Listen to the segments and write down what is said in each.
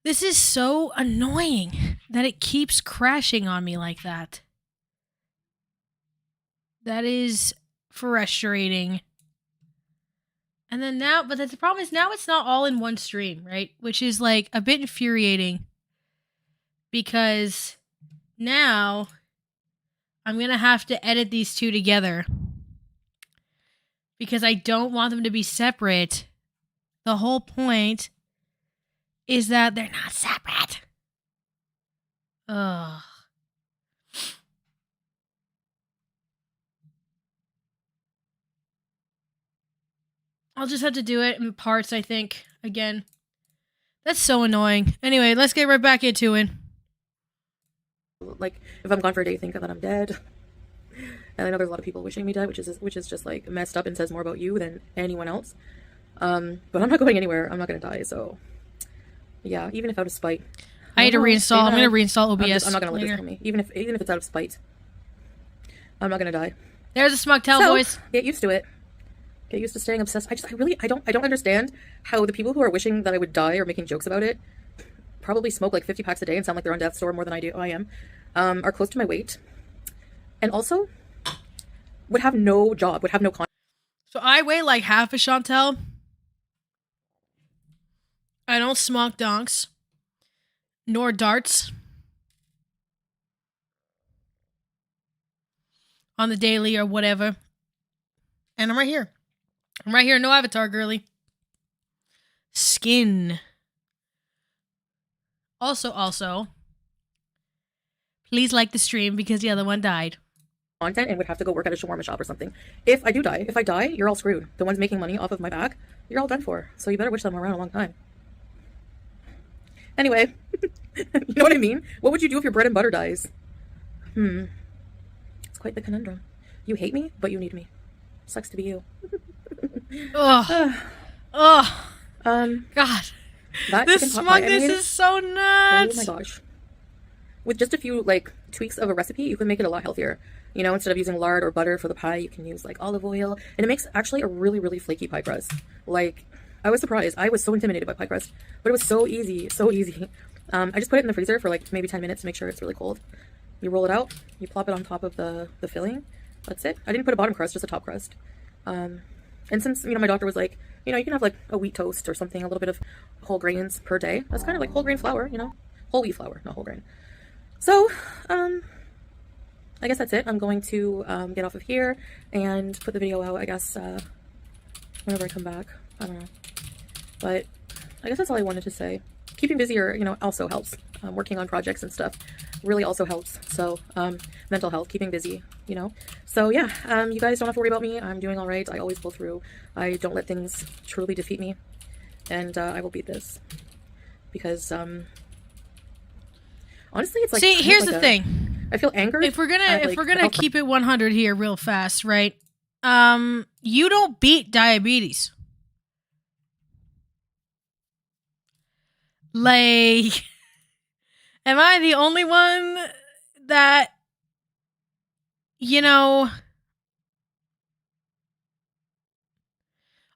This is so annoying that it keeps crashing on me like that. That is frustrating. And then now, but the problem is now it's not all in one stream, right? Which is like a bit infuriating because now I'm going to have to edit these two together because I don't want them to be separate. The whole point is that they're not separate. Ugh. I'll just have to do it in parts, I think, again. That's so annoying. Anyway, let's get right back into it. Like, if I'm gone for a day, you think that I'm dead. And I know there's a lot of people wishing me dead, which is just like messed up and says more about you than anyone else. But I'm not going anywhere. I'm not gonna die. So yeah, even if out of spite. I had to reinstall. I'm gonna reinstall OBS. I'm not gonna let this kill me. Even if it's out of spite, I'm not gonna die. There's a smug tail, boys. Get used to it. Get used to staying obsessed. I don't understand how the people who are wishing that I would die or making jokes about it probably smoke like 50 packs a day and sound like they're on death's door more than I am, are close to my weight, and also would have no job, would have no con. So I weigh like half a Chantel. I don't smoke donks, nor darts on the daily or whatever. And I'm right here. I'm right here. No avatar, girly. Skin. Also, please like the stream because the other one died. Content and would have to go work at a shawarma shop or something. If I die, you're all screwed. The ones making money off of my back, you're all done for. So you better wish them around a long time. Anyway, you know what I mean? What would you do if your bread and butter dies? It's quite the conundrum. You hate me, but you need me. Sucks to be you. Ugh. God. This smugness is so nuts. Oh my gosh. With just a few like tweaks of a recipe, you can make it a lot healthier. You know, instead of using lard or butter for the pie, you can use like olive oil, and it makes actually a really, really flaky pie crust. Like, I was surprised. I was so intimidated by pie crust, but it was so easy, so easy. I just put it in the freezer for like maybe 10 minutes to make sure it's really cold. You roll it out, you plop it on top of the filling. That's it. I didn't put a bottom crust, just a top crust. And since, you know, my doctor was like, you know, you can have like a wheat toast or something, a little bit of whole grains per day. That's kind of like whole grain flour, you know, whole wheat flour, not whole grain. So, I guess that's it. I'm going to get off of here and put the video out, I guess, whenever I come back. I don't know. But I guess that's all I wanted to say. Keeping busy, or, you know, also helps. Working on projects and stuff really also helps. So, mental health, keeping busy, you know. So, yeah, you guys don't have to worry about me. I'm doing all right. I always pull through. I don't let things truly defeat me. And I will beat this. Because, honestly, it's like... See, here's the thing. I feel anger. If we're gonna keep it 100 here real fast, right? You don't beat diabetes. Like, am I the only one that, you know...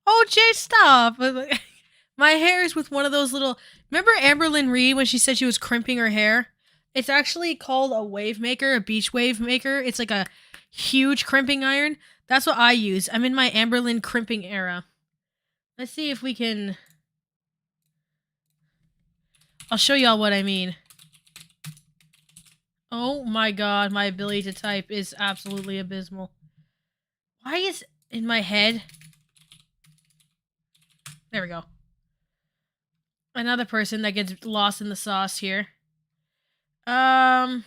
Oh, Jay, stop. My hair is with one of those little... Remember Amberlynn Reed when she said she was crimping her hair? It's actually called a wave maker, a beach wave maker. It's like a huge crimping iron. That's what I use. I'm in my Amberlynn crimping era. Let's see if we can... I'll show y'all what I mean. Oh my god, my ability to type is absolutely abysmal. Why is in my head... There we go. Another person that gets lost in the sauce here. When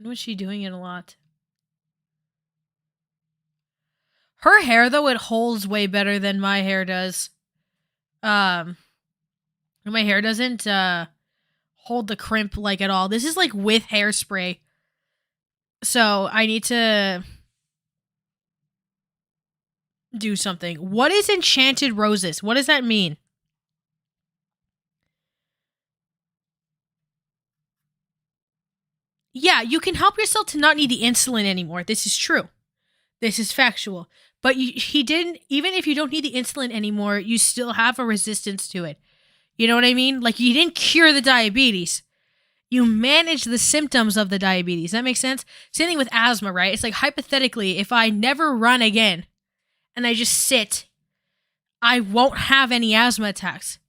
was she doing it a lot? Her hair, though, it holds way better than my hair does. My hair doesn't hold the crimp like at all. This is like with hairspray. So I need to do something. What is enchanted roses? What does that mean? Yeah, you can help yourself to not need the insulin anymore. This is true. This is factual. But he didn't, even if you don't need the insulin anymore, you still have a resistance to it. You know what I mean? Like, you didn't cure the diabetes. You manage the symptoms of the diabetes. That makes sense? Same thing with asthma, right? It's like, hypothetically, if I never run again and I just sit, I won't have any asthma attacks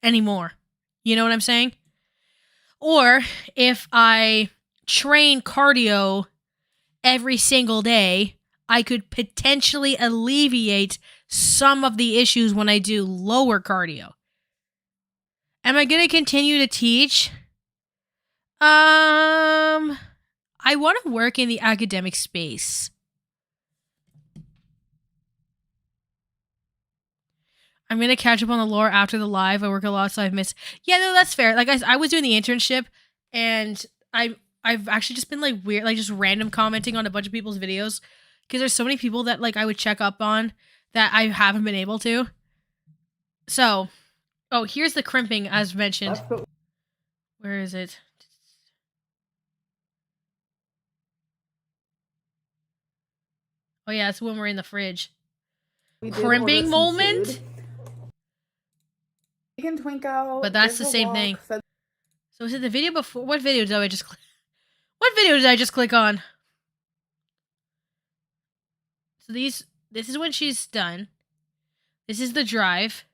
anymore. You know what I'm saying? Or if I train cardio every single day, I could potentially alleviate some of the issues when I do lower cardio. Am I going to continue to teach? I want to work in the academic space. I'm going to catch up on the lore after the live. I work a lot, so I've missed. Yeah, no, that's fair. Like, I was doing the internship, and I've actually just been, like, weird, like, just random commenting on a bunch of people's videos, because there's so many people that, like, I would check up on that I haven't been able to. So, oh, here's the crimping, as mentioned. Where is it? Oh, yeah, it's when we're in the fridge. Crimping moment? Chicken Twinkle. But that's the same thing. So is it the video before? What video did I just click? What video did I just click on? So this is when she's done. This is the drive.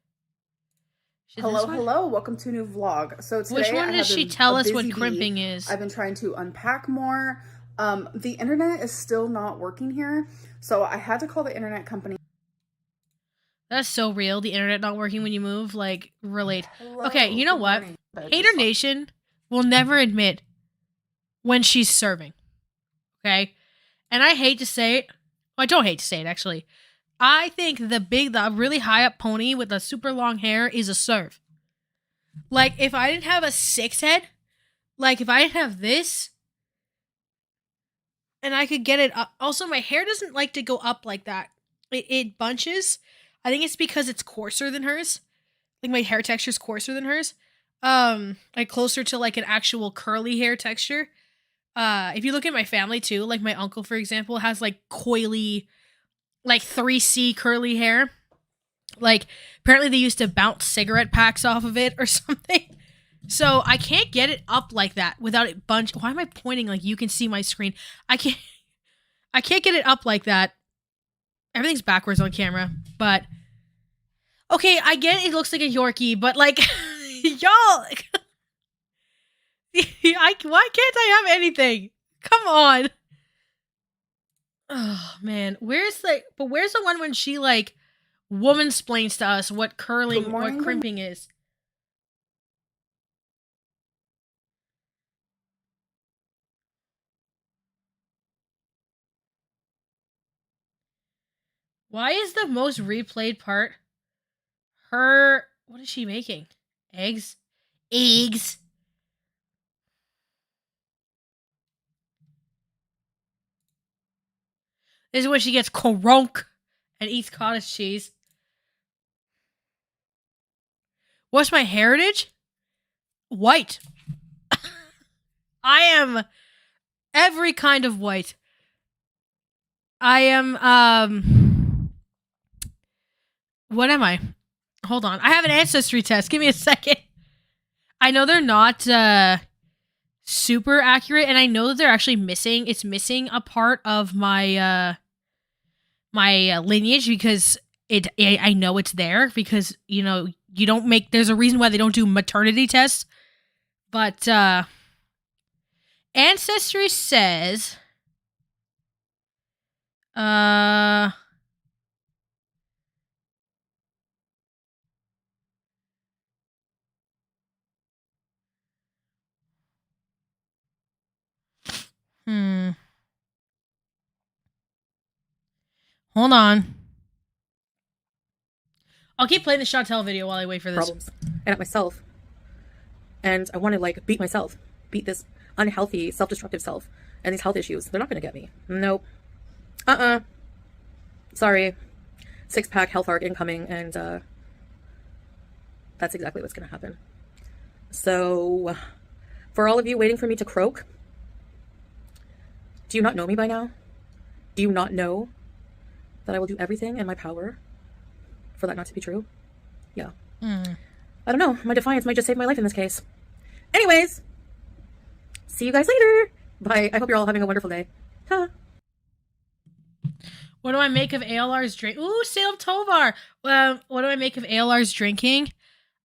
Hello, welcome to a new vlog. So today, which one does she tell us what crimping is? I've been trying to unpack more. The internet is still not working here, so I had to call the internet company. That's so real. The internet not working when you move, like, relate. Okay, you know what? Hater Nation will never admit when she's serving. Okay? And I hate to say it. Well, I don't hate to say it, actually. I think the really high up pony with the super long hair is a serve. Like, if I didn't have a 6 head, like, if I didn't have this, and I could get it up. Also, my hair doesn't like to go up like that. It bunches. I think it's because it's coarser than hers. Like, my hair texture is coarser than hers. Like, closer to, like, an actual curly hair texture. If you look at my family, too, like, my uncle, for example, has, like, coily, like, 3C curly hair. Like, apparently they used to bounce cigarette packs off of it or something. So, I can't get it up like that without it bunch. Why am I pointing like you can see my screen? I can't get it up like that. Everything's backwards on camera, but okay, I get it looks like a Yorkie, but, like, y'all, why can't I have anything? Come on. Oh man, where's the one when she, like, woman-splains to us what crimping is? Why is the most replayed part her? What is she making? Eggs? Eggs. This is when she gets kronk and eats cottage cheese. What's my heritage? White. I am every kind of white. I am, what am I? Hold on. I have an ancestry test. Give me a second. I know they're not, super accurate, and I know that they're actually it's missing a part of my, my lineage, because I know it's there, because, you know, there's a reason why they don't do maternity tests, but, Ancestry says, hold on. I'll keep playing the Chantel video while I wait for this. Problems. And at myself. And I want to, like, beat myself. Beat this unhealthy, self-destructive self. And these health issues. They're not going to get me. Nope. Sorry. 6-pack health arc incoming, and that's exactly what's going to happen. So, for all of you waiting for me to croak, do you not know me by now? Do you not know that I will do everything in my power for that not to be true. Yeah. Mm. I don't know. My defiance might just save my life in this case. Anyways, see you guys later. Bye. I hope you're all having a wonderful day. Ta. What do I make of ALR's drink? Ooh, Salem Tovar. What do I make of ALR's drinking?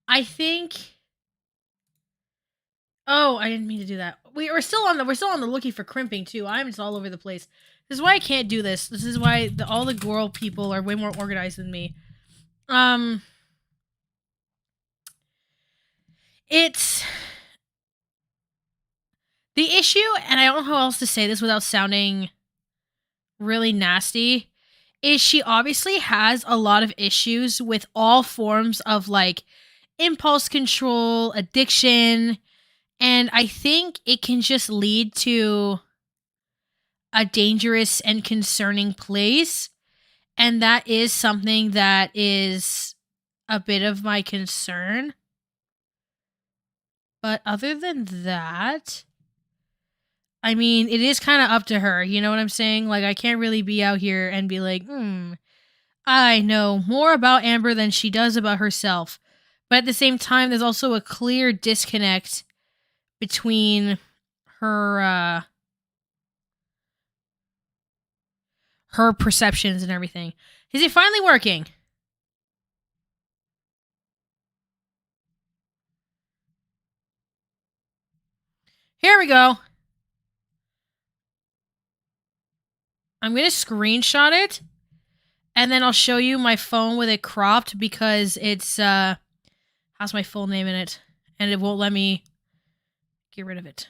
I think. Oh, I didn't mean to do that. We're still on the looking for crimping too. I'm just all over the place. This is why I can't do this. This is why all the girl people are way more organized than me. It's the issue, and I don't know how else to say this without sounding really nasty, is she obviously has a lot of issues with all forms of like impulse control, addiction, and I think it can just lead to a dangerous and concerning place. And that is something that is a bit of my concern. But other than that, I mean, it is kind of up to her. You know what I'm saying? Like, I can't really be out here and be like, I know more about Amber than she does about herself. But at the same time, there's also a clear disconnect between her her perceptions and everything. Is it finally working? Here we go. I'm going to screenshot it, and then I'll show you my phone with it cropped because it's has my full name in it, and it won't let me get rid of it.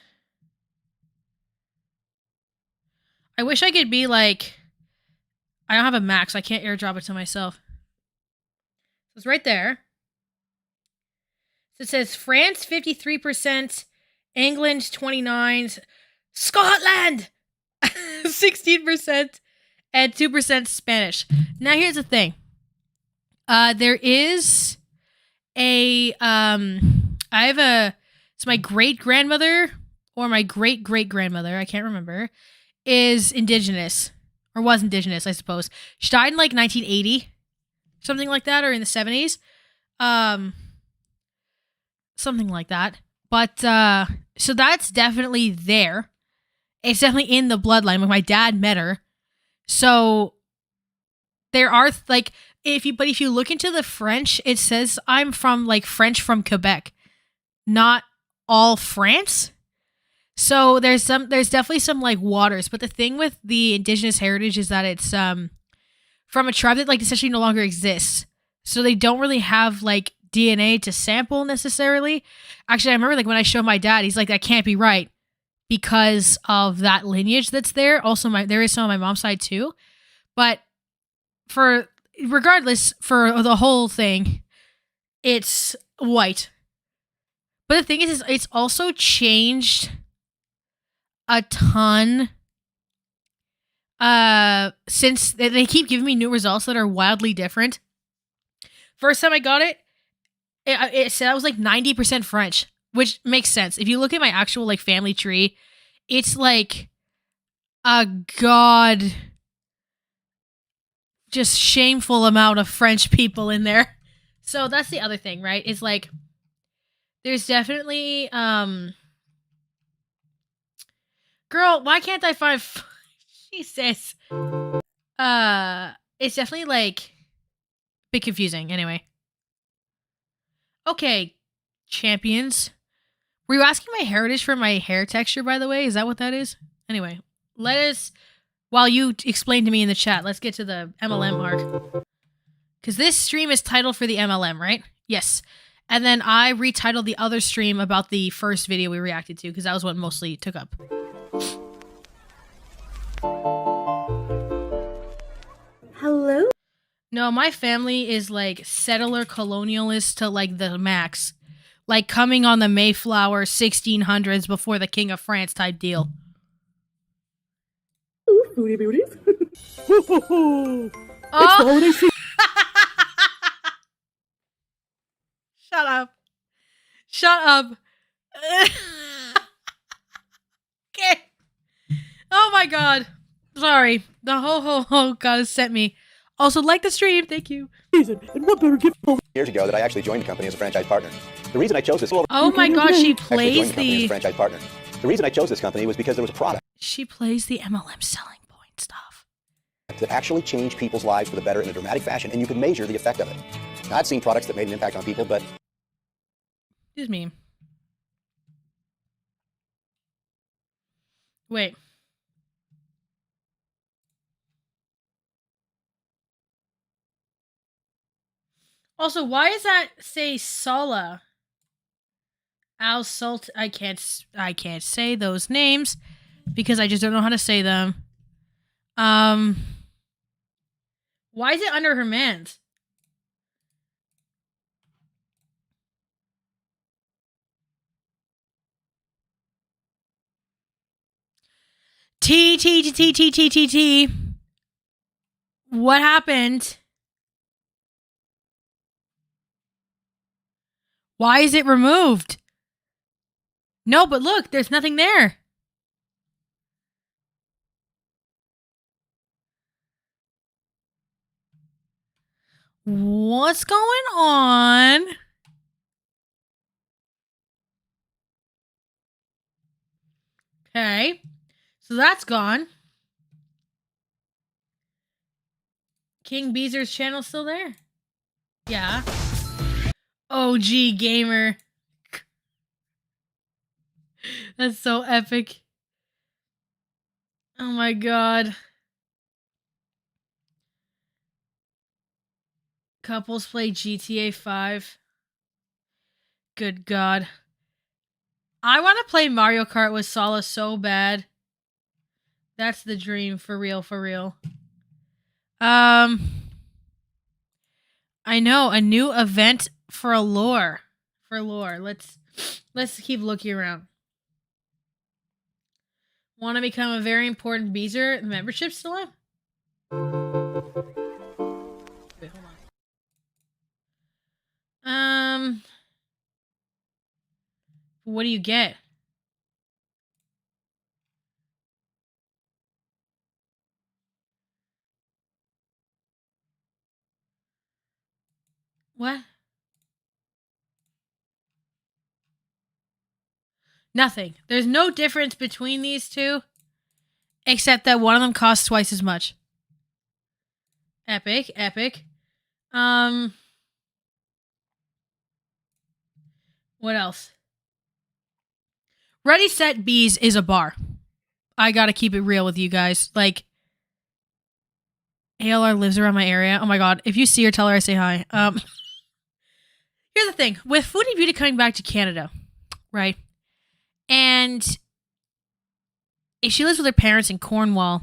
I wish I could be like, I don't have a Mac, so I can't airdrop it to myself. It's right there. So it says France 53%, England 29%, Scotland 16%, and 2% Spanish. Now here's the thing. There is it's my great-grandmother or my great-great-grandmother, I can't remember, is indigenous. Or was indigenous, I suppose. She died in like 1980. Something like that, or in the 70s. Something like that. But, so that's definitely there. It's definitely in the bloodline. When my dad met her. So, there are, like, if you look into the French, it says I'm from, like, French from Quebec. Not all France. So, there's definitely some, like, waters. But the thing with the indigenous heritage is that it's, from a tribe that, like, essentially no longer exists. So they don't really have, like, DNA to sample necessarily. Actually, I remember, like, when I showed my dad, he's like, that can't be right because of that lineage that's there. Also, there is some on my mom's side too. But regardless, for the whole thing, it's white. But the thing is it's also changed a ton since they keep giving me new results that are wildly different. First time I got it said I was like 90% French, which makes sense. If you look at my actual like family tree, it's like a god just shameful amount of French people in there. So that's the other thing, right? It's like there's definitely girl, why can't I find Jesus. It's definitely like a bit confusing. Anyway. Okay, champions. Were you asking my heritage for my hair texture, by the way? Is that what that is? Anyway, while you explain to me in the chat, let's get to the MLM arc. Because this stream is titled for the MLM, right? Yes. And then I retitled the other stream about the first video we reacted to, because that was what mostly took up. Hello? No, my family is like settler colonialist to like the max. Like coming on the Mayflower 1600s before the King of France type deal. Ooh, foodie beauties. Oh. Shut up. Shut up. Okay. Oh my god. Sorry. The ho ho ho god has sent me. Also, like the stream. Thank you. And what better gift years ago that I actually joined the company as a franchise partner. The reason I chose this Oh my gosh, she plays the franchise partner. The reason I chose this company was because there was a product she plays the MLM selling point stuff that actually changed people's lives for the better in a dramatic fashion, and you could measure the effect of it. Now, I'd seen products that made an impact on people, but excuse me. Wait. Also, why does that say Sala? Al Salt. I can't say those names because I just don't know how to say them. Why is it under her man's? T. What happened? Why is it removed? No, but look, there's nothing there. What's going on? Okay. So that's gone. King Beezer's channel still there? Yeah. OG gamer. That's so epic. Oh my god. Couples play GTA 5. Good god. I want to play Mario Kart with Sala so bad. That's the dream, for real, for real. I know, a new event for ALR. For lore. Let's keep looking around. Want to become a very important Beezer? The membership's still up? Wait, hold on. What do you get? What? Nothing. There's no difference between these two, except that one of them costs twice as much. Epic, epic. What else? Ready Set Bees is a bar. I gotta keep it real with you guys. Like, ALR lives around my area. Oh my god. If you see her, tell her I say hi. Here's the thing. With Foodie Beauty coming back to Canada, right? And if she lives with her parents in Cornwall,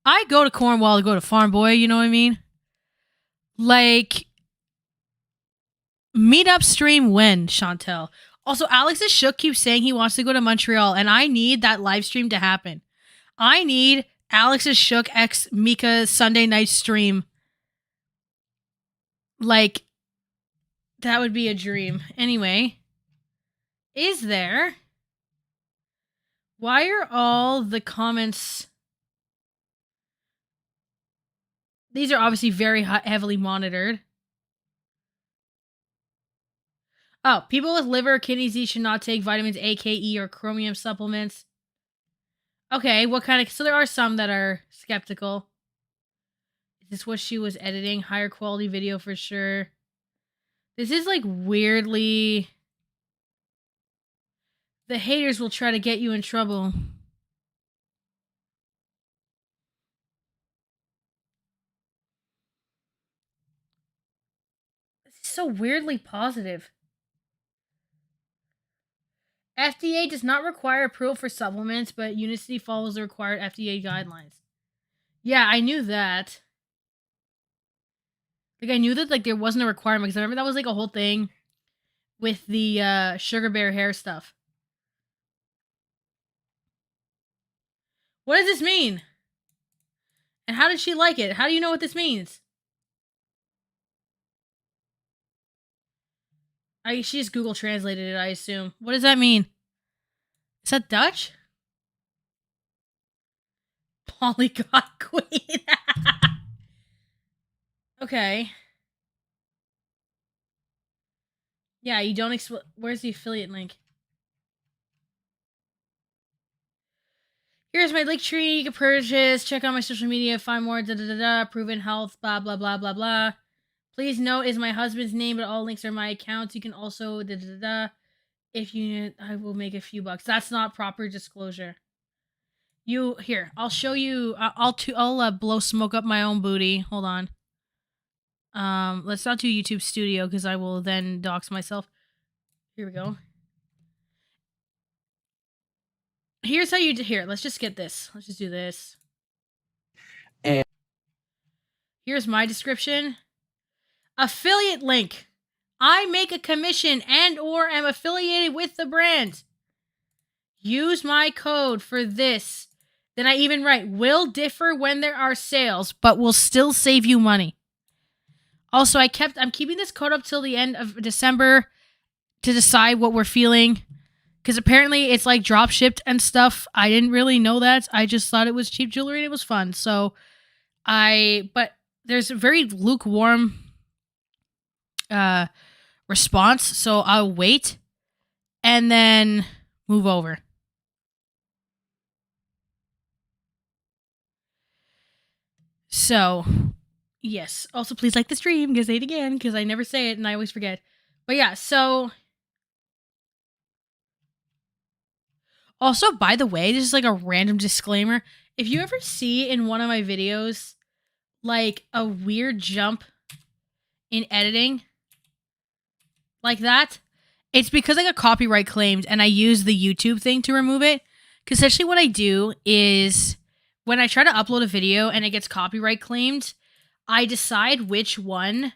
I go to Cornwall to go to Farm Boy, you know what I mean? Like, meet upstream when, Chantel. Also, Alex's Shook keeps saying he wants to go to Montreal, and I need that live stream to happen. I need Alex's Shook x Mika Sunday night stream. Like, that would be a dream. Anyway, is there? Why are all the comments... These are obviously very heavily monitored. Oh, people with liver or kidney disease should not take vitamins A, K, E, or chromium supplements. Okay, what kind of... So there are some that are skeptical. Is this what she was editing? Higher quality video for sure. This is like weirdly... The haters will try to get you in trouble. This is so weirdly positive. FDA does not require approval for supplements, but Unicity follows the required FDA guidelines. Yeah, I knew that. Like, I knew that, like, there wasn't a requirement, because I remember that was, like, a whole thing with the Sugar Bear hair stuff. What does this mean? And how did she like it? How do you know what this means? She just Google translated it, I assume. What does that mean? Is that Dutch? Polygon Queen. Okay. Yeah, you don't where's the affiliate link? Here's my link tree. You can purchase. Check out my social media. Find more. Da da da da. Proven health. Blah blah blah blah blah. Please note is my husband's name, but all links are my accounts. You can also da da da da. If you, I will make a few bucks. That's not proper disclosure. You here? I'll show you. I'll blow smoke up my own booty. Hold on. Let's not do YouTube Studio because I will then dox myself. Here we go. Here's how you do. Here, let's just get this. Let's just do this. And here's my description. Affiliate link. I make a commission and or am affiliated with the brand. Use my code for this. Then I even write, will differ when there are sales, but will still save you money. Also, I'm keeping this code up till the end of December to decide what we're feeling. Because apparently it's like drop shipped and stuff. I didn't really know that. I just thought it was cheap jewelry and it was fun. So but there's a very lukewarm response. So I'll wait and then move over. So, yes. Also, please like the stream. Say it again because I never say it and I always forget. But yeah, so... Also, by the way, this is like a random disclaimer. If you ever see in one of my videos, like a weird jump in editing, like that, it's because I got copyright claimed and I use the YouTube thing to remove it. Because essentially what I do is when I try to upload a video and it gets copyright claimed, I decide which one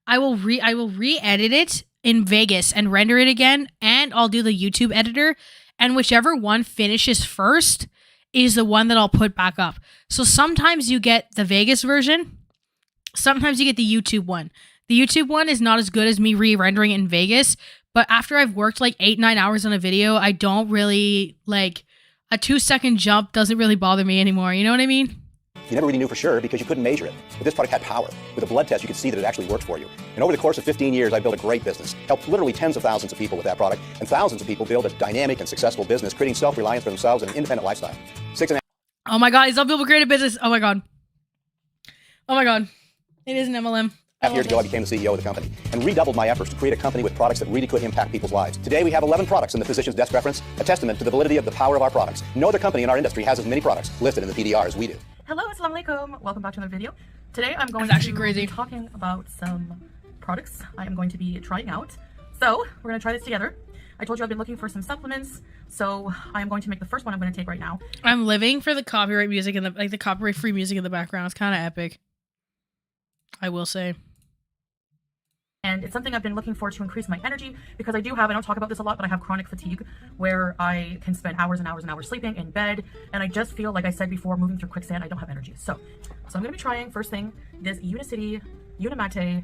I will re-edit it in Vegas and render it again, and I'll do the YouTube editor. And whichever one finishes first is the one that I'll put back up. So sometimes you get the Vegas version. Sometimes you get the YouTube one. The YouTube one is not as good as me re-rendering it in Vegas. But after I've worked like 8-9 hours on a video, I don't really like a 2-second jump doesn't really bother me anymore. You know what I mean? You never really knew for sure because you couldn't measure it. But this product had power. With a blood test, you could see that it actually worked for you. And over the course of 15 years, I built a great business. Helped literally tens of thousands of people with that product. And thousands of people build a dynamic and successful business, creating self-reliance for themselves and an independent lifestyle. 6.5. Oh my God, some people create a business. Oh my God. Oh my God. It is an MLM. Years ago, I became the CEO of the company and redoubled my efforts to create a company with products that really could impact people's lives. Today, we have 11 products in the physician's desk preference, a testament to the validity of the power of our products. No other company in our industry has as many products listed in the PDR as we do. Hello, assalamu alaikum. Welcome back to another video. Today I'm going to be talking about some products I am going to be trying out. So we're going to try this together. I told you I've been looking for some supplements, so I am going to make the first one I'm going to take right now. I'm living for the copyright music and the copyright-free music in the background. It's kind of epic, I will say. And it's something I've been looking for to increase my energy because I don't talk about this a lot, but I have chronic fatigue where I can spend hours and hours and hours sleeping in bed. And I just feel, like I said before, moving through quicksand, I don't have energy. So I'm going to be trying, first thing, this Unicity Unimate,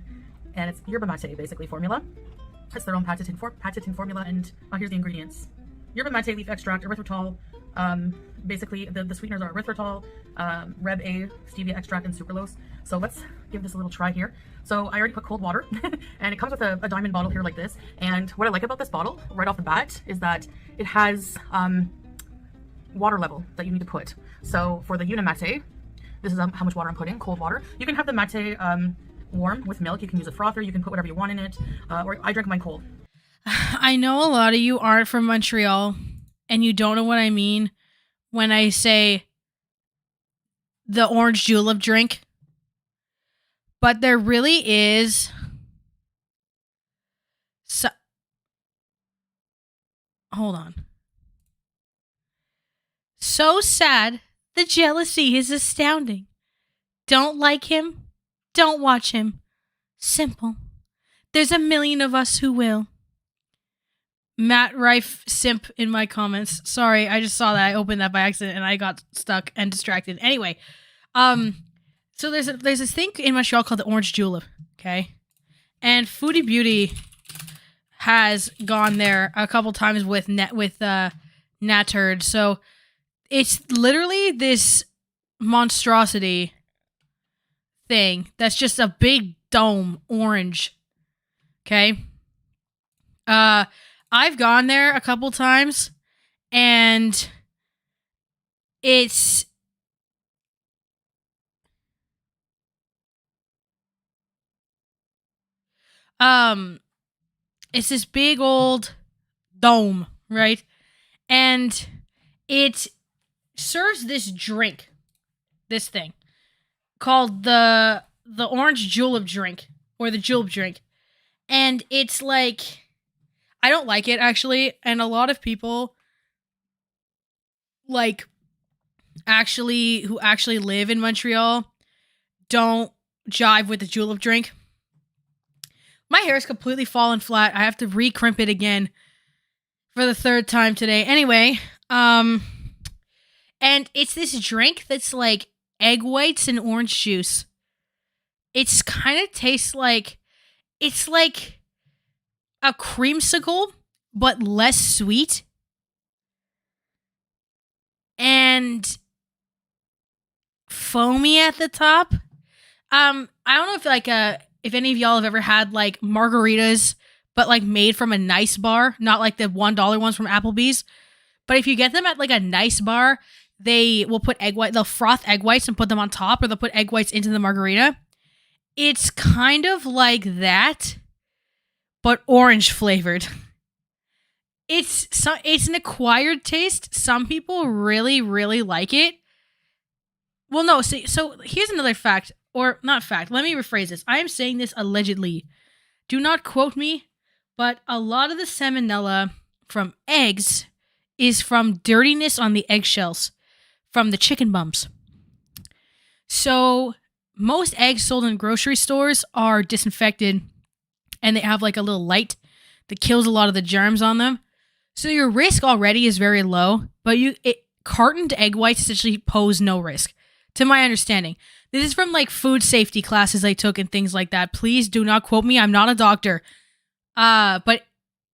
and it's yerba mate, basically, formula. It's their own patented formula, and here's the ingredients. Yerba mate leaf extract, erythritol, basically the sweeteners are erythritol, Reb A, stevia extract, and sucralose. So let's give this a little try here. So I already put cold water and it comes with a diamond bottle here like this. And what I like about this bottle right off the bat is that it has water level that you need to put. So for the Unimate, this is how much water I'm putting, cold water. You can have the mate warm with milk. You can use a frother. You can put whatever you want in it. Or I drink mine cold. I know a lot of you aren't from Montreal and you don't know what I mean when I say the orange julep drink. But there really is hold on. So sad. The jealousy is astounding. Don't like him. Don't watch him. Simple. There's a million of us who will. Matt Rife simp in my comments. Sorry, I just saw that. I opened that by accident and I got stuck and distracted. Anyway, so there's this thing in Montreal called the orange julep, okay? And Foodie Beauty has gone there a couple times with Natturd. So it's literally this monstrosity thing that's just a big dome, orange. Okay. I've gone there a couple times, and it's it's this big old dome, right? And it serves this drink, this thing called the orange julep drink, or the julep drink. And it's like, I don't like it actually, and a lot of people like who actually live in Montreal don't jive with the julep drink. My hair is completely fallen flat. I have to re-crimp it again for the third time today. Anyway, and it's this drink that's like egg whites and orange juice. It's kind of tastes like, it's like a creamsicle, but less sweet. And foamy at the top. I don't know if any of y'all have ever had like margaritas, but like made from a nice bar, not like the $1 ones from Applebee's. But if you get them at like a nice bar, they will put they'll froth egg whites and put them on top, or they'll put egg whites into the margarita. It's kind of like that, but orange flavored. It's an acquired taste. Some people really, really like it. Well, no, see, so here's another fact, or not fact. Let me rephrase this. I am saying this allegedly. Do not quote me, but a lot of the salmonella from eggs is from dirtiness on the eggshells from the chicken bums. So most eggs sold in grocery stores are disinfected, and they have like a little light that kills a lot of the germs on them. So your risk already is very low, but cartoned egg whites essentially pose no risk, to my understanding. This is from like food safety classes I took and things like that. Please do not quote me. I'm not a doctor. But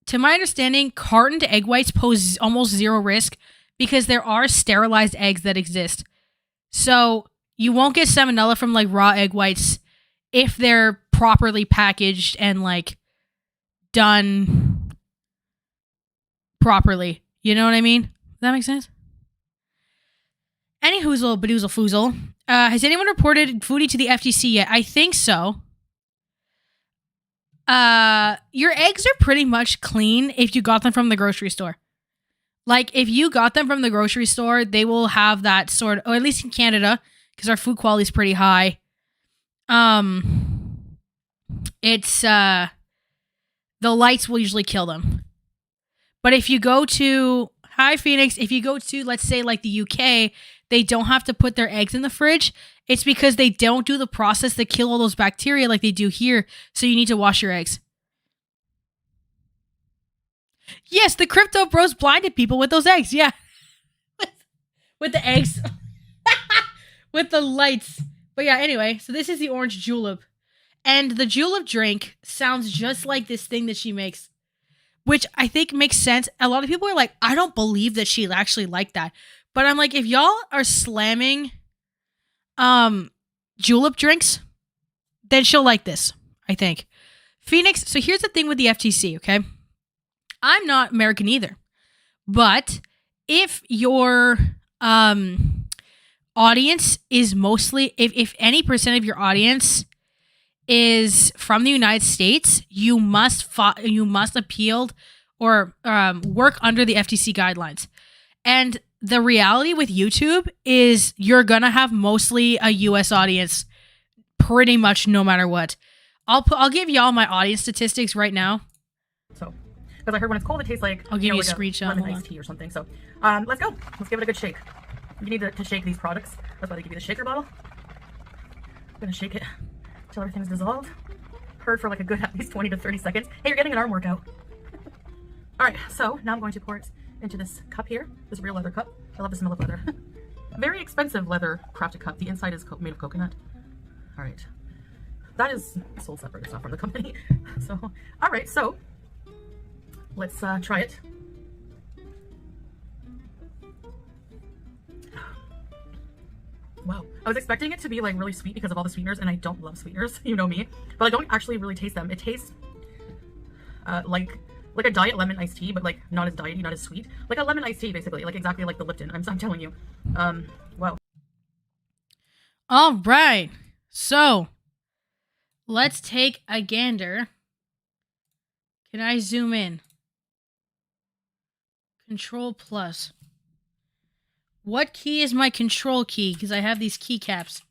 to my understanding, cartoned egg whites pose almost zero risk because there are sterilized eggs that exist. So you won't get salmonella from like raw egg whites if they're properly packaged and like done properly. You know what I mean? Does that make sense? Any hoozle, badoozle, foozle. Has anyone reported Foodie to the FTC yet? I think so. Your eggs are pretty much clean if you got them from the grocery store. Like, if you got them from the grocery store, they will have that sort of, or at least in Canada, because our food quality is pretty high. It's, the lights will usually kill them. But if you go to, hi Phoenix, if you go to, let's say, like the UK, they don't have to put their eggs in the fridge. It's because they don't do the process that kill all those bacteria like they do here. So you need to wash your eggs. Yes, the crypto bros blinded people with those eggs. Yeah. with the eggs. With the lights. But yeah, anyway, so this is the orange julep. And the julep drink sounds just like this thing that she makes, which I think makes sense. A lot of people are like, I don't believe that she actually liked that. But I'm like, if y'all are slamming julep drinks, then she'll like this, I think. Phoenix, so here's the thing with the FTC, okay? I'm not American either. But if your audience is mostly, if any percent of your audience is from the United States, you must appeal or work under the FTC guidelines. And the reality with YouTube is you're going to have mostly a US audience pretty much no matter what. I'll give y'all my audience statistics right now. So, because I heard when it's cold, it tastes like, I'll give you a like screenshot. lemon iced tea or something. So, let's go. Let's give it a good shake. You need to shake these products. That's why they give you the shaker bottle. I'm going to shake it until everything's dissolved. Heard for like a good at least 20 to 30 seconds. Hey, you're getting an arm workout. All right, so now I'm going to pour it into this cup here, this real leather cup. I love the smell of leather. Very expensive leather crafted cup. The inside is made of coconut. All right, that is sold separate. It's not from the company. So, all right, so let's try it. Wow. I was expecting it to be like really sweet because of all the sweeteners, and I don't love sweeteners, you know me. But I don't actually really taste them. It tastes like a diet lemon iced tea, but like not as diety, not as sweet. Like a lemon iced tea, basically. Like exactly like the Lipton. I'm telling you. Wow. All right. So let's take a gander. Can I zoom in? Control plus. What key is my control key? Because I have these keycaps.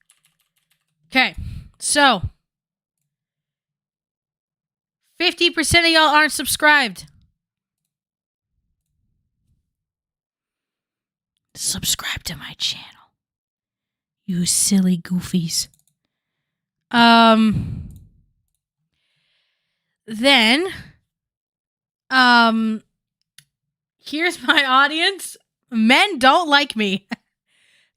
Okay, so 50% of y'all aren't subscribed. Subscribe to my channel. You silly goofies. Then, here's my audience. Men don't like me.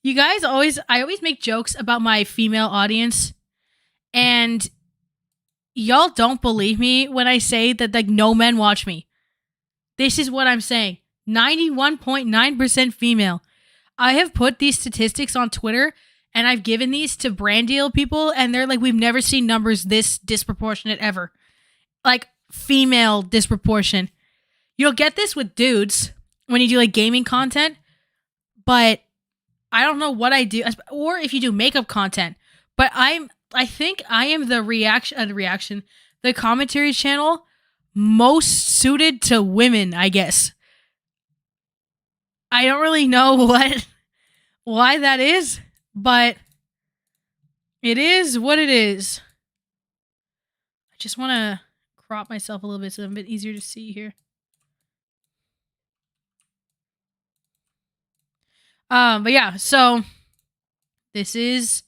You guys I always make jokes about my female audience, and y'all don't believe me when I say that like no men watch me. This is what I'm saying. 91.9% female. I have put these statistics on Twitter, and I've given these to brand deal people, and they're like, we've never seen numbers this disproportionate ever. Like, female disproportion. You'll get this with dudes when you do like gaming content, but I don't know what I do, or if you do makeup content, but I think I am the the commentary channel most suited to women, I guess. I don't really know why that is, but it is what it is. I just want to crop myself a little bit so it's a bit easier to see here. But yeah, so this is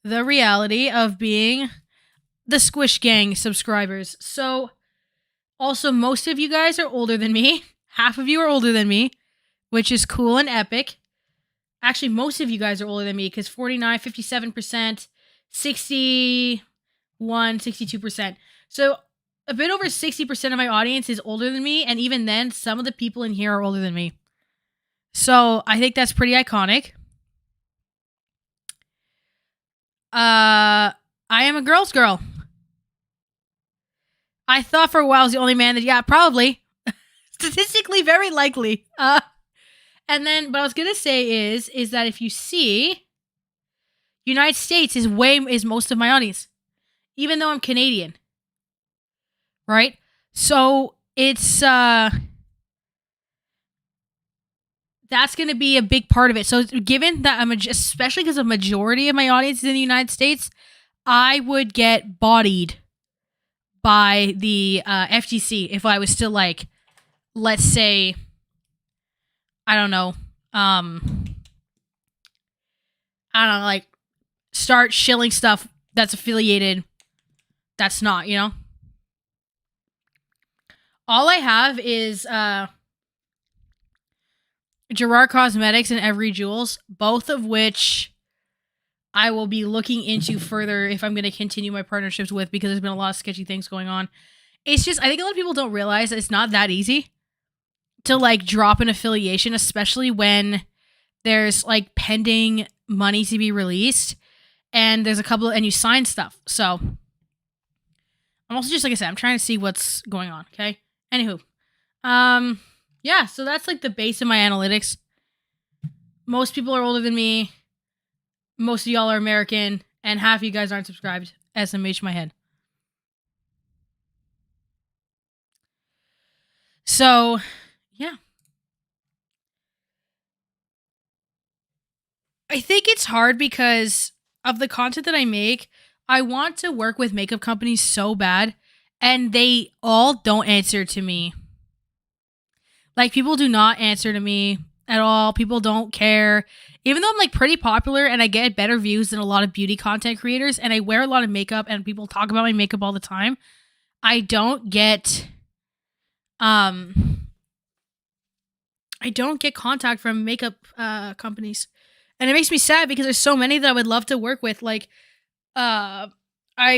the reality of being the Squish Gang subscribers. So also, most of you guys are older than me. Half of you are older than me, which is cool and epic. Actually, most of you guys are older than me because 49, 57%, 61, 62%. So a bit over 60% of my audience is older than me, and even then, some of the people in here are older than me. So I think that's pretty iconic. I am a girl's girl. I thought for a while I was the only man that, yeah, probably. Statistically, very likely. And then, what I was gonna say is that if you see, United States is most of my audience, even though I'm Canadian, right? So it's that's gonna be a big part of it. So given that especially because a majority of my audience is in the United States, I would get bodied by the FTC if I was still like, let's say, I don't know, like start shilling stuff that's affiliated, that's not, you know? All I have is Gerard Cosmetics and Every Jewels, both of which I will be looking into further if I'm going to continue my partnerships with, because there's been a lot of sketchy things going on. It's just, I think a lot of people don't realize that it's not that easy to like drop an affiliation, especially when there's like pending money to be released and there's and you sign stuff. So I'm also just, like I said, I'm trying to see what's going on. Okay. Anywho, yeah, so that's like the base of my analytics. Most people are older than me. Most of y'all are American, and half of you guys aren't subscribed. SMH my head. So, yeah. I think it's hard because of the content that I make. I want to work with makeup companies so bad, and they all don't answer to me. Like, people do not answer to me at all. People don't care. Even though I'm like pretty popular and I get better views than a lot of beauty content creators, and I wear a lot of makeup and people talk about my makeup all the time, I don't get contact from makeup companies. And it makes me sad because there's so many that I would love to work with. Like, I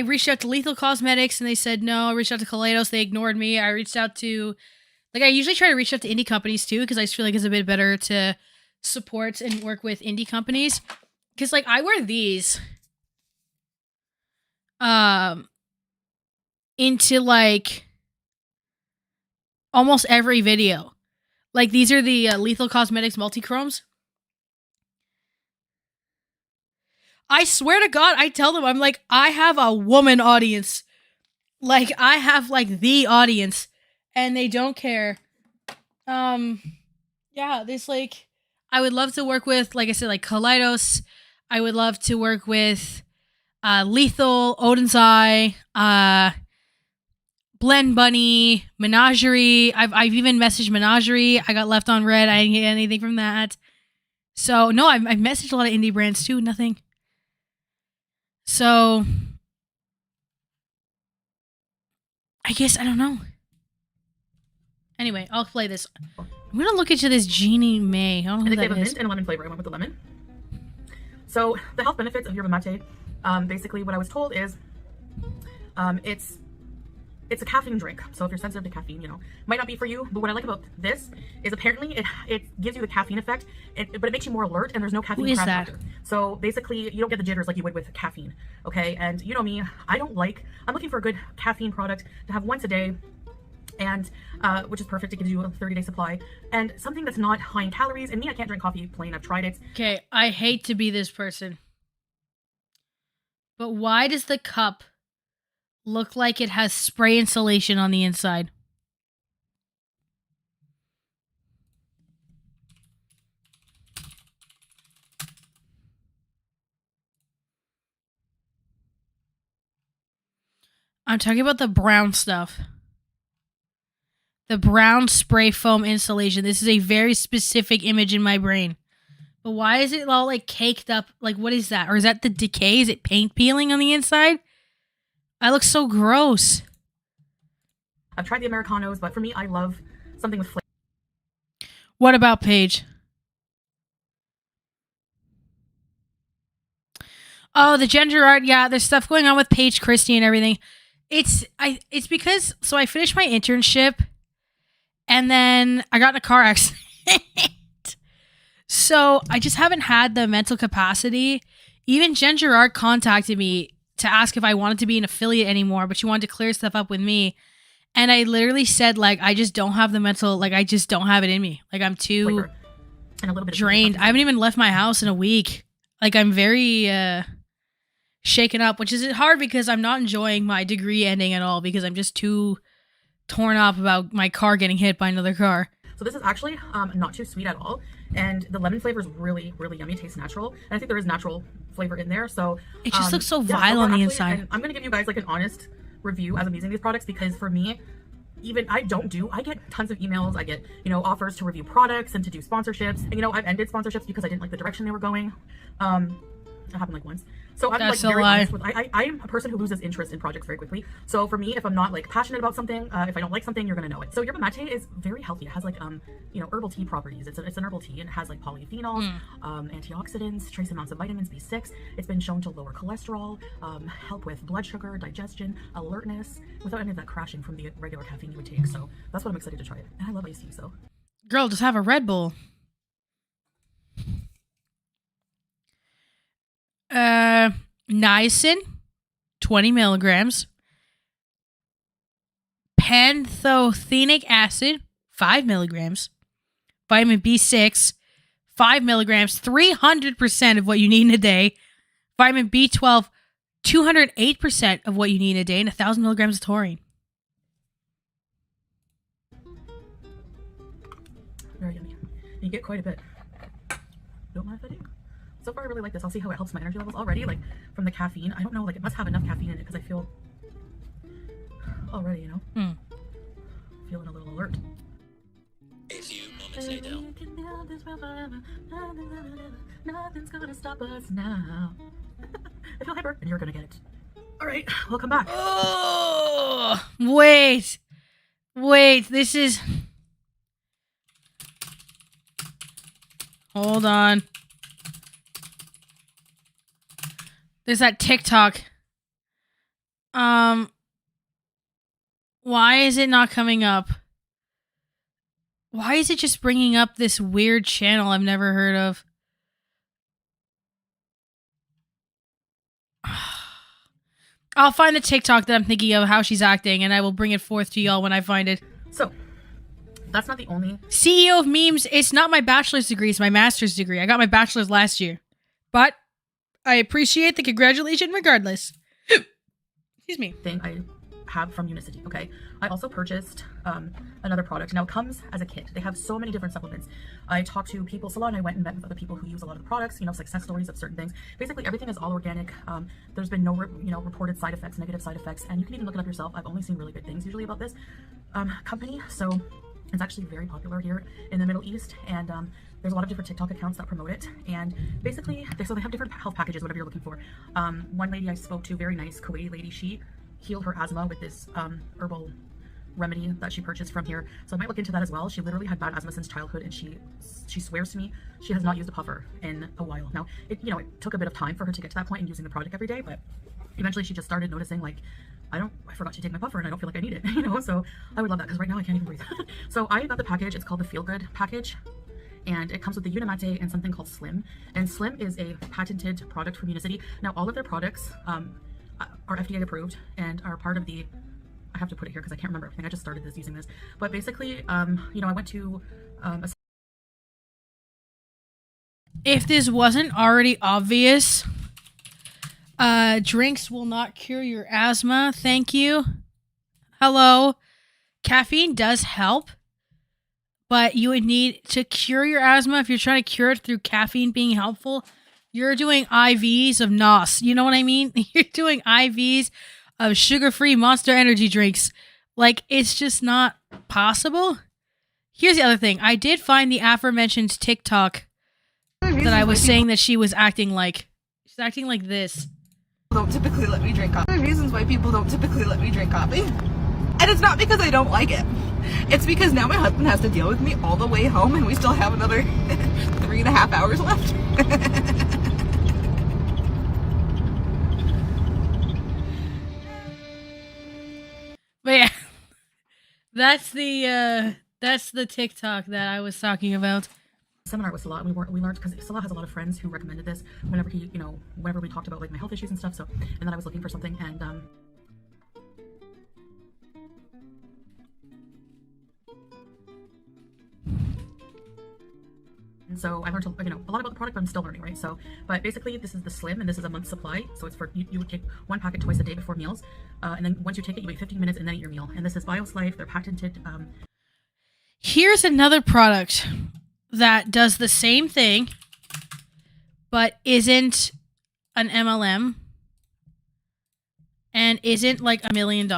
reached out to Lethal Cosmetics and they said no. I reached out to Kaleidos, they ignored me. I reached out to, like, I usually try to reach out to indie companies too, because I just feel like it's a bit better to support and work with indie companies. Because, like, I wear these into, like, almost every video. Like, these are the Lethal Cosmetics Multichromes. I swear to God, I tell them, I'm like, I have a woman audience. Like, I have, like, the audience. And they don't care. Yeah, there's, like, I would love to work with, like I said, like, Kaleidos. I would love to work with Lethal, Odin's Eye, Blend Bunny, Menagerie. I've even messaged Menagerie. I got left on red. I didn't get anything from that. So, no, I've messaged a lot of indie brands, too. Nothing. So, I guess, I don't know. Anyway, I'll play this. I'm going to look into this Jeannie May. I don't know who They that have a is. mint and a lemon flavor. I went with the lemon. So the health benefits of yerba mate, basically what I was told is it's a caffeine drink. So if you're sensitive to caffeine, you know, might not be for you. But what I like about this is apparently it gives you the caffeine effect, but it makes you more alert, and there's no caffeine Who is crash that? factor. So basically, you don't get the jitters like you would with caffeine. Okay, and you know me, I'm looking for a good caffeine product to have once a day. And which is perfect. It gives you a 30-day supply and something that's not high in calories. And me, I can't drink coffee plain. I've tried it. Okay, I hate to be this person. But why does the cup look like it has spray insulation on the inside? I'm talking about the brown stuff. The brown spray foam insulation. This is a very specific image in my brain. But why is it all like caked up? Like, what is that? Or is that the decay? Is it paint peeling on the inside? I look so gross. I've tried the Americanos, but for me, I love something with flavor. What about Paige? Oh, the gender art. Yeah, there's stuff going on with Paige Christie and everything. It's because, so I finished my internship and then I got in a car accident. So I just haven't had the mental capacity. Even Jen Gerard contacted me to ask if I wanted to be an affiliate anymore, but she wanted to clear stuff up with me. And I literally said, like, I just don't have the mental, like, I just don't have it in me. Like, I'm too Flavor and a little bit of drained. I haven't even left my house in a week. Like, I'm very shaken up, which is hard because I'm not enjoying my degree ending at all because I'm just too torn up about my car getting hit by another car. So this is actually not too sweet at all. And the lemon flavor is really, really yummy. It tastes natural. And I think there is natural flavor in there. So It just looks so yeah, vile on the actually, inside. and I'm going to give you guys like an honest review as I'm using these products because for me, even I get tons of emails. I get, you know, offers to review products and to do sponsorships. And, you know, I've ended sponsorships because I didn't like the direction they were going. It happened like once. So I'm That's like a very lie. honest with, I am a person who loses interest in projects very quickly. So for me, if I'm not like passionate about something, if I don't like something, you're gonna know it. So yerba mate is very healthy. It has like you know, herbal tea properties. It's an herbal tea and it has like polyphenols, antioxidants, trace amounts of vitamins B6. It's been shown to lower cholesterol, help with blood sugar, digestion, alertness, without any of that crashing from the regular caffeine you would take. So that's what I'm excited to try it. And I love iced tea. So Girl, just have a Red Bull. Niacin, 20 milligrams. Pantothenic acid, 5 milligrams. Vitamin B6, 5 milligrams, 300% of what you need in a day. Vitamin B12, 208% of what you need in a day, and 1,000 milligrams of taurine. very yummy. And you get quite a bit. Don't mind if I do. So far, I really like this. I'll see how it helps my energy levels already, like from the caffeine. I don't know, like it must have enough caffeine in it because I feel already, you know, feeling a little alert. A few moments later. Nothing's gonna stop us now. I feel hyper, and you're gonna get it. All right, welcome back. Oh, wait. This is. Hold on. There's that TikTok. Why is it not coming up? Why is it just bringing up this weird channel I've never heard of? I'll find the TikTok that I'm thinking of how she's acting, and I will bring it forth to y'all when I find it. So, that's not the only... CEO of memes, it's not my bachelor's degree, it's my master's degree. I got my bachelor's last year. But I appreciate the congratulations regardless. Excuse me. thing I have from Unicity, okay? I also purchased another product. Now, it comes as a kit. They have so many different supplements. I talked to people, salon, I went and met with other people who use a lot of the products, you know, success stories of certain things. Basically, everything is all organic. There's been no, reported side effects, negative side effects, and you can even look it up yourself. I've only seen really good things usually about this company, so it's actually very popular here in the Middle East, and there's a lot of different TikTok accounts that promote it, and basically, they have different health packages, whatever you're looking for. One lady I spoke to, very nice Kuwaiti lady, she healed her asthma with this herbal remedy that she purchased from here, so I might look into that as well. She literally had bad asthma since childhood, and she swears to me she has not used a puffer in a while. Now, it took a bit of time for her to get to that point in using the product every day, but eventually she just started noticing, like, I forgot to take my puffer and I don't feel like I need it, so I would love that, because right now I can't even breathe. So I got the package. It's called the Feel Good package, and it comes with the Unimate and something called Slim, and Slim is a patented product from Unicity. Now, all of their products are FDA approved and are part of the, I have to put it here because I can't remember everything, I just started using this, but basically, I went to If this wasn't already obvious, drinks will not cure your asthma. Thank you. Hello. Caffeine does help, but you would need to cure your asthma. If you're trying to cure it through caffeine being helpful, you're doing IVs of NOS. You know what I mean? You're doing IVs of sugar-free Monster Energy drinks. Like, it's just not possible. Here's the other thing. I did find the aforementioned TikTok that I was saying that she was acting like. She's acting like this. Don't typically let me drink coffee. Reasons why people don't typically let me drink coffee. And it's not because I don't like it. It's because now my husband has to deal with me all the way home, and we still have another 3.5 hours left. But yeah, that's the TikTok that I was talking about. seminar with Salah, and we learned, because Salah has a lot of friends who recommended this whenever whenever we talked about, like, my health issues and stuff. So, and then I was looking for something, and so I learned a lot about the product, but I'm still learning, right? So, but basically, this is the Slim, and this is a month's supply. So it's for, you would take one packet twice a day before meals, and then once you take it, you wait 15 minutes and then eat your meal. And this is BIOS Life. They're patented. Here's another product that does the same thing, but isn't an MLM and isn't like $1 million.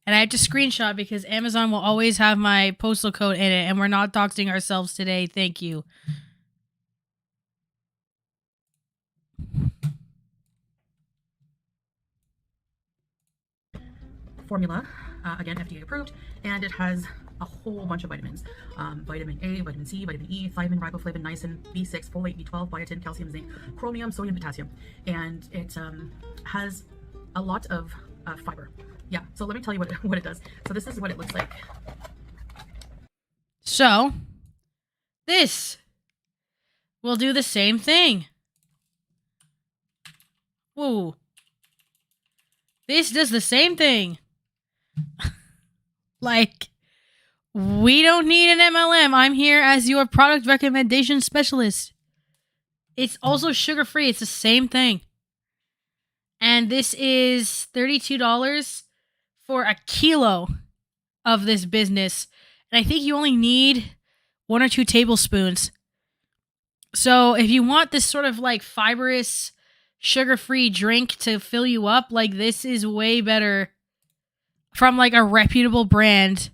And I had to screenshot because Amazon will always have my postal code in it, and we're not doxing ourselves today. Thank you. Formula, again, FDA approved, and it has a whole bunch of vitamins. Vitamin A, vitamin C, vitamin E, thiamine, riboflavin, niacin, B6, folate, B12, biotin, calcium, zinc, chromium, sodium, potassium. And it has a lot of fiber. Yeah, so let me tell you what it does. So this is what it looks like. So, this will do the same thing. Whoa. This does the same thing. Like, we don't need an MLM. I'm here as your product recommendation specialist. It's also sugar-free. It's the same thing. And this is $32 for a kilo of this business. And I think you only need 1 or 2 tablespoons. So if you want this sort of like fibrous, sugar-free drink to fill you up, like, this is way better from like a reputable brand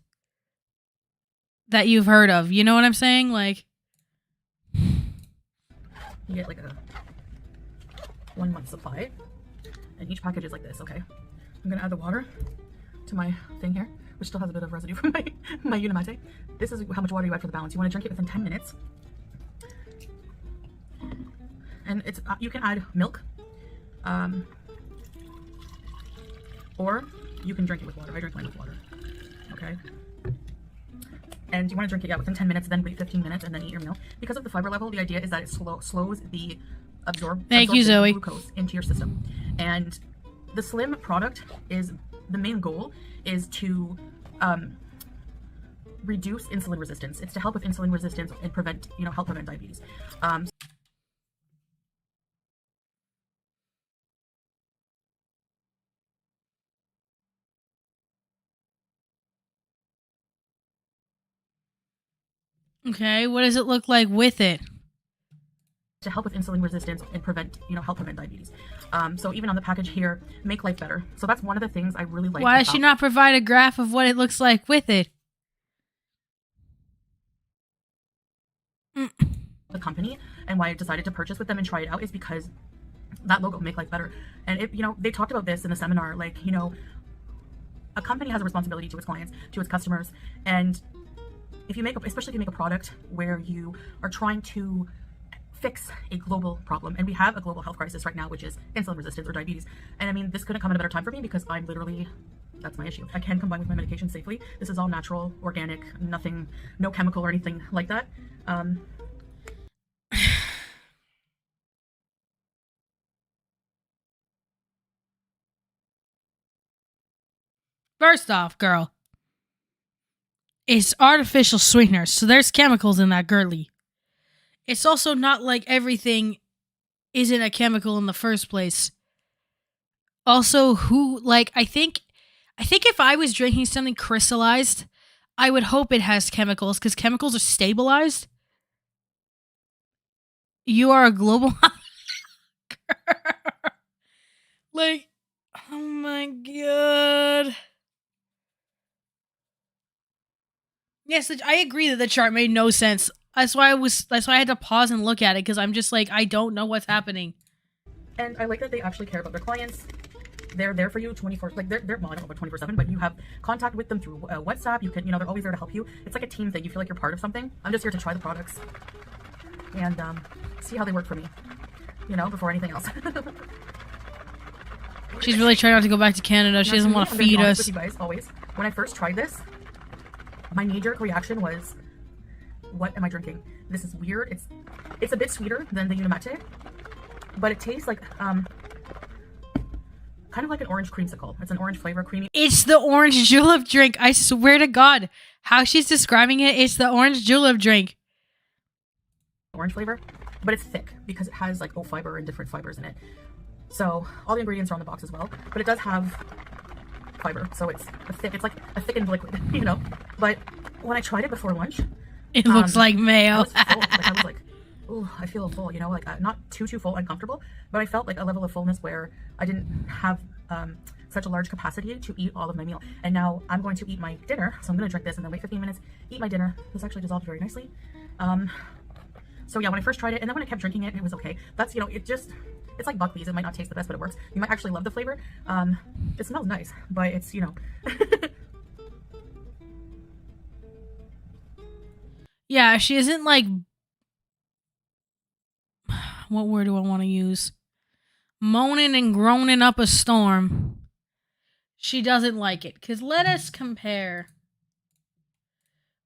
that you've heard of. You know what I'm saying? Like, You get like a 1 month supply, and each package is like this. Okay, I'm gonna add the water to my thing here, which still has a bit of residue from my Unimate. This is how much water you add for the balance. You want to drink it within 10 minutes, and it's you can add milk, or you can drink it with water. I drink mine with water. Okay, and you want to drink it within 10 minutes, then wait 15 minutes, and then eat your meal. Because of the fiber level, the idea is that it slows the absorption Zoe. of glucose into your system. And the Slim product is, the main goal is to reduce insulin resistance. It's to help with insulin resistance and prevent, help prevent diabetes. Okay, what does it look like with it? To help with insulin resistance and prevent, help prevent diabetes. So even on the package here, make life better. So that's one of the things I really like. Why does she not provide a graph of what it looks like with it? The company, and why I decided to purchase with them and try it out is because that logo, make life better. And it, they talked about this in the seminar, like, a company has a responsibility to its clients, to its customers, and if you make, especially if you make a product where you are trying to fix a global problem, and we have a global health crisis right now, which is insulin resistance or diabetes. And I mean, this couldn't come at a better time for me because I'm literally, that's my issue. I can combine with my medication safely. This is all natural, organic, nothing, no chemical or anything like that. First off, girl, it's artificial sweeteners, so there's chemicals in that girly. It's also not like everything isn't a chemical in the first place. Also, I think if I was drinking something crystallized, I would hope it has chemicals, because chemicals are stabilized. You are a global... Like, oh my god. Yes, I agree that the chart made no sense. That's why I had to pause and look at it, because I'm just like, I don't know what's happening. And I like that they actually care about their clients. They're there for you 24, like they're well, I don't know about 24/7, but you have contact with them through WhatsApp. You can, they're always there to help you. It's like a team thing. You feel like you're part of something. I'm just here to try the products and see how they work for me, before anything else. She's really trying not to go back to Canada. She doesn't want to feed us. With you guys, always. When I first tried this, my knee-jerk reaction was, what am I drinking? This is weird. It's a bit sweeter than the Unimate, but it tastes like kind of like an orange creamsicle. It's an orange flavor, creamy. It's the orange julep drink. I swear to God, how she's describing it, it's the orange julep drink. Orange flavor, but it's thick because it has like oat fiber and different fibers in it. So all the ingredients are on the box as well, but it does have fiber, so it's thick. It's like a thickened liquid, But when I tried it before lunch, it looks like mayo. I was full. I was like, ooh, I feel full, not too full, uncomfortable, but I felt like a level of fullness where I didn't have such a large capacity to eat all of my meal. And now I'm going to eat my dinner, so I'm going to drink this and then wait 15 minutes, eat my dinner. This actually dissolved very nicely. So yeah, when I first tried it, and then when I kept drinking it, it was okay. That's, it's like buckwheat. It might not taste the best, but it works. You might actually love the flavor. It smells nice, but it's, Yeah, she isn't like... What word do I want to use? Moaning and groaning up a storm. She doesn't like it. Because let us compare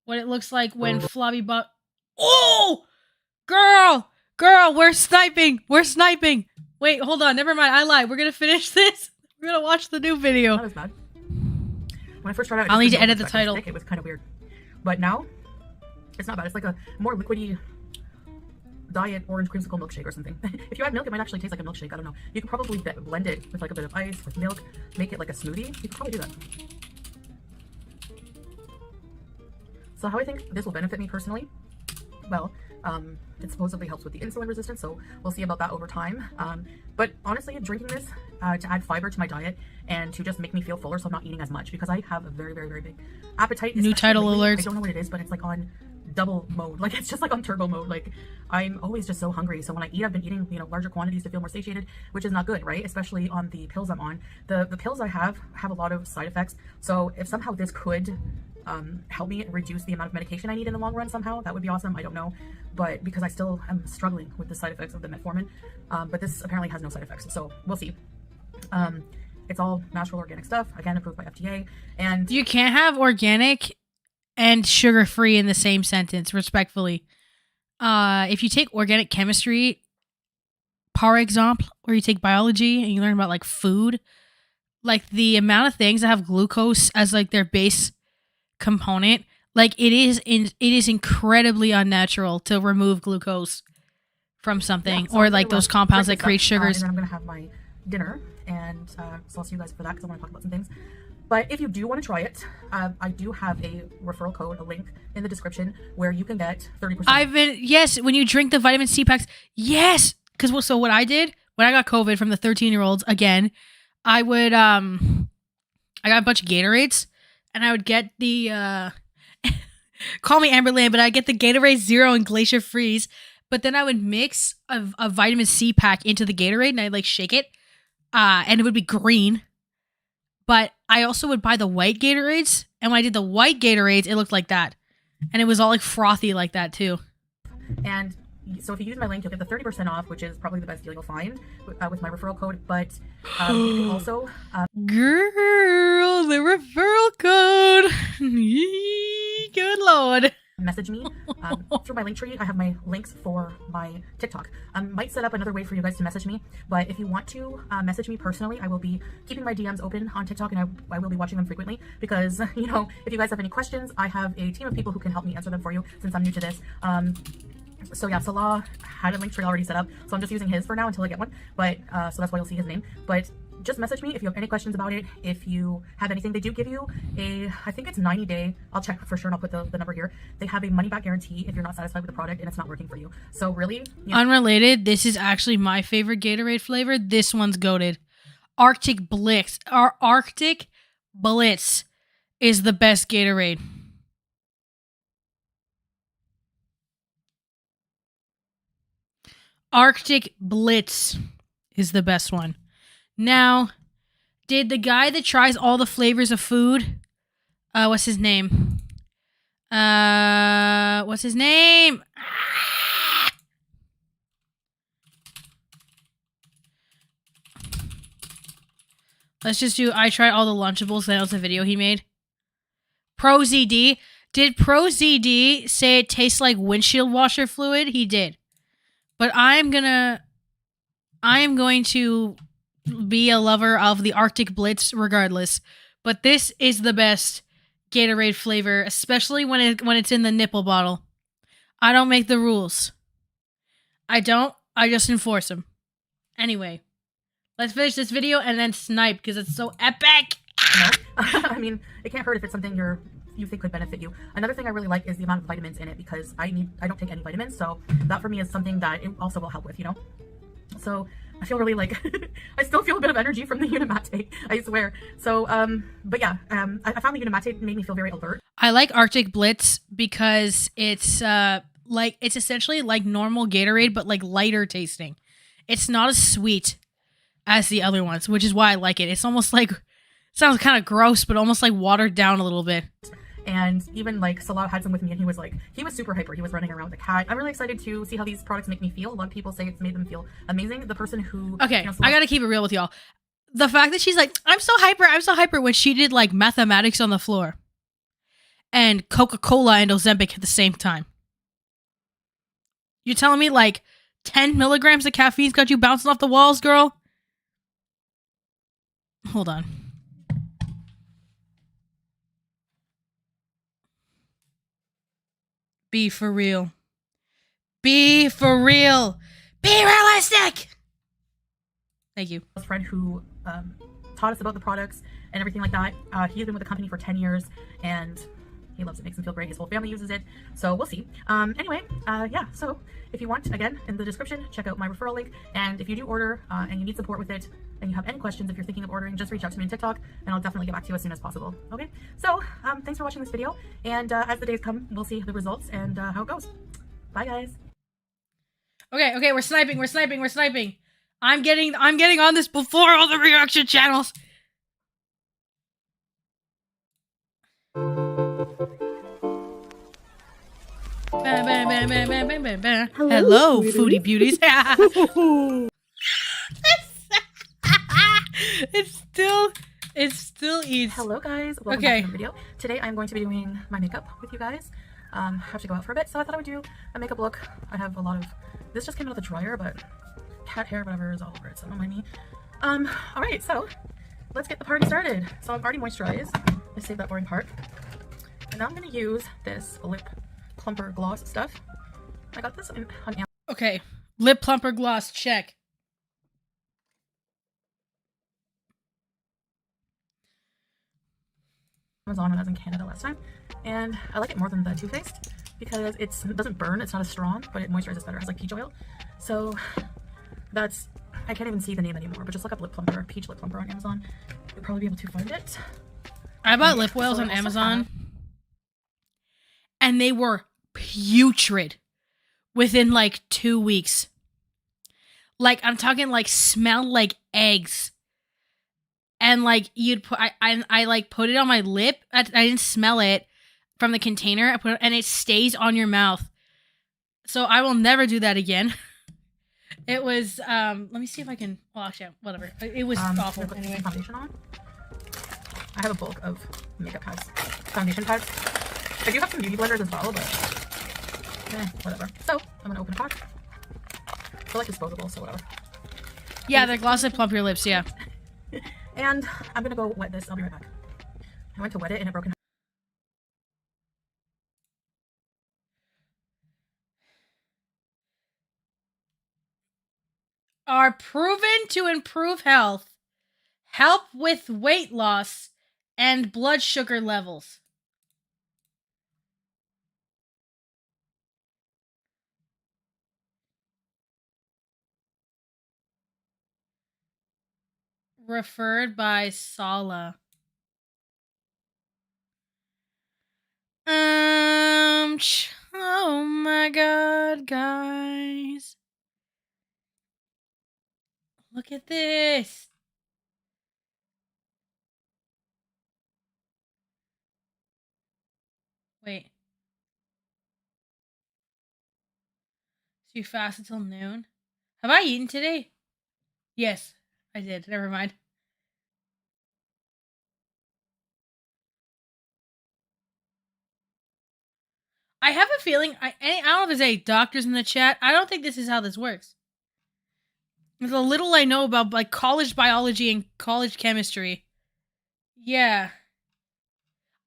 what it looks like when Flobby Butt... Oh! Girl! We're sniping! Wait, hold on. Never mind. I lied. We're going to finish this. We're going to watch the new video. Not as bad. When I first started out, I'll need to edit the title. It was kind of weird. But now, it's not bad. It's like a more liquidy diet orange creamsicle milkshake or something. If you add milk, it might actually taste like a milkshake. I don't know. You could probably blend it with like a bit of ice, with milk, make it like a smoothie. You could probably do that. So how I think this will benefit me personally? Well, it supposedly helps with the insulin resistance, so we'll see about that over time. But honestly, drinking this to add fiber to my diet and to just make me feel fuller so I'm not eating as much, because I have a very, very, very big appetite. New title alerts. I don't know what it is, but it's like on double mode. Like, it's just like on turbo mode. Like, I'm always just so hungry. So when I eat, I've been eating, larger quantities to feel more satiated, which is not good, right? Especially on the pills I'm on. The pills I have a lot of side effects. So if somehow this could help me reduce the amount of medication I need in the long run somehow, that would be awesome. I don't know, but because I still am struggling with the side effects of the metformin, but this apparently has no side effects, so we'll see. It's all natural organic stuff, again approved by FDA, and you can't have organic and sugar-free in the same sentence, respectfully. If you take organic chemistry, par example, or you take biology and you learn about like food, like the amount of things that have glucose as like their base component, like it is incredibly unnatural to remove glucose from something, Yeah, so or I'm like gonna those compounds break that this create up, sugars. and then I'm gonna have my dinner, and so I'll see you guys for that because I want to talk about some things. But if you do want to try it, I do have a referral code, a link in the description where you can get 30%. Yes, when you drink the vitamin C packs, yes. Because so what I did when I got COVID from the 13-year-olds, again, I would I got a bunch of Gatorades, and I would get the call me Amberland, but I get the Gatorade Zero and Glacier Freeze. But then I would mix a vitamin C pack into the Gatorade, and I'd like shake it, and it would be green. But I also would buy the white Gatorades, and when I did the white Gatorades, it looked like that, and it was all like frothy like that too. And so if you use my link, you'll get the 30% off, which is probably the best deal you'll find with my referral code. But you can also Girl, the referral code. Good Lord. message me through my link tree. I have my links for my TikTok. Might set up another way for you guys to message me, but if you want to message me personally, I will be keeping my DMs open on TikTok, and I will be watching them frequently because, you know, if you guys have any questions, I have a team of people who can help me answer them for you since I'm new to this. So yeah, Salah had a link tree already set up, so I'm just using his for now until I get one, but so that's why you'll see his name. But just message me if you have any questions about it. If you have anything, they do give you I think it's 90-day, I'll check for sure and I'll put the number here. They have a money back guarantee if you're not satisfied with the product and it's not working for you. So really, you know, Unrelated, this is actually my favorite Gatorade flavor. This one's goated. Arctic Blitz. Our Arctic Blitz is the best Gatorade. Arctic Blitz is the best one. Now, did the guy that tries all the flavors of food, what's his name? What's his name? Let's just do, I tried all the Lunchables. That was a video he made. Pro ZD. Did Pro ZD say it tastes like windshield washer fluid? He did. But I am going to be a lover of the Arctic Blitz regardless. But this is the best Gatorade flavor, especially when it's in the nipple bottle. I don't make the rules. I just enforce them. Anyway, let's finish this video and then snipe because it's so epic. no. I mean, it can't hurt if it's something you think could benefit you. Another thing I really like is the amount of vitamins in it because I don't take any vitamins, so that for me is something that it also will help with, you know? So I feel really like I still feel a bit of energy from the Unimate, I swear. So but yeah, I found the Unimate made me feel very alert. I like Arctic Blitz because it's it's essentially like normal Gatorade but like lighter tasting. It's not as sweet as the other ones, which is why I like it. It's almost like, sounds kind of gross, but almost like watered down a little bit. And even like Salah had some with me and he was super hyper. He was running around with a cat. I'm really excited to see how these products make me feel. A lot of people say it's made them feel amazing. The person who... Okay, I gotta keep it real with y'all. The fact that she's like, I'm so hyper, when she did like mathematics on the floor. And Coca-Cola and Ozempic at the same time. You're telling me like 10 milligrams of caffeine's got you bouncing off the walls, girl? Hold on. Be for real. Be for real. Be realistic. Thank you. A friend who taught us about the products and everything like that. He's been with the company for 10 years and he loves it. Makes him feel great. His whole family uses it. So we'll see. Anyway, yeah. So if you want, again, in the description, check out my referral link. And if you do order and you need support with it and you have any questions, if you're thinking of ordering, just reach out to me on TikTok and I'll definitely get back to you as soon as possible. Okay. So thanks for watching this video. And as the days come, we'll see the results and how it goes. Bye, guys. Okay, we're sniping. I'm getting on this before all the reaction channels. Hello, foodie beauties. It still eats. Hello guys, welcome back to the video. Today I'm going to be doing my makeup with you guys. I have to go out for a bit, so I thought I would do a makeup look. I have a lot of, this just came out of the dryer, but cat hair, whatever, is all over it, so don't mind me. Alright, so let's get the party started. So I've already moisturized. Let's save that boring part. And now I'm going to use this lip plumper gloss stuff. I got this on Amazon. Okay, lip plumper gloss, check. Amazon when I was in Canada last time, and I like it more than the Too Faced because it doesn't burn, it's not as strong, but it moisturizes better. It has like peach oil, so that's, I can't even see the name anymore, but just look up lip plumper, peach lip plumper on Amazon. You'll probably be able to find it. I bought lip oils on Amazon and they were putrid within like 2 weeks. Like, I'm talking like smell like eggs. And like you'd put, I like put it on my lip. I didn't smell it from the container. I put it, and it stays on your mouth. So I will never do that again. It was, let me see if I can, well actually, whatever. It was awful. Put Anyway. foundation on. I have a bulk of makeup pads, foundation pads. I do have some beauty blenders as well, but whatever. So I'm gonna open a pack. They're like disposable, so whatever. Yeah, the gloss that plump your lips, yeah. And I'm gonna go wet this. I'll be right back. I went to wet it and it broke in. Are proven to improve health, help with weight loss, and blood sugar levels. Referred by Sala. Oh my god, guys. Look at this. Wait. So you fast until noon? Have I eaten today? Yes, I did. Never mind. I have a feeling, I don't know if there's any doctors in the chat. I don't think this is how this works. There's a little I know about like college biology and college chemistry. Yeah.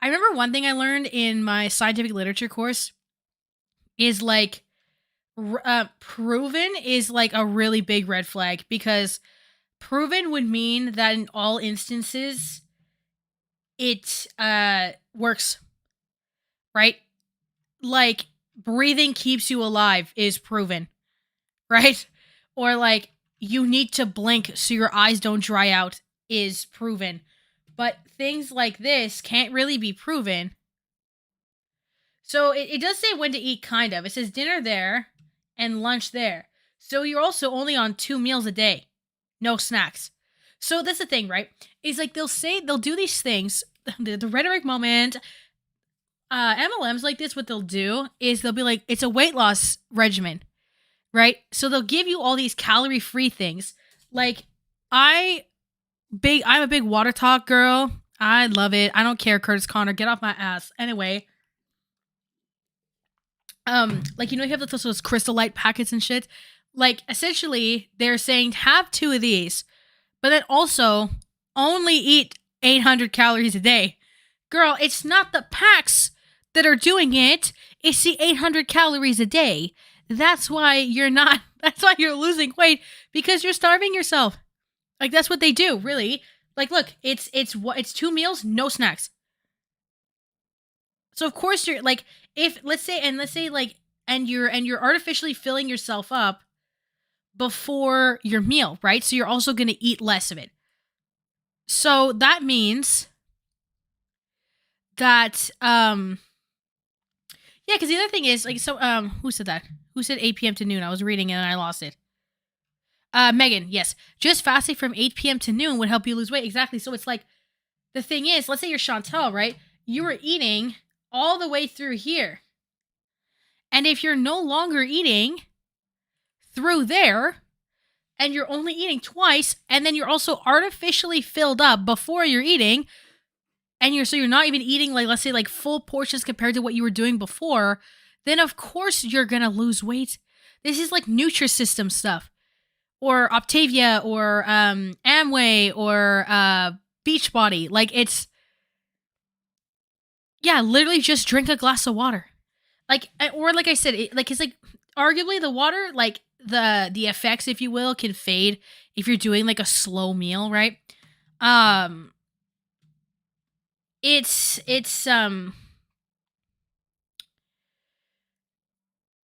I remember one thing I learned in my scientific literature course is like proven is like a really big red flag, because proven would mean that in all instances it works, right? Like breathing keeps you alive is proven, right? Or like you need to blink so your eyes don't dry out is proven. But things like this can't really be proven. So it does say when to eat, kind of. It says dinner there and lunch there. So you're also only on 2 meals a day. No snacks. So that's the thing, right? Is like they'll do these things, the rhetoric moment, MLMs like this, what they'll do is they'll be like, it's a weight loss regimen, right? So they'll give you all these calorie-free things. Like, I'm a big water talk girl. I love it. I don't care, Curtis Connor. Get off my ass. Anyway. Like, you have those Crystal Light packets and shit. Like, essentially, they're saying have 2 of these, but then also only eat 800 calories a day. Girl, it's not the packs that are doing it. It's the 800 calories a day. That's why you're losing weight, because you're starving yourself. Like, that's what they do, really. Like, look, it's 2 meals, no snacks. So of course you're like, let's say like, and you're artificially filling yourself up before your meal, right? So you're also going to eat less of it. So that means that, yeah, because the other thing is, like, so, who said that? Who said 8 p.m. to noon? I was reading it and I lost it. Megan, yes. Just fasting from 8 p.m. to noon would help you lose weight. Exactly. So it's like, the thing is, let's say you're Chantel, right? You were eating all the way through here. And if you're no longer eating through there, and you're only eating twice, and then you're also artificially filled up before you're eating, and you're not even eating, like, let's say, like, full portions compared to what you were doing before, then of course you're gonna lose weight. This is like Nutrisystem stuff, or Optavia, or Amway, or Beachbody. Like, it's, yeah, literally just drink a glass of water. Like, or like I said, it's like arguably the water, like the effects, if you will, can fade if you're doing like a slow meal, right? It's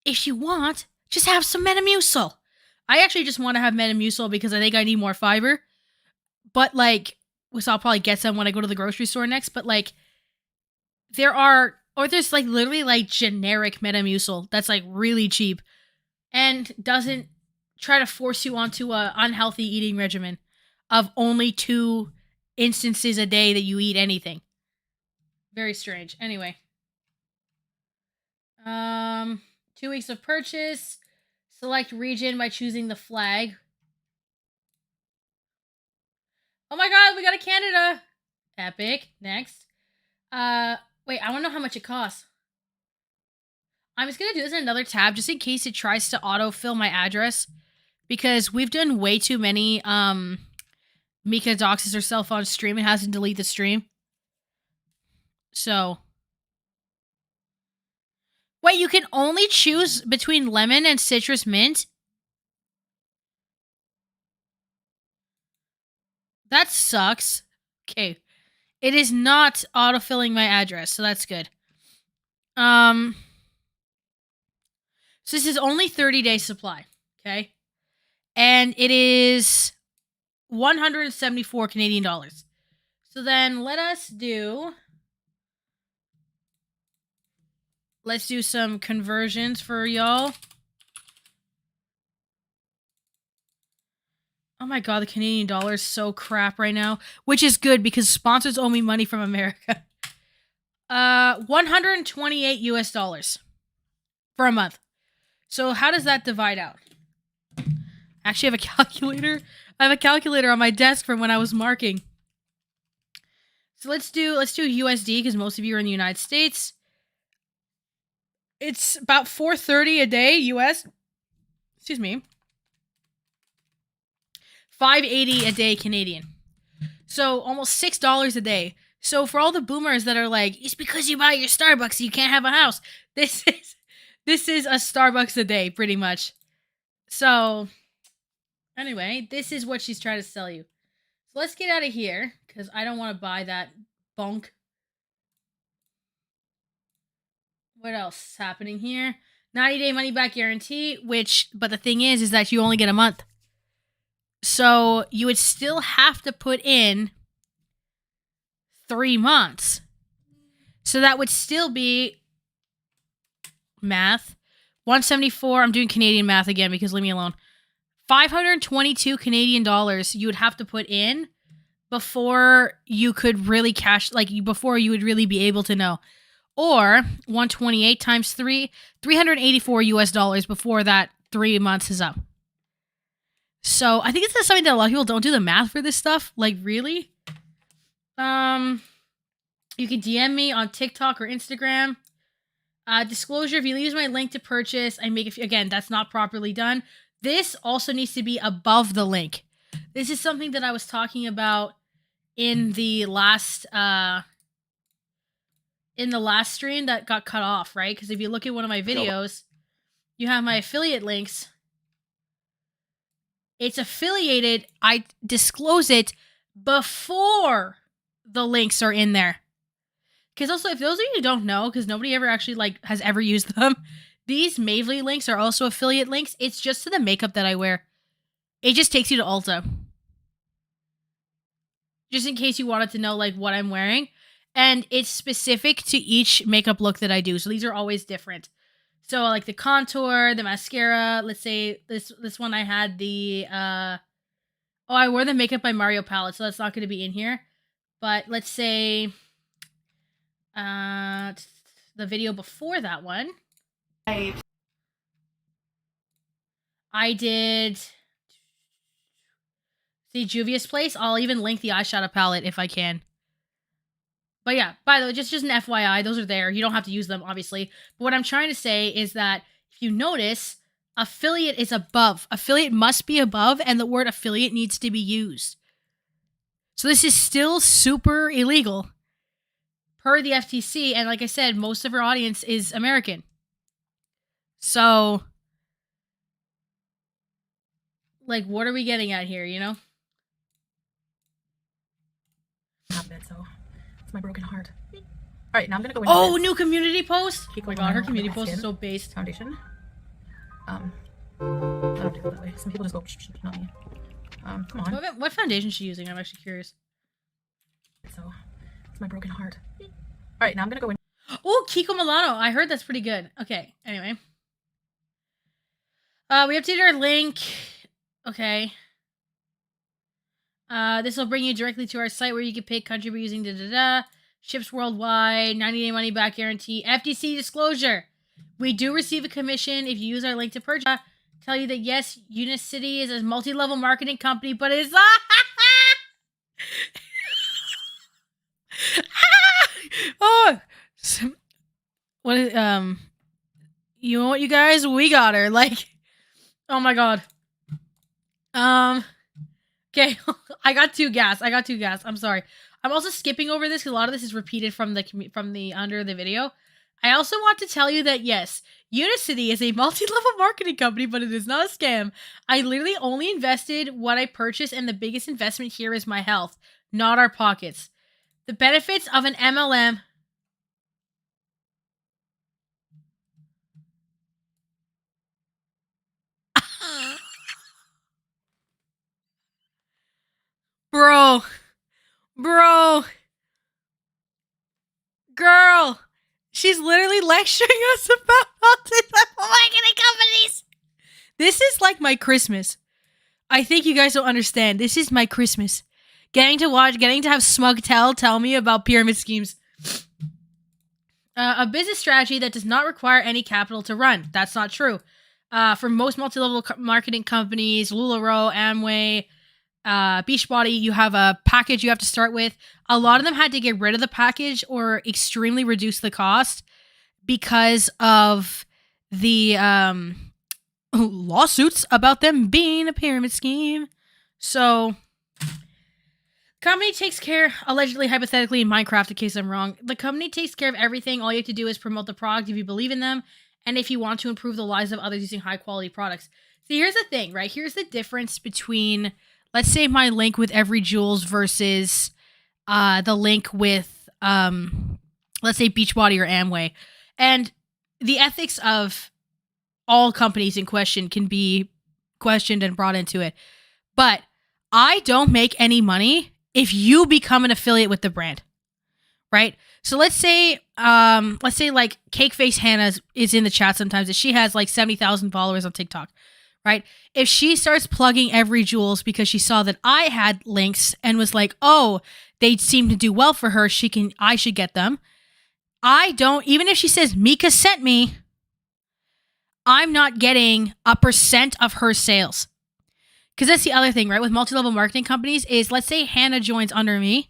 if you want, just have some Metamucil. I actually just want to have Metamucil because I think I need more fiber. But like, which I'll probably get some when I go to the grocery store next. But like, there's like literally like generic Metamucil that's like really cheap and doesn't try to force you onto a unhealthy eating regimen of only 2 instances a day that you eat anything. Very strange. Anyway. 2 weeks of purchase. Select region by choosing the flag. Oh my god, we got a Canada! Epic. Next. Wait, I want to know how much it costs. I'm just gonna do this in another tab just in case it tries to autofill my address. Because we've done way too many, Mika doxes herself on stream and has to delete the stream. So. Wait, you can only choose between lemon and citrus mint? That sucks. Okay. It is not autofilling my address, so that's good. So this is only 30-day supply, okay? And it is 174 Canadian dollars. So then let's do some conversions for y'all. Oh my god, the Canadian dollar is so crap right now, which is good because sponsors owe me money from America. 128 US dollars for a month. So how does that divide out? Actually, I have a calculator. I have a calculator on my desk from when I was marking. So let's do USD because most of you are in the United States. It's about $4.30 a day US. Excuse me. $5.80 a day Canadian. So almost $6 a day. So for all the boomers that are like, it's because you buy your Starbucks you can't have a house. This is a Starbucks a day, pretty much. So anyway, this is what she's trying to sell you. So let's get out of here because I don't want to buy that bunk. What else is happening here? 90-day money back guarantee, but the thing is that you only get a month. So you would still have to put in 3 months. So that would still be math. 174. I'm doing Canadian math again because leave me alone. 522 Canadian dollars you would have to put in before you could really before you would really be able to know. Or 128 times 3, 384 US dollars before that 3 months is up. So I think this is something that a lot of people don't do the math for this stuff. Like, really? You can DM me on TikTok or Instagram. Disclosure, if you use my link to purchase, I make again, that's not properly done. This also needs to be above the link. This is something that I was talking about in the last stream that got cut off, right? Because if you look at one of my videos, you have my affiliate links. It's affiliated. I disclose it before the links are in there. Because also, if those of you who don't know, because nobody ever actually has ever used them, these Mavely links are also affiliate links. It's just to the makeup that I wear. It just takes you to Ulta. Just in case you wanted to know what I'm wearing. And it's specific to each makeup look that I do. So these are always different. So like the contour, the mascara, let's say this one I had the I wore the Makeup by Mario palette, so that's not going to be in here. But let's say the video before that one, I did See Juvia's Place? I'll even link the eyeshadow palette if I can. But yeah, by the way, just an FYI, those are there. You don't have to use them, obviously. But what I'm trying to say is that if you notice, affiliate is above. Affiliate must be above, and the word affiliate needs to be used. So this is still super illegal per the FTC. And like I said, most of our audience is American. So, like, what are we getting at here, you know? So it's my broken heart. All right, now I'm gonna go in. Oh, new community post. Oh my god, her Kiko community Milano post is Skin so based. Foundation. I don't do it that way. Some people just go, not me. Come on. What foundation is she using? I'm actually curious. So it's my broken heart. All right, now I'm gonna go in. Oh, Kiko Milano. I heard that's pretty good. Okay, anyway. We updated our link. Okay. This will bring you directly to our site where you can pay country by using da-da-da. Ships worldwide, 90-day money-back guarantee. FTC disclosure. We do receive a commission if you use our link to purchase. Tell you that, yes, Unicity is a multi-level marketing company, but it's... oh! What is... You know what, you guys? We got her. Like... Oh my god. Okay, I got two gas. I'm sorry. I'm also skipping over this because a lot of this is repeated from the under the video. I also want to tell you that yes, Unicity is a multi-level marketing company, but it is not a scam. I literally only invested what I purchased, and the biggest investment here is my health, not our pockets. The benefits of an MLM. Bro. Girl. She's literally lecturing us about multi-level marketing companies. This is like my Christmas. I think you guys don't understand. This is my Christmas. Getting to have Smug tell me about pyramid schemes. A business strategy that does not require any capital to run. That's not true. For most multi-level marketing companies, LuLaRoe, Amway, Beachbody, you have a package you have to start with. A lot of them had to get rid of the package or extremely reduce the cost because of the lawsuits about them being a pyramid scheme. So, company takes care, allegedly, hypothetically, in Minecraft, in case I'm wrong. The company takes care of everything. All you have to do is promote the product if you believe in them and if you want to improve the lives of others using high-quality products. See, here's the thing, right? Here's the difference between... Let's say my link with Every Jewels versus the link with, let's say, Beachbody or Amway. And the ethics of all companies in question can be questioned and brought into it. But I don't make any money if you become an affiliate with the brand, right? So let's say like Cakeface Hannah is in the chat sometimes. She has like 70,000 followers on TikTok. Right? If she starts plugging Every Jewels because she saw that I had links and was like, oh, they seem to do well for her, I should get them. I don't, even if she says Mika sent me, I'm not getting a % of her sales. Because that's the other thing, right? With multi-level marketing companies is, let's say Hannah joins under me.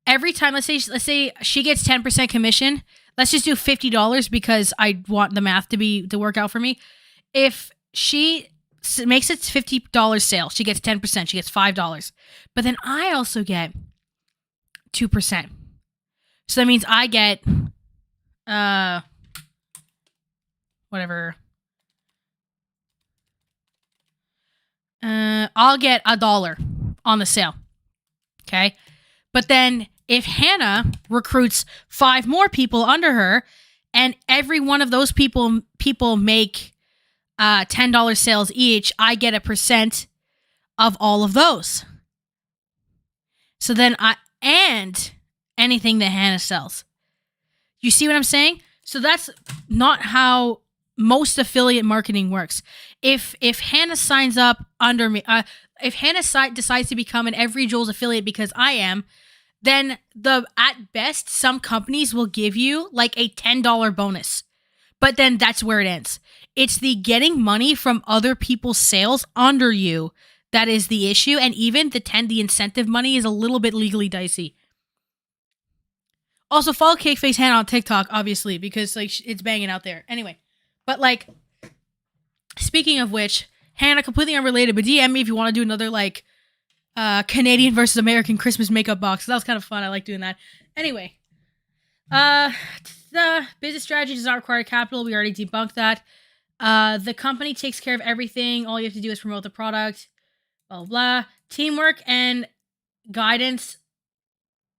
Every time, let's say she gets 10% commission. Let's just do $50 because I want the math to work out for me. If she makes it $50 sale, she gets 10%. She gets $5. But then I also get 2%. So that means I get, whatever. I'll get $1 on the sale. Okay. But then if Hannah recruits 5 more people under her, and every one of those people make $10 sales each, I get a % of all of those. So then and anything that Hannah sells. You see what I'm saying? So that's not how most affiliate marketing works. If Hannah signs up under me, if Hannah decides to become an Every Jewels affiliate because I am, then at best, some companies will give you like a $10 bonus. But then that's where it ends. It's the getting money from other people's sales under you that is the issue. And even the incentive money is a little bit legally dicey. Also, follow Cakeface Hannah on TikTok, obviously, because like it's banging out there. Anyway, but like, speaking of which, Hannah, completely unrelated, but DM me if you want to do another like Canadian versus American Christmas makeup box. That was kind of fun. I like doing that. Anyway, the business strategy does not require capital. We already debunked that. The company takes care of everything. All you have to do is promote the product. Blah, blah, blah. Teamwork and guidance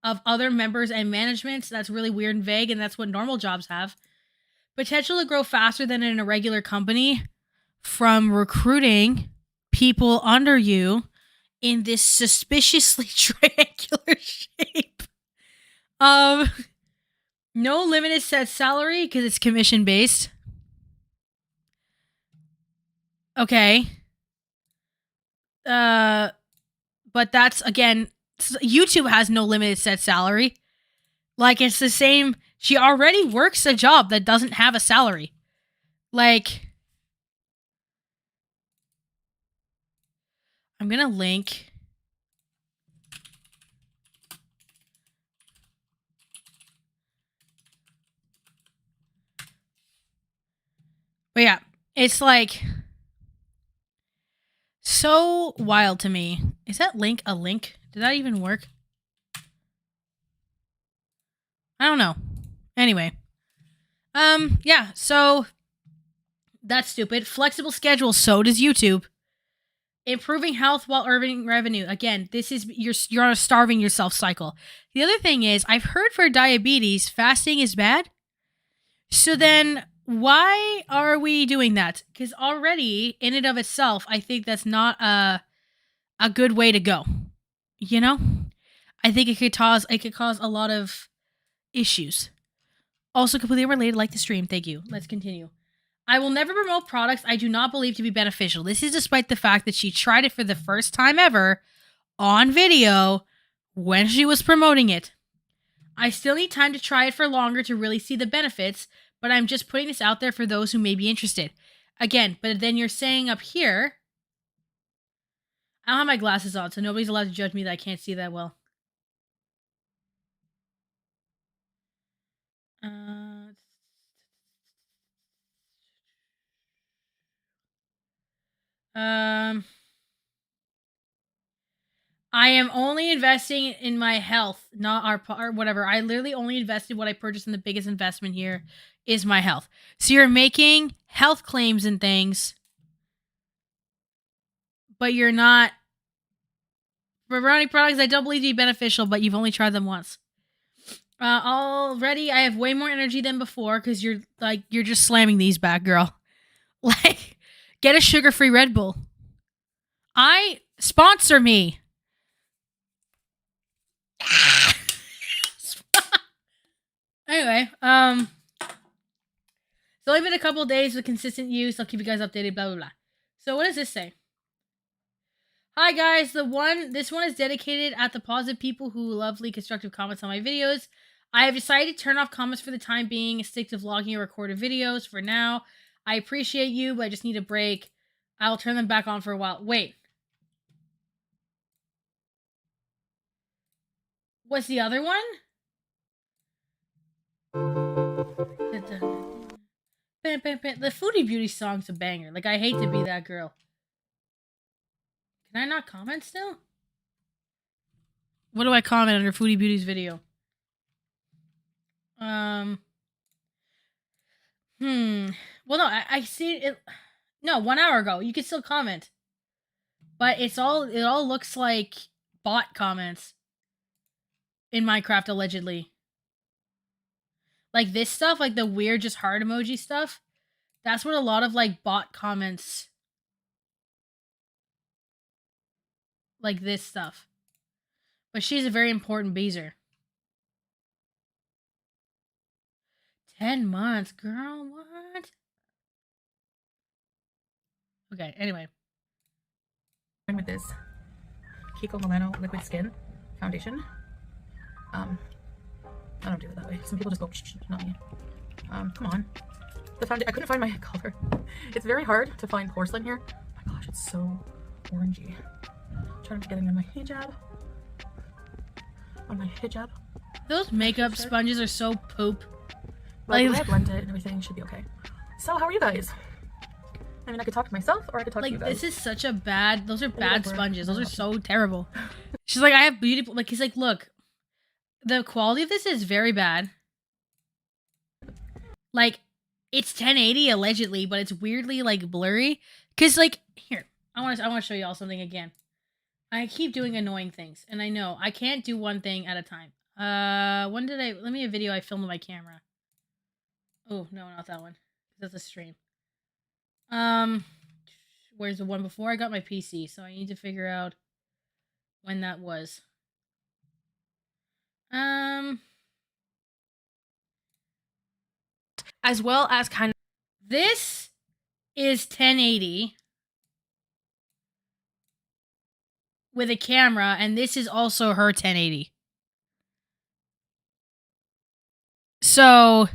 of other members and management. That's really weird and vague, and that's what normal jobs have. Potential to grow faster than in a regular company from recruiting people under you in this suspiciously triangular shape. No limited set salary because it's commission based. Okay. But that's, again, YouTube has no limited set salary. Like, it's the same. She already works a job that doesn't have a salary. Like, I'm gonna link. But yeah, it's like so wild to me. Is that link a link? Did that even work? I don't know. Anyway. Yeah, so that's stupid. Flexible schedule, so does YouTube. Improving health while earning revenue. Again, this is you're on a starving yourself cycle. The other thing is, I've heard for diabetes, fasting is bad. So then why are we doing that? Because already, in and of itself, I think that's not a good way to go. You know? I think it could cause a lot of issues. Also completely related, like the stream. Thank you. Let's continue. I will never promote products I do not believe to be beneficial. This is despite the fact that she tried it for the first time ever on video when she was promoting it. I still need time to try it for longer to really see the benefits, but I'm just putting this out there for those who may be interested. Again, but then you're saying up here, I don't have my glasses on, so nobody's allowed to judge me that I can't see that well. I am only investing in my health, not our whatever. I literally only invested what I purchased, and the biggest investment here is my health. So you're making health claims and things, but you're not. For brownie products, I don't believe to be beneficial, but you've only tried them once. Already, I have way more energy than before because you're just slamming these back, girl. Like, get a sugar-free Red Bull. Sponsor me. Anyway, it's only been a couple days with consistent use. I'll keep you guys updated, blah, blah, blah. So what does this say? Hi guys, this one is dedicated at the positive people who lovely constructive comments on my videos. I have decided to turn off comments for the time being, stick to vlogging or recorded videos for now. I appreciate you, but I just need a break. I'll turn them back on for a while. Wait. What's the other one? The Foodie Beauty song's a banger. Like, I hate to be that girl. Can I not comment still? What do I comment under Foodie Beauty's video? Well, no, I see it. No, 1 hour ago. You can still comment. But it all looks like bot comments. In Minecraft, allegedly. Like this stuff, like the weird just heart emoji stuff. That's what a lot of like bot comments. Like this stuff. But she's a very important beezer. 10 months, girl, what? Okay, anyway. With this Kiko Milano Liquid Skin Foundation. I don't do it that way. Some people just go, not me. Come on. I couldn't find my color. It's very hard to find porcelain here. Oh my gosh, it's so orangey. Trying to get it in my hijab. On my hijab. Those makeup sponges are so poop. But the way I blend it and everything should be okay. So how are you guys? I mean, I could talk to myself or I could talk to you Like, guys. this is such a bad, those are bad we're- sponges. Those are so terrible. She's like, I have beautiful, like, he's like, look, the quality of this is very bad. Like, it's 1080 allegedly, but it's weirdly, like, blurry. Cause, like, here, I want to show you all something again. I keep doing annoying things, and I know I can't do one thing at a time. Let me a video I filmed with my camera. Oh, no, not that one. That's a stream. Where's the one before? I got my PC, so I need to figure out when that was. As well as kind of, this is 1080 with a camera, and this is also her 1080. So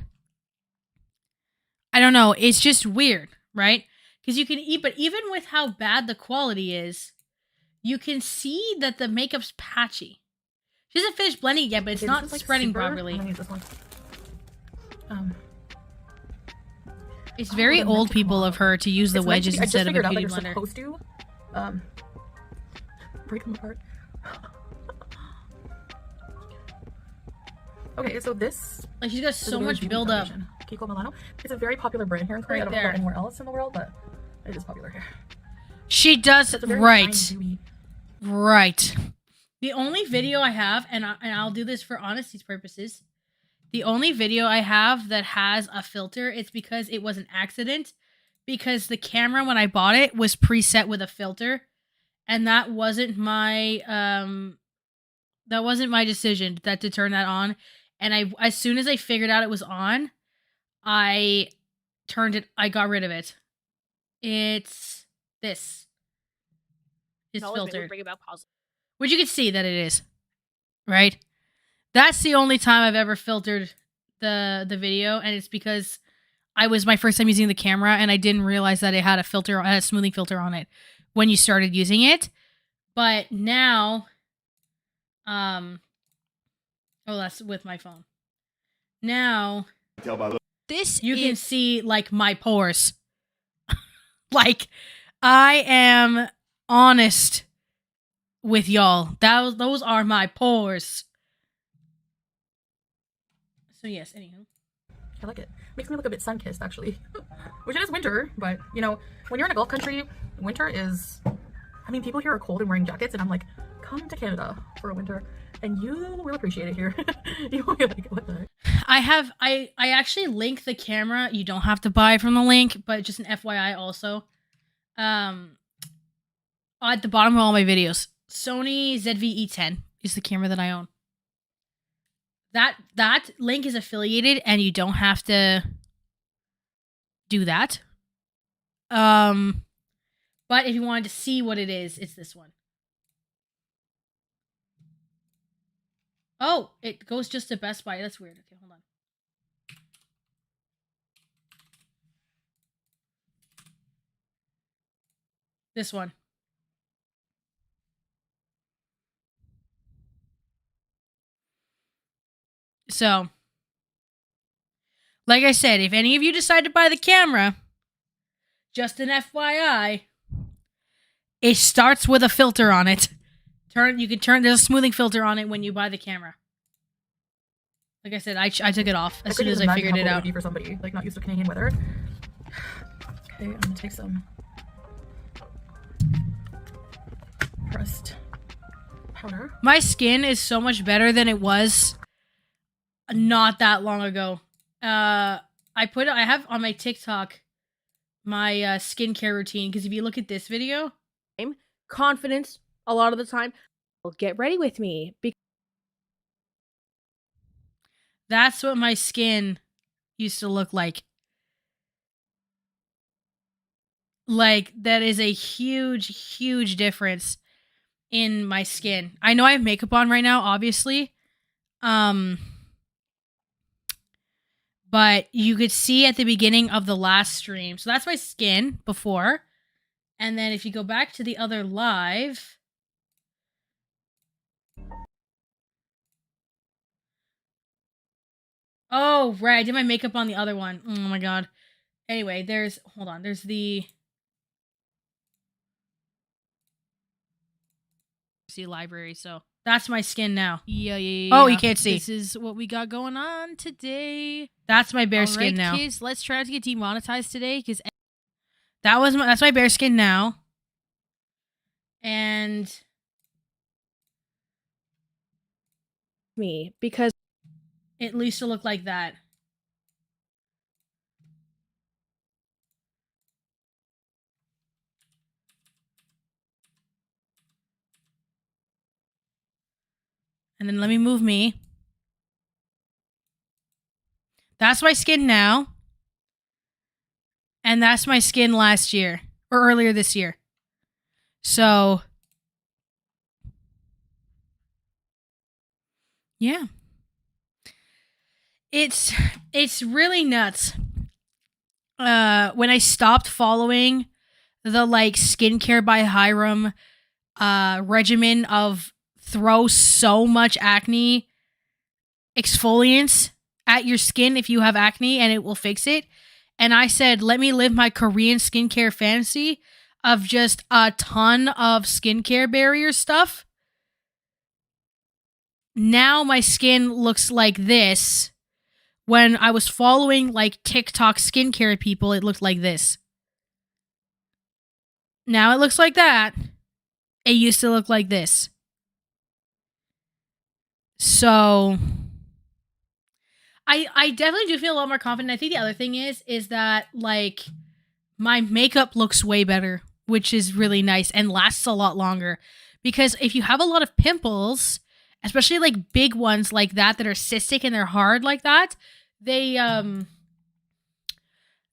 I don't know, it's just weird, right? Because you can eat, but even with how bad the quality is, you can see that the makeup's patchy. She hasn't finished blending yet, but it's not like spreading super, properly. I'm gonna use this one. It's very old people of her to use the It's meant to wedges be- I just instead of a figured out that beauty you're blender. supposed to break them apart. Okay, so this Like, she's got is a so really much beauty build up. foundation. Kiko Milano. It's a very popular brand here in Korea. Right I don't know there. about anywhere else in the world, but it is popular here. She does It's a very right. fine, dewy- Right. The only video I have, and I'll do this for honesty's purposes, the only video I have that has a filter, it's because it was an accident. Because the camera, when I bought it, was preset with a filter. And that wasn't my decision to turn that on. And as soon as I figured out it was on, I got rid of it. It's this. It's filtered. Bring about positive. Which you can see that it is. Right? That's the only time I've ever filtered the video, and it's because I was my first time using the camera and I didn't realize that it had a smoothing filter on it when you started using it. But now that's with my phone. Now This you can see like my pores. Like, I am honest with y'all. Those are my pores. So yes, anywho. I like it. Makes me look a bit sun-kissed, actually. Which it is winter, but, you know, when you're in a Gulf country, winter is... I mean, people here are cold and wearing jackets, and I'm like, come to Canada for a winter, and you will appreciate it here. You will be like, what the heck? I actually link the camera. You don't have to buy from the link, but just an FYI also. At the bottom of all my videos, Sony ZV-E10 is the camera that I own. That link is affiliated, and you don't have to do that. But if you wanted to see what it is, it's this one. Oh, it goes just to Best Buy. That's weird. Okay, hold on. This one. So, like I said, if any of you decide to buy the camera, just an FYI, it starts with a filter on it. There's a smoothing filter on it when you buy the camera. Like I said, I took it off as soon as I figured it out. Would be for somebody like not used to Canadian weather. Okay, I'm gonna take some pressed powder. My skin is so much better than it was not that long ago. I have on my TikTok my skincare routine, because if you look at this video, confidence a lot of the time. Well, get ready with me. that's what my skin used to look like. Like, that is a huge, huge difference in my skin. I know I have makeup on right now, obviously. But you could see at the beginning of the last stream. So that's my skin before. And then if you go back to the other live, oh, right, I did my makeup on the other one. Oh my god. Anyway, there's the library, so that's my skin now. Yeah. Oh, you can't see. This is what we got going on today. That's my bare skin now. Kids, let's try to get demonetized today, because that's my bare skin now. And Me, because it used to look like that. And then let me move me. That's my skin now. And that's my skin last year. Or earlier this year. So, yeah. It's really nuts. When I stopped following the like skincare by Hiram regimen of throw so much acne exfoliants at your skin if you have acne and it will fix it. And I said, let me live my Korean skincare fantasy of just a ton of skincare barrier stuff. Now my skin looks like this. When I was following like TikTok skincare people, it looked like this. Now it looks like that. It used to look like this. So I definitely do feel a lot more confident. I think the other thing is that like my makeup looks way better, which is really nice and lasts a lot longer. Because if you have a lot of pimples, especially like big ones like that are cystic and they're hard like that, they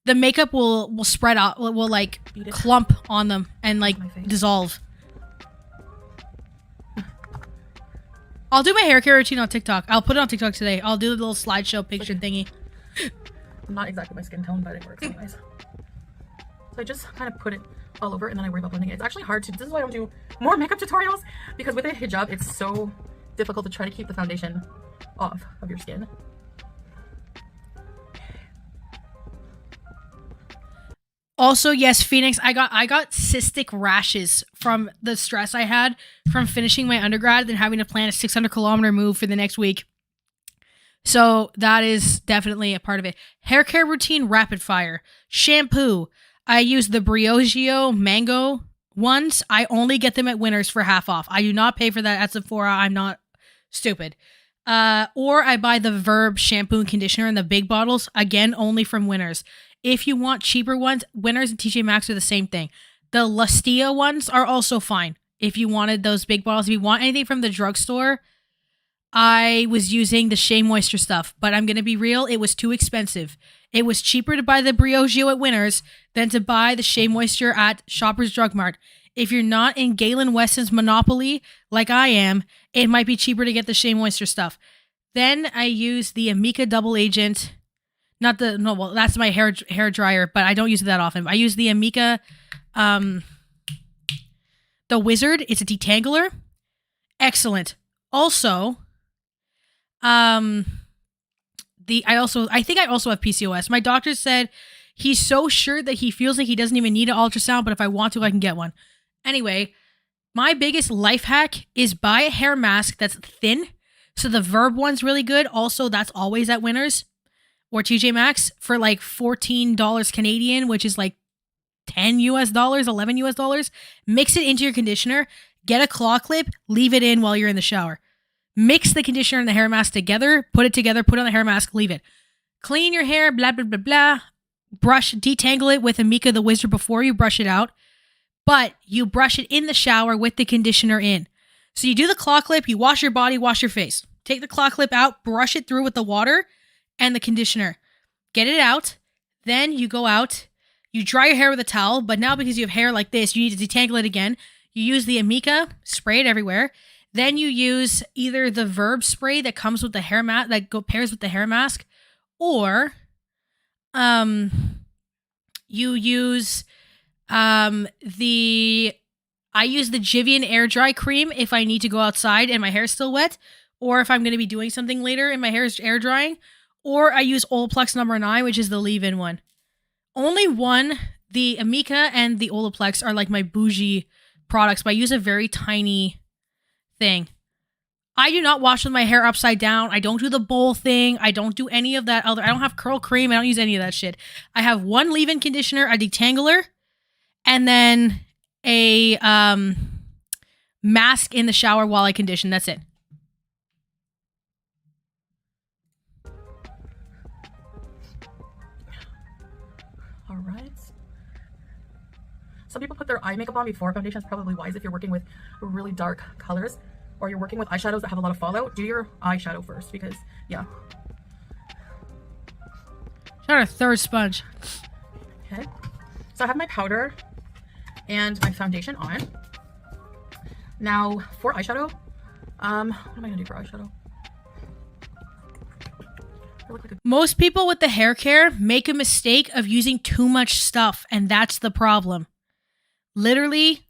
the makeup will spread out, will like clump on them and like dissolve. I'll do my hair care routine on TikTok. I'll put it on TikTok today. I'll do the little slideshow picture thingy. Not exactly my skin tone, but it works anyways. So I just kind of put it all over and then I worry about blending it. It's actually hard to, this is why I don't do more makeup tutorials, because with a hijab, it's so difficult to try to keep the foundation off of your skin. Also, yes, Phoenix, I got cystic rashes from the stress I had from finishing my undergrad and having to plan a 600-kilometer move for the next week. So that is definitely a part of it. Hair care routine, rapid fire. Shampoo. I use the Briogeo mango ones. I only get them at Winners for half off. I do not pay for that at Sephora. I'm not stupid. Or I buy the Verb shampoo and conditioner in the big bottles. Again, only from Winners. If you want cheaper ones, Winners and TJ Maxx are the same thing. The Lustia ones are also fine. If you wanted those big bottles, if you want anything from the drugstore, I was using the Shea Moisture stuff. But I'm going to be real, it was too expensive. It was cheaper to buy the Briogeo at Winners than to buy the Shea Moisture at Shoppers Drug Mart. If you're not in Galen Weston's Monopoly, like I am, it might be cheaper to get the Shea Moisture stuff. Then I use the Amika Double Agent. That's my hair dryer, but I don't use it that often. I use the Amika, the Wizard. It's a detangler. Excellent. Also, I think I also have PCOS. My doctor said he's so sure that he feels like he doesn't even need an ultrasound, but if I want to, I can get one. Anyway, my biggest life hack is buy a hair mask that's thin. So the Verb one's really good. Also, that's always at Winners or TJ Maxx for like $14 Canadian, which is like $10 US, $11 US. Mix it into your conditioner, get a claw clip, leave it in while you're in the shower. Mix the conditioner and the hair mask together, put it together, put on the hair mask, leave it. Clean your hair, blah, blah, blah, blah. Brush, detangle it with Amika the Wizard before you brush it out. But you brush it in the shower with the conditioner in. So you do the claw clip, you wash your body, wash your face. Take the claw clip out, brush it through with the water and the conditioner. Get it out. Then you go out. You dry your hair with a towel, but now because you have hair like this, you need to detangle it again. You use the Amika, spray it everywhere. Then you use either the Verb spray that comes with the hair mask, pairs with the hair mask, or you use I use the Jivian air dry cream if I need to go outside and my hair's still wet, or if I'm going to be doing something later and my hair is air drying, or I use Olaplex number 9, which is the leave-in one. Only one, the Amika and the Olaplex are like my bougie products, but I use a very tiny thing. I do not wash with my hair upside down. I don't do the bowl thing. I don't do any of that other. I don't have curl cream. I don't use any of that shit. I have one leave-in conditioner, a detangler, and then a mask in the shower while I condition. That's it. All right. Some people put their eye makeup on before foundation. Is probably wise if you're working with really dark colors or you're working with eyeshadows that have a lot of fallout. Do your eyeshadow first because, yeah. Got a third sponge. Okay. So I have my powder and my foundation on. Now for eyeshadow, what am I gonna do for eyeshadow? Most people with the hair care make a mistake of using too much stuff, and that's the problem. Literally,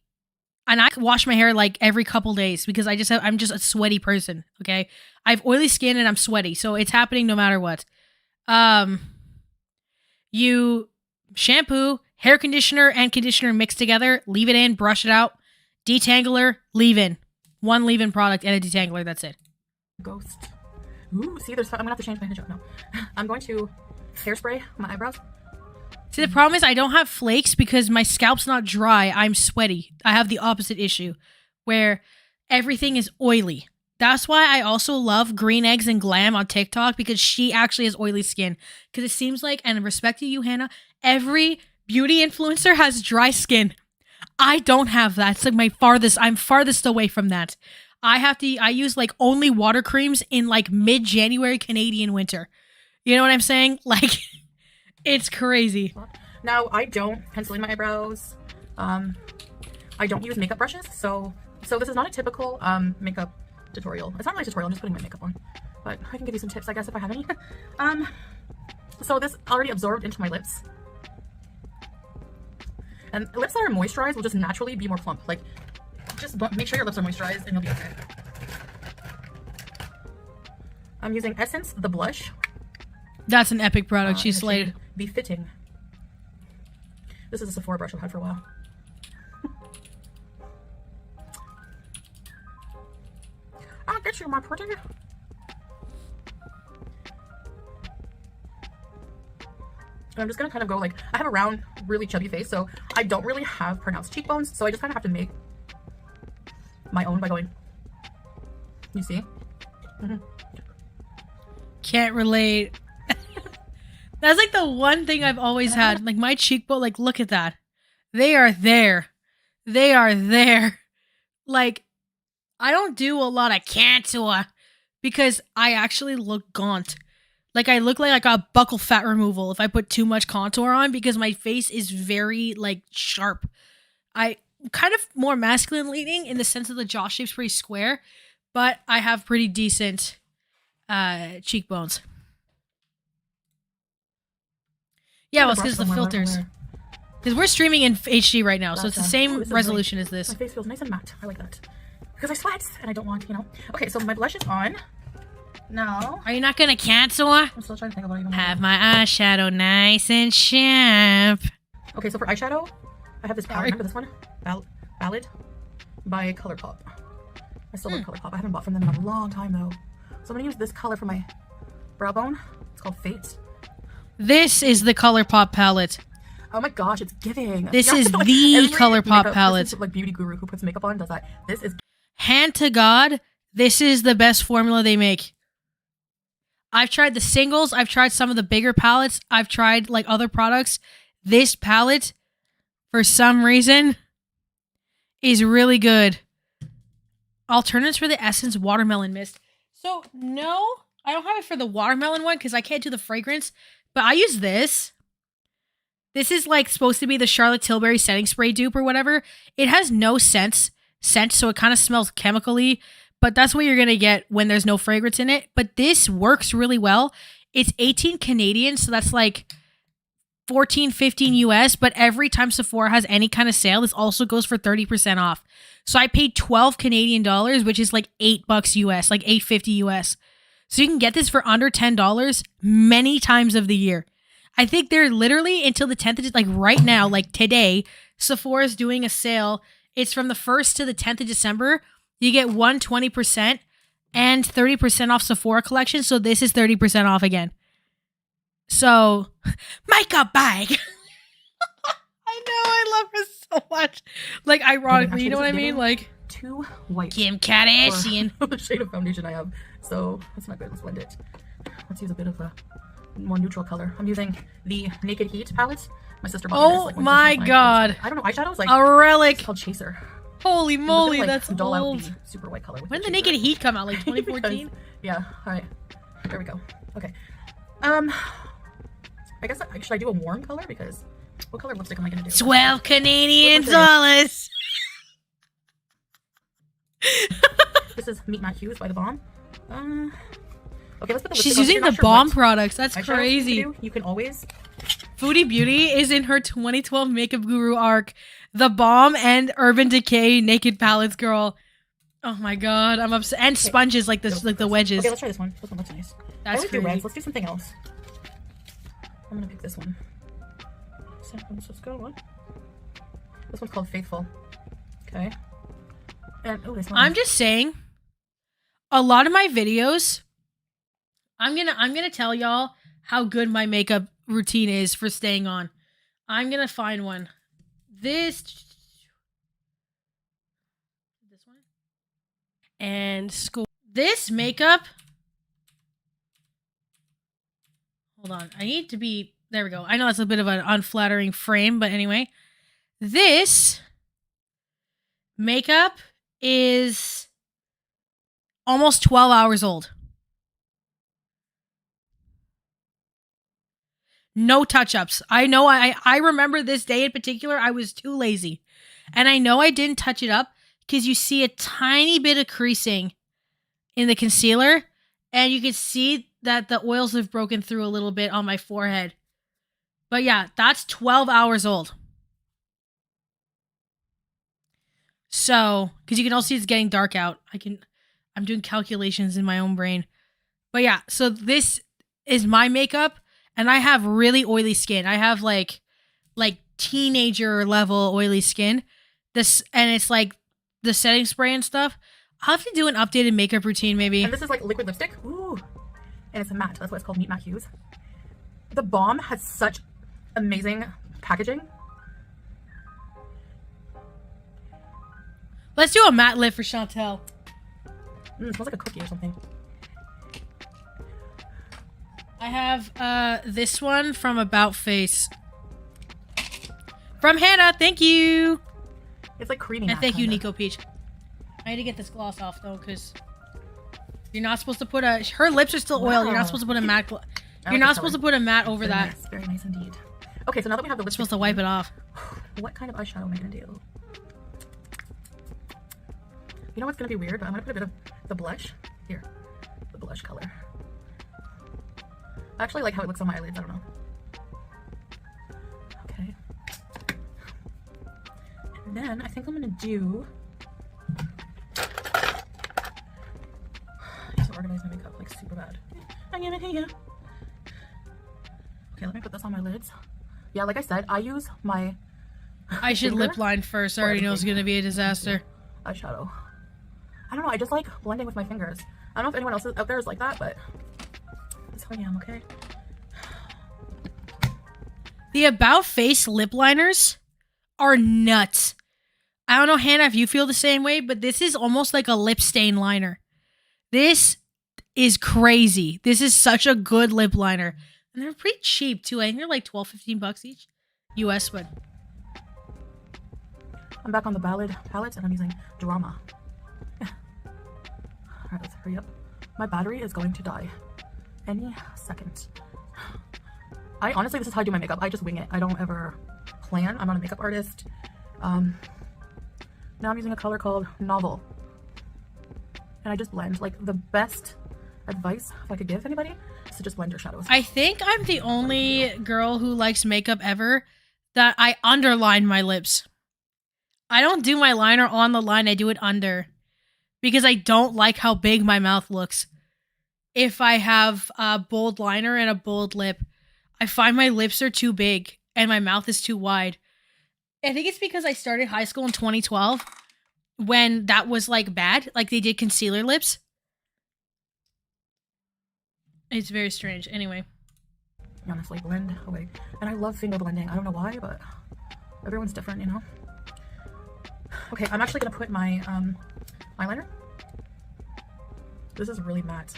and I wash my hair like every couple days because I'm just a sweaty person, okay? I have oily skin and I'm sweaty, so it's happening no matter what. You shampoo, hair conditioner, and conditioner mixed together, leave it in, brush it out, detangler, leave in. One leave-in product and a detangler, that's it. Ghost. Ooh, see, I'm gonna have to change my hijab now. I'm going to hairspray my eyebrows. See, the problem is I don't have flakes because my scalp's not dry. I'm sweaty. I have the opposite issue where everything is oily. That's why I also love Green Eggs and Glam on TikTok because she actually has oily skin. Because it seems like, and respect to you, Hannah, every beauty influencer has dry skin. I don't have that. It's like I'm farthest away from that. I use like only water creams in like mid-January Canadian winter. You know what I'm saying? Like, it's crazy. Now, I don't pencil in my eyebrows. I don't use makeup brushes, so this is not a typical makeup tutorial. It's not really a tutorial, I'm just putting my makeup on. But I can give you some tips, I guess, if I have any. So this already absorbed into my lips. And lips that are moisturized will just naturally be more plump. Like, just make sure your lips are moisturized and you'll be okay. I'm using Essence, the blush. That's an epic product. She's slayed. Be fitting. This is a Sephora brush I've had for a while. I'll get you, my pretty. I'm just gonna kind of go like, I have a round, really chubby face, so I don't really have pronounced cheekbones, so I just kind of have to make my own by going, you see? Mm-hmm. Can't relate. That's like the one thing I've always had. Like my cheekbone, like look at that. They are there. They are there. Like, I don't do a lot of contour because I actually look gaunt. Like I look like I got buccal fat removal if I put too much contour on because my face is very like sharp. I kind of more masculine leaning in the sense that the jaw shape's pretty square, but I have pretty decent cheekbones. Yeah, well, it's because of the filters. Because we're streaming in HD right now, so it's the same resolution as this. My face feels nice and matte. I like that. Because I sweat and I don't want, you know. Okay, so my blush is on. Now. Are you not going to contour? I'm still trying to think about it. Have my eyeshadow nice and sharp. Okay, so for eyeshadow, I have this palette. Remember this one? Ballad by ColourPop. I still love ColourPop. I haven't bought from them in a long time though. So I'm gonna use this color for my brow bone. It's called Fate. This is the ColourPop palette. Oh my gosh, it's giving. This is like, the ColourPop palette. Like beauty guru who puts makeup on does that. This is. Hand to God, this is the best formula they make. I've tried the singles. I've tried some of the bigger palettes. I've tried like other products. This palette, for some reason, is really good. Alternatives for the Essence Watermelon Mist. So, no, I don't have it for the watermelon one because I can't do the fragrance. But I use this. This is like supposed to be the Charlotte Tilbury setting spray dupe or whatever. It has no scent, so it kind of smells chemically. But that's what you're going to get when there's no fragrance in it. But this works really well. It's 18 Canadian, so that's like $14.15 US, but every time Sephora has any kind of sale, this also goes for 30% off. So I paid 12 Canadian dollars, which is like $8 US, like $8.50 US. So you can get this for under $10 many times of the year. I think they're literally until the 10th of, like right now, like today, Sephora's doing a sale. It's from the 1st to the 10th of December. You get 120% and 30% off Sephora collection. So this is 30% off again. So, makeup bag. I know, I love her so much. Like, ironically, you know what I mean? Like, too white. Kim Kardashian. The shade of foundation I have. So, that's not good. Let's blend it. Let's use a bit of a more neutral color. I'm using the Naked Heat palette. My sister bought me this, Oh like, when my she was god. I don't know, eyeshadows? Like, A relic. it's called Chaser. Holy moly, Like, that's dull out old. the super white color. With When the did the Chaser. Naked Heat come out? Like 2014? Yeah, alright. There we go. Okay. I guess, should I do a warm color? Because what color lipstick am I going to do? 12 Canadian What's dollars. This is Meet Matte Hues by The Bomb. Okay, let's put the She's lipstick on. If using you're the not sure Bomb what products. That's eyeshadow crazy. you can do, you can always... Foodie Beauty is in her 2012 Makeup Guru arc. The Bomb and Urban Decay Naked Palettes, girl. Oh my god, I'm upset. And sponges like this, like the wedges. Okay, let's try this one. This one looks nice. I That's always do crazy. reds. Let's do something else. I'm gonna pick this one. San Francisco one. This one's called Faithful. Okay. And oh, this one. I'm just saying, a lot of my videos, I'm gonna tell y'all how good my makeup routine is for staying on. I'm gonna find one. This one and school. This makeup. Hold on, I need to be. There we go. I know that's a bit of an unflattering frame, but anyway, this makeup is almost 12 hours old. No touch-ups. I know I remember this day in particular, I was too lazy. And I know I didn't touch it up because you see a tiny bit of creasing in the concealer. And you can see that the oils have broken through a little bit on my forehead. But yeah, that's 12 hours old. So, because you can also see it's getting dark out. I'm doing calculations in my own brain. But yeah, so this is my makeup. And I have really oily skin. I have like teenager level oily skin. And it's like the setting spray and stuff. I'll have to do an updated makeup routine maybe. And this is like liquid lipstick. Ooh. And it's a matte. That's what it's called, Meet Matte Hues. The Bomb has such amazing packaging. Let's do a matte lip for Chantel. It smells like a cookie or something. I have this one from About Face. From Hannah, thank you. It's like creamy. And matte, thank you, kinda. Nico Peach. I need to get this gloss off though, because you're not supposed to put a. Her lips are still oiled. You're Wow. not supposed to put a matte. I You're like not this supposed to color. put a matte over Very that. nice. Very nice indeed. Okay, so now that we have the You're lipstick, supposed to wipe it off. what kind of eyeshadow am I gonna do? You know what's gonna be weird? But I'm gonna put a bit of the blush here. The blush color. I actually like how it looks on my eyelids. I don't know. Okay. And then I think I'm gonna do. I have to organize my makeup like super bad. Okay, let me put this on my lids. Yeah, like I said, I use my I should finger lip line first. I for already know it's everything. gonna be a disaster. Eyeshadow. I don't know, I just like blending with my fingers. I don't know if anyone else out there is like that, but that's how I am, okay? The About Face lip liners are nuts. I don't know, Hannah, if you feel the same way, but this is almost like a lip stain liner. This is crazy. This is such a good lip liner. And they're pretty cheap too. I think they're like $12-15 each. US, but I'm back on the Ballad palette and I'm using Drama. Alright, let's hurry up. My battery is going to die any second. I honestly, this is how I do my makeup. I just wing it. I don't ever plan. I'm not a makeup artist. Now I'm using a color called Novel. And I just blend. Like, the best advice if I could give anybody is to just blend your shadows. I think I'm the only girl who likes makeup ever that I underline my lips. I don't do my liner on the line, I do it under. Because I don't like how big my mouth looks. If I have a bold liner and a bold lip, I find my lips are too big and my mouth is too wide. I think it's because I started high school in 2012 when that was like bad. Like they did concealer lips. It's very strange. Anyway. Honestly, blend away. And I love finger blending. I don't know why, but everyone's different, you know? Okay, I'm actually going to put my eyeliner. This is really matte.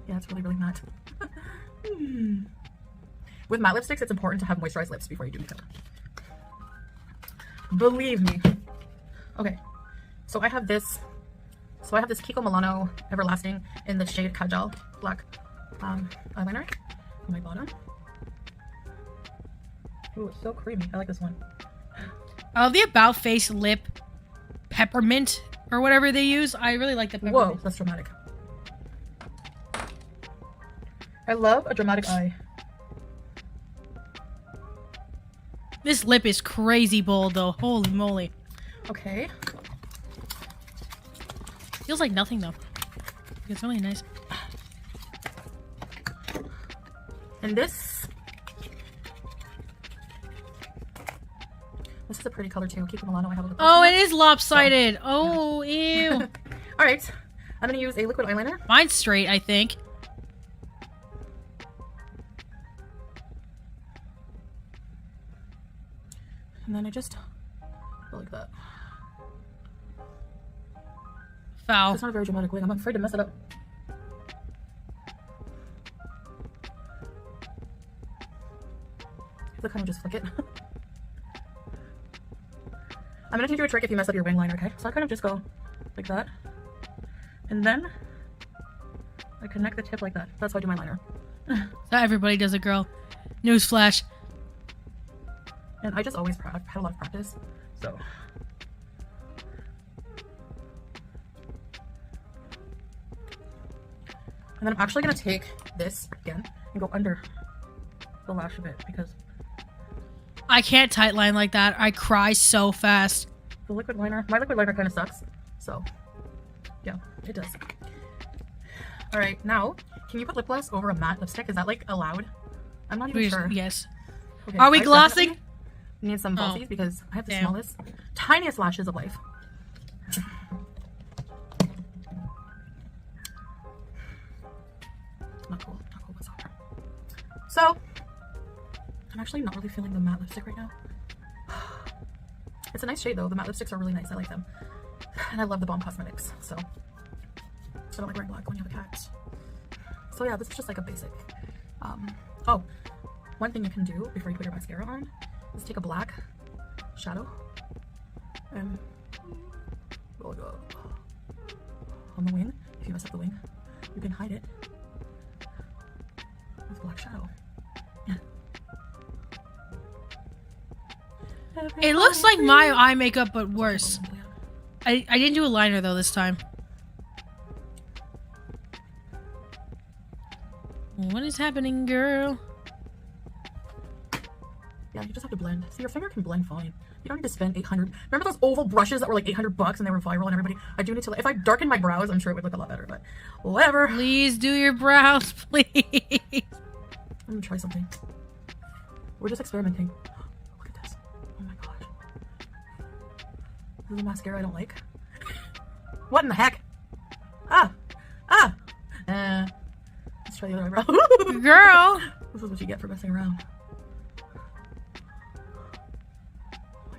Yeah, it's really, really matte. With matte lipsticks, it's important to have moisturized lips before you do makeup. Believe me. Okay, so I have this Kiko Milano Everlasting in the shade Kajal black eyeliner on my bottom. Ooh, it's so creamy. I like this one. The About Face lip peppermint or whatever they use. I really like the peppermint. Whoa, that's dramatic. I love a dramatic eye. This lip is crazy bold though. Holy moly. Okay. Feels like nothing though. It's really nice. And this is a pretty color too. Kiko Milano, I have a look. Oh, it is lopsided. Oh, ew. All right. I'm going to use a liquid eyeliner. Mine's straight, I think. And then I just go like that. Foul. It's not a very dramatic wing. I'm afraid to mess it up. So kind of just flick it. I'm gonna teach you a trick if you mess up your wing liner, okay? So I kind of just go like that. And then I connect the tip like that. That's how I do my liner. Not everybody does it, girl. Newsflash. And I just always I've had a lot of practice, so. And then I'm actually gonna take this again and go under the lash a bit because I can't tight line like that. I cry so fast. the liquid liner, my liquid liner kind of sucks. So, yeah, it does. All right, now, can you put lip gloss over a matte lipstick? Is that like allowed? I'm not even sure. Yes. Okay, Are we I glossing? definitely need some falsies because I have the Damn. smallest, tiniest lashes of life. Not cool whatsoever. So, I'm actually not really feeling the matte lipstick right now. It's a nice shade though. The matte lipsticks are really nice. I like them. And I love the Balm Cosmetics, so I don't like wearing black when you have a cat. So yeah, this is just like a basic. Oh, one thing you can do before you put your mascara on is take a black shadow and go on the wing. If you mess up the wing, you can hide it with black shadow. It looks like my eye makeup, but worse. I didn't do a liner though this time. What is happening, girl? Yeah, you just have to blend. See, your finger can blend fine. You don't need to spend 800. Remember those oval brushes that were like 800 bucks and they were viral and everybody? I do need to, if I darken my brows, I'm sure it would look a lot better, but whatever. Please do your brows, please. I'm gonna try something. We're just experimenting. Look at this. Oh my gosh. This is a mascara I don't like. What in the heck? Let's try the other eyebrow. Girl. This is what you get for messing around.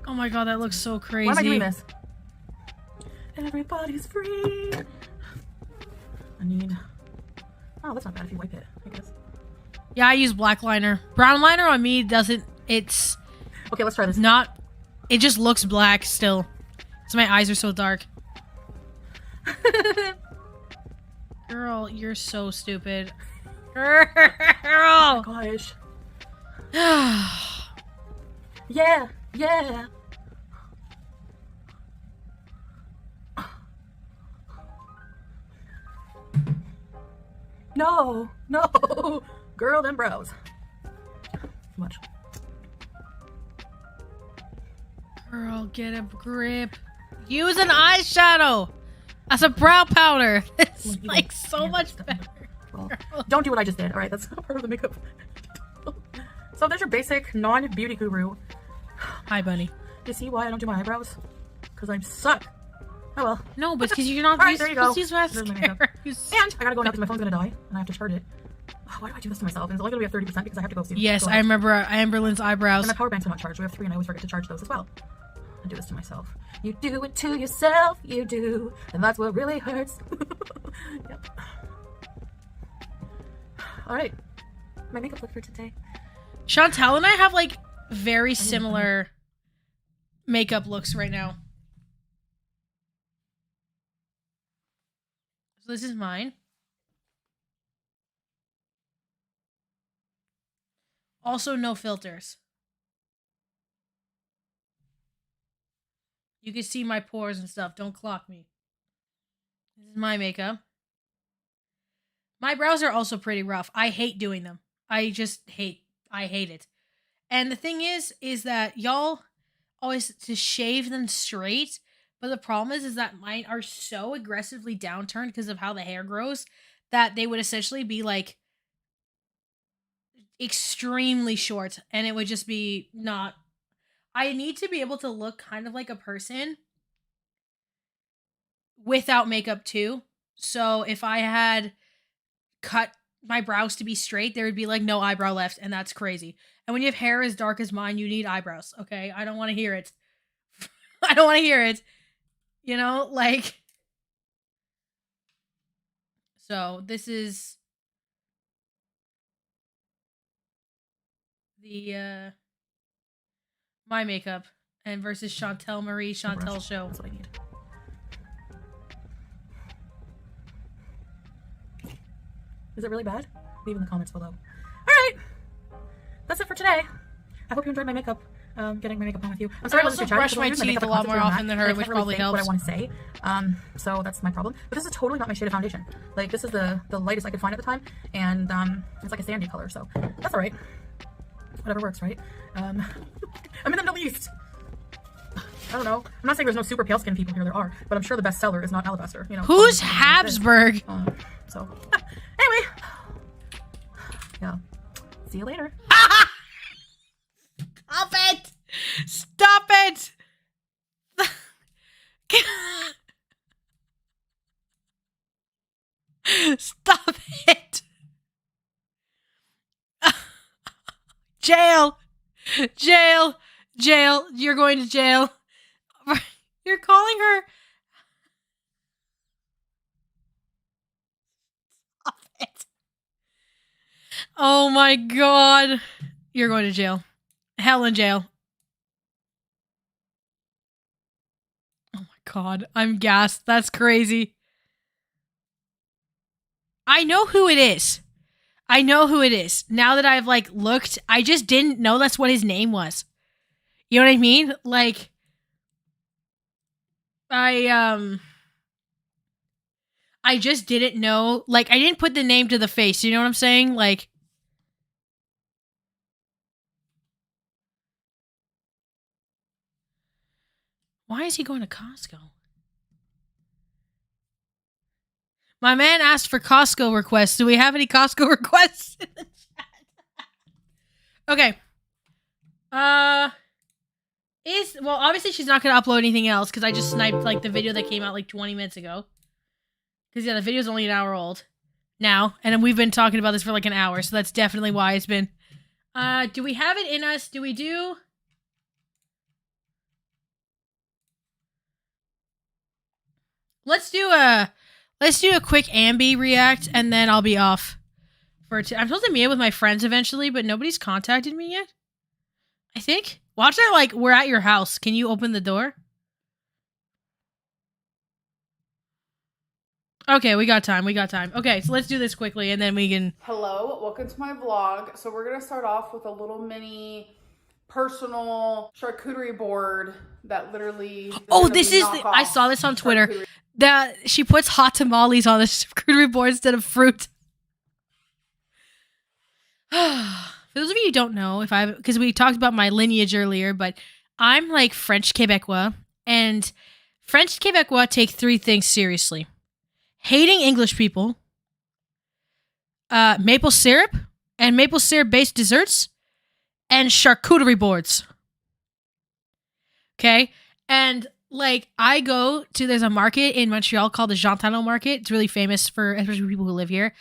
Oh my god, that looks so crazy. Why am I doing this? Everybody's free. I need. Oh, that's not bad if you wipe it, I guess. Yeah, I use black liner. Brown liner on me doesn't. It's Okay, let's try this. not. It just looks black still. So my eyes are so dark. Girl, you're so stupid. Girl. Oh gosh. Yeah, yeah. No, no. Girl, them brows. Too much. Girl, get a grip. Use an eyeshadow as a brow powder. It's like so much better. Well, don't do what I just did, alright? That's not part of the makeup. So there's your basic non-beauty guru. Hi, bunny. You see why I don't do my eyebrows? Because I suck. Oh well. No, but because you're not. Alright, there you go. Use There's my makeup. mascara. And I gotta go now because my phone's gonna die and I have to charge it. Oh, why do I do this to myself? And it's only gonna be at 30% because I have to go see. Yes, I remember Amberlynn's eyebrows. And my power banks are not charged. We have 3 and I always forget to charge those as well. I do this to myself. You do it to yourself, you do. And that's what really hurts. Yep. Alright. My makeup look for today. Chantel and I have like very similar makeup looks right now. So this is mine. Also no filters. You can see my pores and stuff. Don't clock me. This is my makeup. My brows are also pretty rough. I hate doing them. I hate it. And the thing is that y'all always to shave them straight, but the problem is that mine are so aggressively downturned because of how the hair grows that they would essentially be like extremely short, and it would just be not. I need to be able to look kind of like a person without makeup too. So if I had cut my brows to be straight, there would be like no eyebrow left, and that's crazy. And when you have hair as dark as mine, you need eyebrows, okay? I don't want to hear it. I don't want to hear it. You know, like... So, this is... the, my makeup, and versus Chantel Marie, Chantel Show. That's what I need. Is it really bad? Leave in the comments below. Alright! That's it for today. I hope you enjoyed my makeup. Getting my makeup on with you. I'm sorry I also brush my teeth a lot more often than her, which probably helps. What I want to say. So that's my problem. But this is totally not my shade of foundation. Like, this is the lightest I could find at the time, and it's like a sandy color, so that's alright. Whatever works, right? I'm in the Middle East. I don't know. I'm not saying there's no super pale skinned people here. There are, but I'm sure the best seller is not Alabaster. You know. Who's Habsburg? So anyway, yeah. See you later. Stop it! Stop it! Stop it! Jail! Jail! Jail! You're going to jail. You're calling her. Stop it. Oh my god. You're going to jail. Hell in jail. Oh my god. I'm gassed. That's crazy. I know who it is. I know who it is. Now that I've like looked, I just didn't know that's what his name was. You know what I mean? Like I just didn't know. Like I didn't put the name to the face. You know what I'm saying? Like why is he going to Costco? My man asked for Costco requests. Do we have any Costco requests in the chat? Okay. Well, obviously she's not going to upload anything else because I just sniped like the video that came out like 20 minutes ago. Because yeah, the video's only an hour old now. And we've been talking about this for like an hour. So that's definitely why it's been. Do we have it in us? Do we do... Let's do a quick Ambi react, and then I'll be off for I'm supposed to meet up with my friends eventually, but nobody's contacted me yet. I think. Watch that like we're at your house. Can you open the door? Okay, we got time. Okay, so let's do this quickly, and then we can... Hello, welcome to my vlog. So we're going to start off with a little mini personal charcuterie board that literally... Oh, this is... I saw this on Twitter. That she puts hot tamales on the charcuterie board instead of fruit. For those of you who don't know, because we talked about my lineage earlier, but I'm like French Quebecois, and French Quebecois take three things seriously: hating English people, maple syrup and maple syrup based desserts, and charcuterie boards. Okay, and like I go to there's a market in Montreal called the Jean Talon Market. It's really famous for especially people who live here.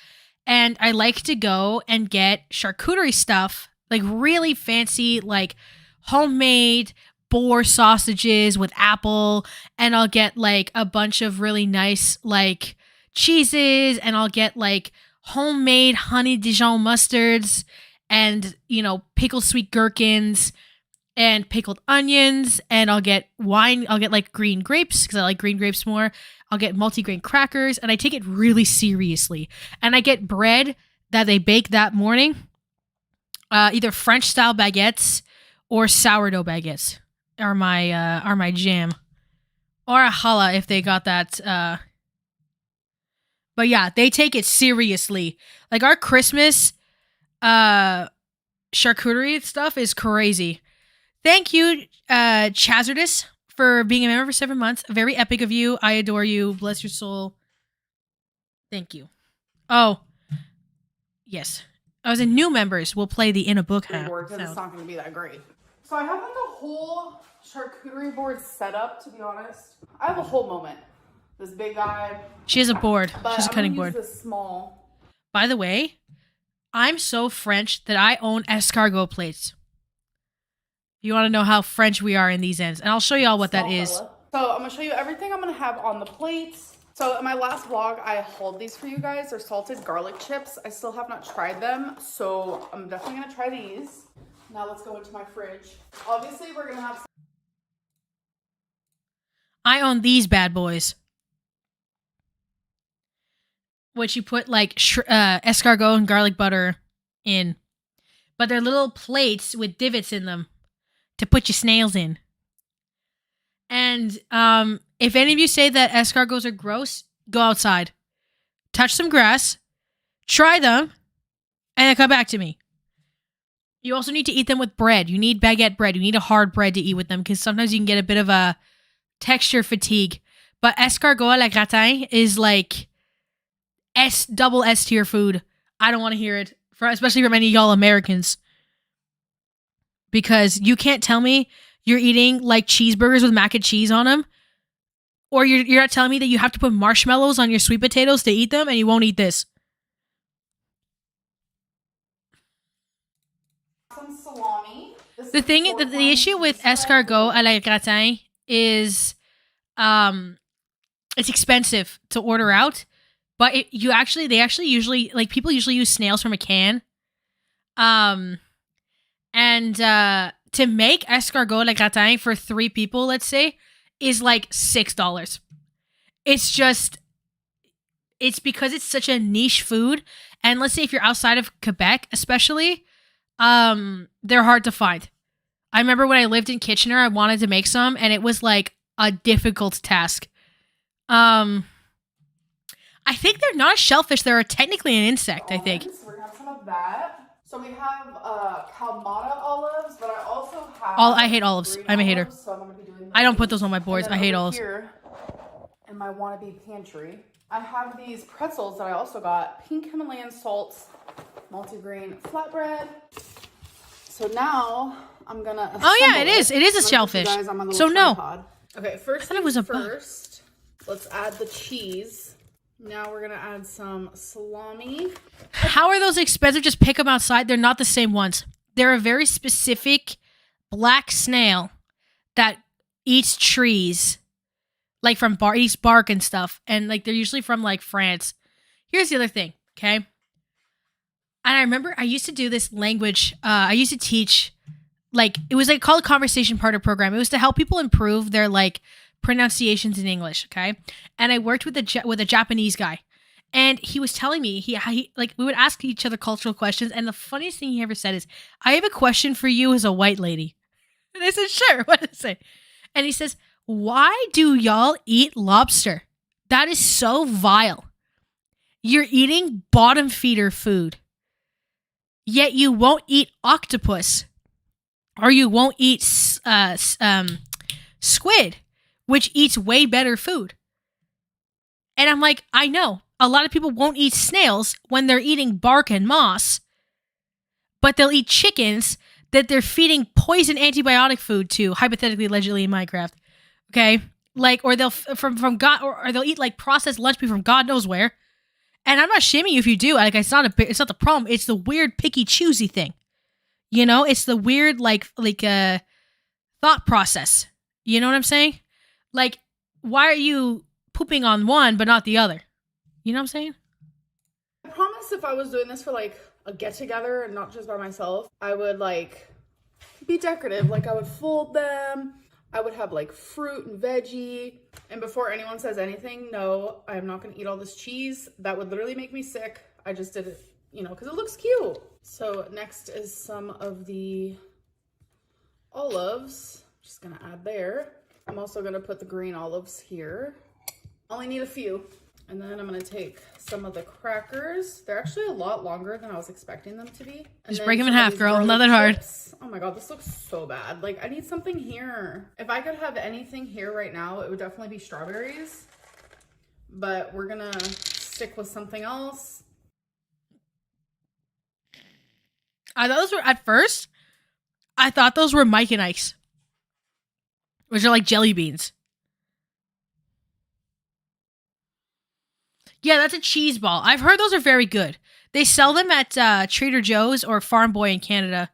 And I like to go and get charcuterie stuff, like really fancy, like homemade boar sausages with apple. And I'll get like a bunch of really nice, like cheeses. And I'll get like homemade honey Dijon mustards and, pickled sweet gherkins and pickled onions. And I'll get wine. I'll get like green grapes because I like green grapes more. I'll get multigrain crackers, and I take it really seriously. And I get bread that they bake that morning, either French-style baguettes or sourdough baguettes are my jam, or a challah if they got that. But yeah, they take it seriously. Like our Christmas charcuterie stuff is crazy. Thank you, Chazardus, for being a member for 7 months. Very epic of you. I adore you. Bless your soul. Thank you. Oh, yes. As in new members, we'll play the In a Book It's not going to be that great. So I have like a whole charcuterie board set up, to be honest. I have a whole moment. This big guy. She has a board. But She's a cutting board. This small. By the way, I'm so French that I own escargot plates. You want to know how French we are in these ends. And I'll show you all what that is. So I'm going to show you everything I'm going to have on the plates. So in my last vlog, I hauled these for you guys. They're salted garlic chips. I still have not tried them. So I'm definitely going to try these. Now let's go into my fridge. Obviously, we're going to have... I own these bad boys. Which you put like escargot and garlic butter in. But they're little plates with divots in them to put your snails in. And if any of you say that escargots are gross, go outside. Touch some grass. Try them. And then come back to me. You also need to eat them with bread. You need baguette bread. You need a hard bread to eat with them because sometimes you can get a bit of a texture fatigue. But escargot à la gratin is like double S tier food. I don't want to hear it, especially from any of y'all Americans. Because you can't tell me you're eating like cheeseburgers with mac and cheese on them. Or you're not telling me that you have to put marshmallows on your sweet potatoes to eat them and you won't eat this. Some salami. The issue with escargot à la gratin is it's expensive to order out. But they actually usually, like, people usually use snails from a can. And to make escargot à la gratin for 3 people, let's say, is like $6. It's because it's such a niche food. And let's say if you're outside of Quebec, especially, they're hard to find. I remember when I lived in Kitchener, I wanted to make some, and it was like a difficult task. I think they're not a shellfish. They're technically an insect, I think. We're going to have some of that. So we have Kalmata olives, but I also have... I hate olives. I'm a hater. Olives, so I'm going to be doing I don't put those on my boards. I hate olives. Here, in my wannabe pantry, I have these pretzels that I also got. Pink Himalayan salts, multigrain flatbread. So now I'm going to... Oh, yeah, it is. It is a shellfish. So no. Okay, first I thought it was a first, let's add the cheese. Now we're going to add some salami. How are those expensive? Just pick them outside. They're not the same ones. They're a very specific black snail that eats trees, like eats bark and stuff. And like they're usually from like France. Here's the other thing, okay? And I remember I used to do this language. I used to teach, like, it was like called a conversation partner program. It was to help people improve their like pronunciations in English, okay? And I worked with a Japanese guy, and he was telling me he like we would ask each other cultural questions, and the funniest thing he ever said is, "I have a question for you as a white lady." And I said, "Sure, what is it?" And he says, "Why do y'all eat lobster? That is so vile. You're eating bottom feeder food. yet you won't eat octopus or you won't eat squid, which eats way better food. And I'm like, I know a lot of people won't eat snails when they're eating bark and moss, but they'll eat chickens that they're feeding poison antibiotic food to, hypothetically, allegedly in Minecraft. Okay, like, or they'll from God, or they'll eat like processed lunch meat from God knows where. And I'm not shaming you if you do. Like, it's not the problem. It's the weird picky choosy thing. You know, it's the weird like thought process. You know what I'm saying? Like, why are you pooping on one but not the other? You know what I'm saying? I promise if I was doing this for like a get together and not just by myself, I would like be decorative. Like, I would fold them. I would have like fruit and veggie. And before anyone says anything, no, I'm not going to eat all this cheese. That would literally make me sick. I just did it, you know, because it looks cute. So next is some of the olives. Just going to add there. I'm also going to put the green olives here. Only need a few. And then I'm going to take some of the crackers. They're actually a lot longer than I was expecting them to be. And Just break them in half, girl. Not that hard. Oh my god, this looks so bad. Like, I need something here. If I could have anything here right now, it would definitely be strawberries. But we're going to stick with something else. I thought those were, at first, I thought those were Mike and Ike's, which are like jelly beans. Yeah, that's a cheese ball. I've heard those are very good. They sell them at Trader Joe's or Farm Boy in Canada.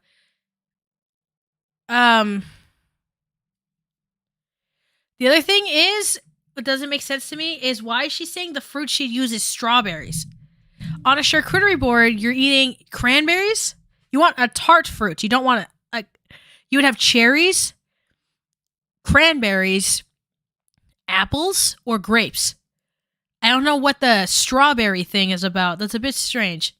The other thing is, what doesn't make sense to me is why she's saying the fruit she'd use is strawberries. On a charcuterie board, you're eating cranberries. You want a tart fruit. You don't want you would have cherries, cranberries, apples, or grapes. I don't know what the strawberry thing is about. That's a bit strange.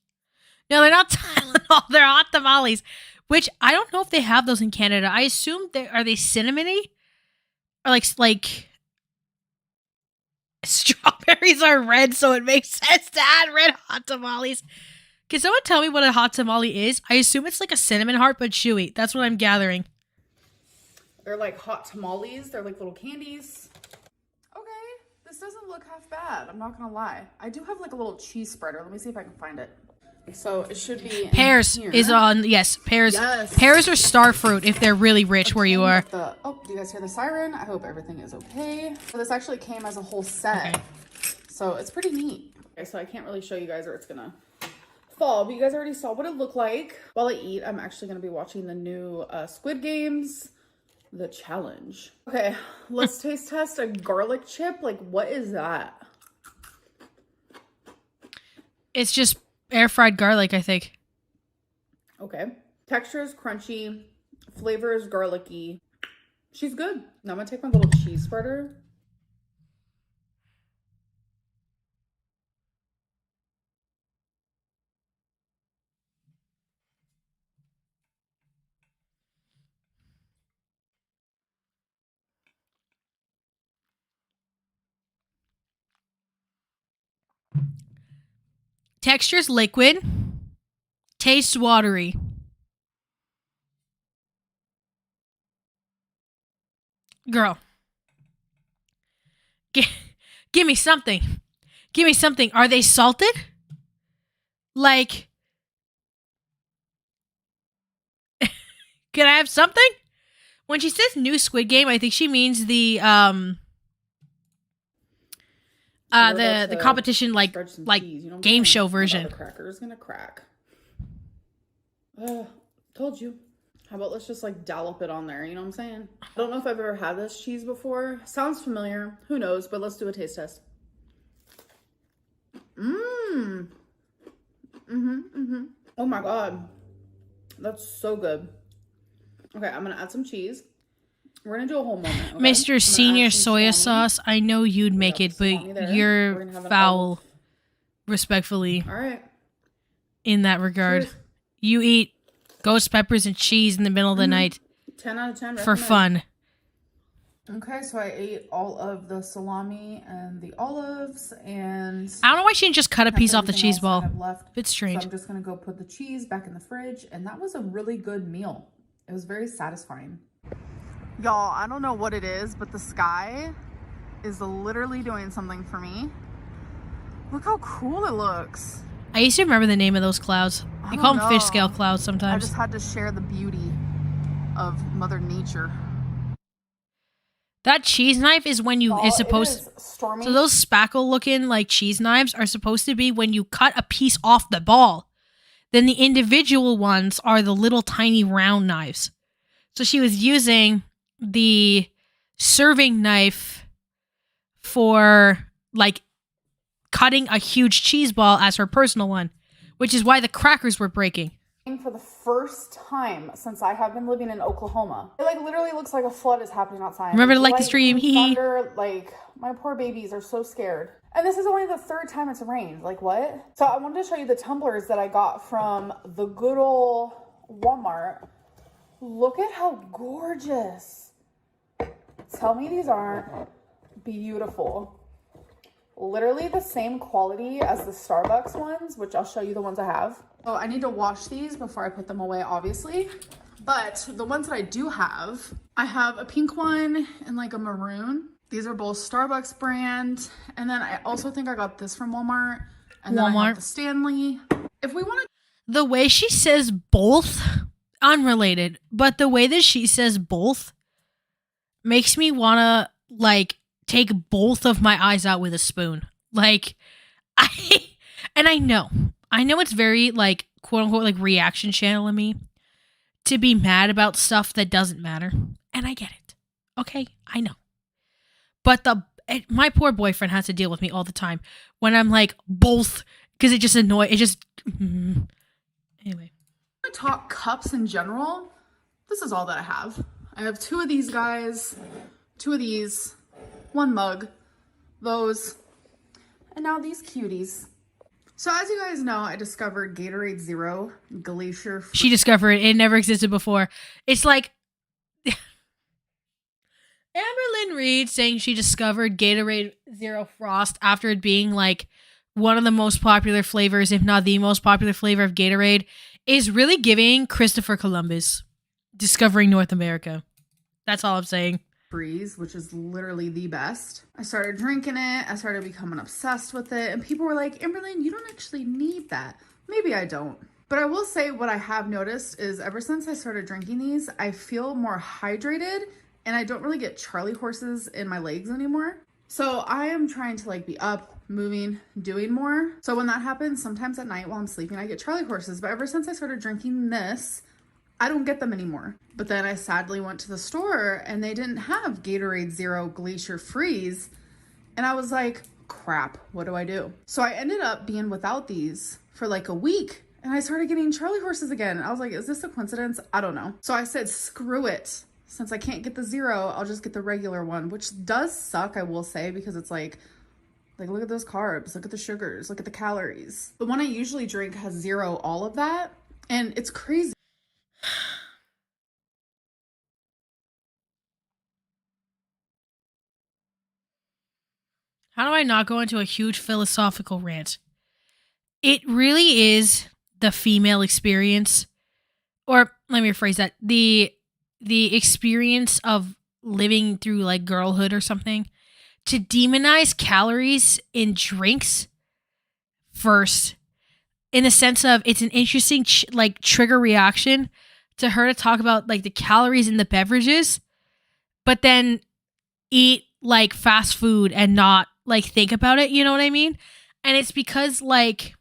No, they're not Tylenol. They're hot tamales, which I don't know if they have those in Canada. I assume are they cinnamony? Or like strawberries are red, so it makes sense to add red hot tamales. Can someone tell me what a hot tamale is? I assume it's like a cinnamon heart, but chewy. That's what I'm gathering. They're like hot tamales. They're like little candies. This doesn't look half bad. I'm not gonna lie. I do have like a little cheese spreader. Let me see if I can find it. So it should be pears is on. Yes, pears. Yes. Pears are star fruit if they're really rich where you are. Oh, do you guys hear the siren? I hope everything is okay. So this actually came as a whole set. Okay. So it's pretty neat. Okay, so I can't really show you guys or it's gonna fall, but you guys already saw what it looked like. While I eat, I'm actually gonna be watching the new Squid Games. The challenge. Okay, let's taste test a garlic chip. Like, what is that? It's just air fried garlic, I think. Okay. Texture is crunchy. Flavor is garlicky. She's good. Now I'm gonna take my little cheese spreader. Texture's liquid. Tastes watery. Girl. Give me something. Give me something. Are they salted? Like, can I have something? When she says new Squid Game, I think she means the competition like cheese, you know game show version. The cracker is gonna crack. Told you. How about let's just like dollop it on there, you know what I'm saying? I don't know if I've ever had this cheese before. Sounds familiar. Who knows? But let's do a taste test. Oh my god. That's so good. Okay, I'm gonna add some cheese. We're gonna do a whole moment. Okay? Mr. Senior Soya Sauce, I know you'd make it, but you're foul, respectfully. All right. In that regard. Cheers. You eat ghost peppers and cheese in the middle of the night. 10 out of 10. For fun. Okay, so I ate all of the salami and the olives, and I don't know why she didn't just cut a that's piece off the everything cheese else I ball. have left. It's So strange. I'm just gonna go put the cheese back in the fridge, and that was a really good meal. It was very satisfying. Y'all, I don't know what it is, but the sky is literally doing something for me. Look how cool it looks. I used to remember the name of those clouds. I You don't call them fish know. scale clouds I sometimes. just had to share the beauty of Mother Nature. That cheese knife is when you is supposed. It is stormy. So those spackle looking like cheese knives are supposed to be when you cut a piece off the ball. Then the individual ones are the little tiny round knives. So she was using the serving knife for like cutting a huge cheese ball as her personal one, which is why the crackers were breaking. For the first time since I have been living in Oklahoma. It like literally looks like a flood is happening outside. Remember to like the stream. Lightning, Hee hee. thunder, like my poor babies are so scared. And this is only the third time it's rained. Like what? So I wanted to show you the tumblers that I got from the good old Walmart. Look at how gorgeous. Tell me these aren't beautiful. Literally the same quality as the Starbucks ones, which I'll show you the ones I have. Oh, I need to wash these before I put them away, obviously. But the ones that I do have, I have a pink one and like a maroon. These are both Starbucks brand. And then I also think I got this from Walmart. And then I have the Stanley. If we want to... The way she says both, unrelated, but the way that she says both makes me want to like take both of my eyes out with a spoon. Like, I know it's very like quote unquote like reaction channel in me to be mad about stuff that doesn't matter. And I get it. Okay, I know. But my poor boyfriend has to deal with me all the time when I'm like both, because it just anyway. I talk cups in general. This is all that I have. I have two of these guys, two of these, one mug, those, and now these cuties. So as you guys know, I discovered Gatorade Zero Glacier. She discovered it never existed before. It's like Amberlynn Reed saying she discovered Gatorade Zero Frost after it being like one of the most popular flavors, if not the most popular flavor of Gatorade, is really giving Christopher Columbus discovering North America. That's all I'm saying. Freeze, which is literally the best. I started drinking it. I started becoming obsessed with it. And people were like, Amberlynn, you don't actually need that. Maybe I don't. But I will say what I have noticed is ever since I started drinking these, I feel more hydrated and I don't really get Charlie horses in my legs anymore. So I am trying to like be up, moving, doing more. So when that happens, sometimes at night while I'm sleeping, I get Charlie horses. But ever since I started drinking this, I don't get them anymore. But then I sadly went to the store and they didn't have Gatorade Zero Glacier Freeze. And I was like, crap, what do I do? So I ended up being without these for like a week and I started getting Charlie horses again. I was like, is this a coincidence? I don't know. So I said, screw it. Since I can't get the zero, I'll just get the regular one, which does suck, I will say, because it's like, look at those carbs, look at the sugars, look at the calories. The one I usually drink has zero, all of that. And it's crazy. How do I not go into a huge philosophical rant? It really is the female experience, or let me rephrase that, the experience of living through like girlhood or something, to demonize calories in drinks first, in the sense of it's an interesting like trigger reaction to her to talk about like the calories in the beverages, but then eat like fast food and not like think about it, you know what I mean? And it's because like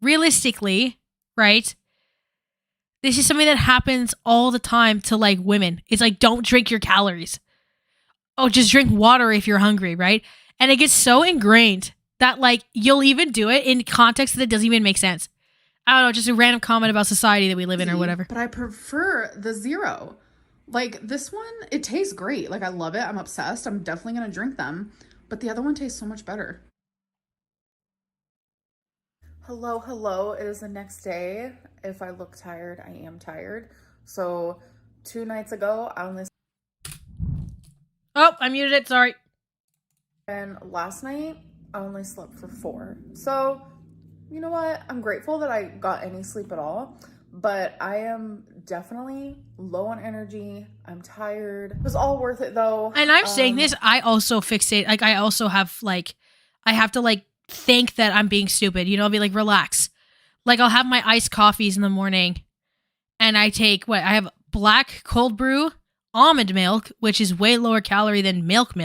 realistically, right? This is something that happens all the time to like women. It's like, don't drink your calories. Oh, just drink water if you're hungry, right? And it gets so ingrained that like you'll even do it in context that doesn't even make sense. I don't know, just a random comment about society that we live in or whatever. But I prefer the zero. Like this one, it tastes great. Like I love it. I'm obsessed. I'm definitely going to drink them. But the other one tastes so much better. Hello. It is the next day. If I look tired, I am tired. So 2 nights ago, I only... Oh, I muted it. Sorry. And last night, I only slept for 4. So, you know what? I'm grateful that I got any sleep at all. But I am definitely low on energy. I'm tired. It was all worth it though. And I'm saying this, I also fixate. Like, I also have, like, I have to, like, think that I'm being stupid. You know, I'll be like, relax. Like, I'll have my iced coffees in the morning. And I take, I have black cold brew, almond milk, which is way lower calorie than milk.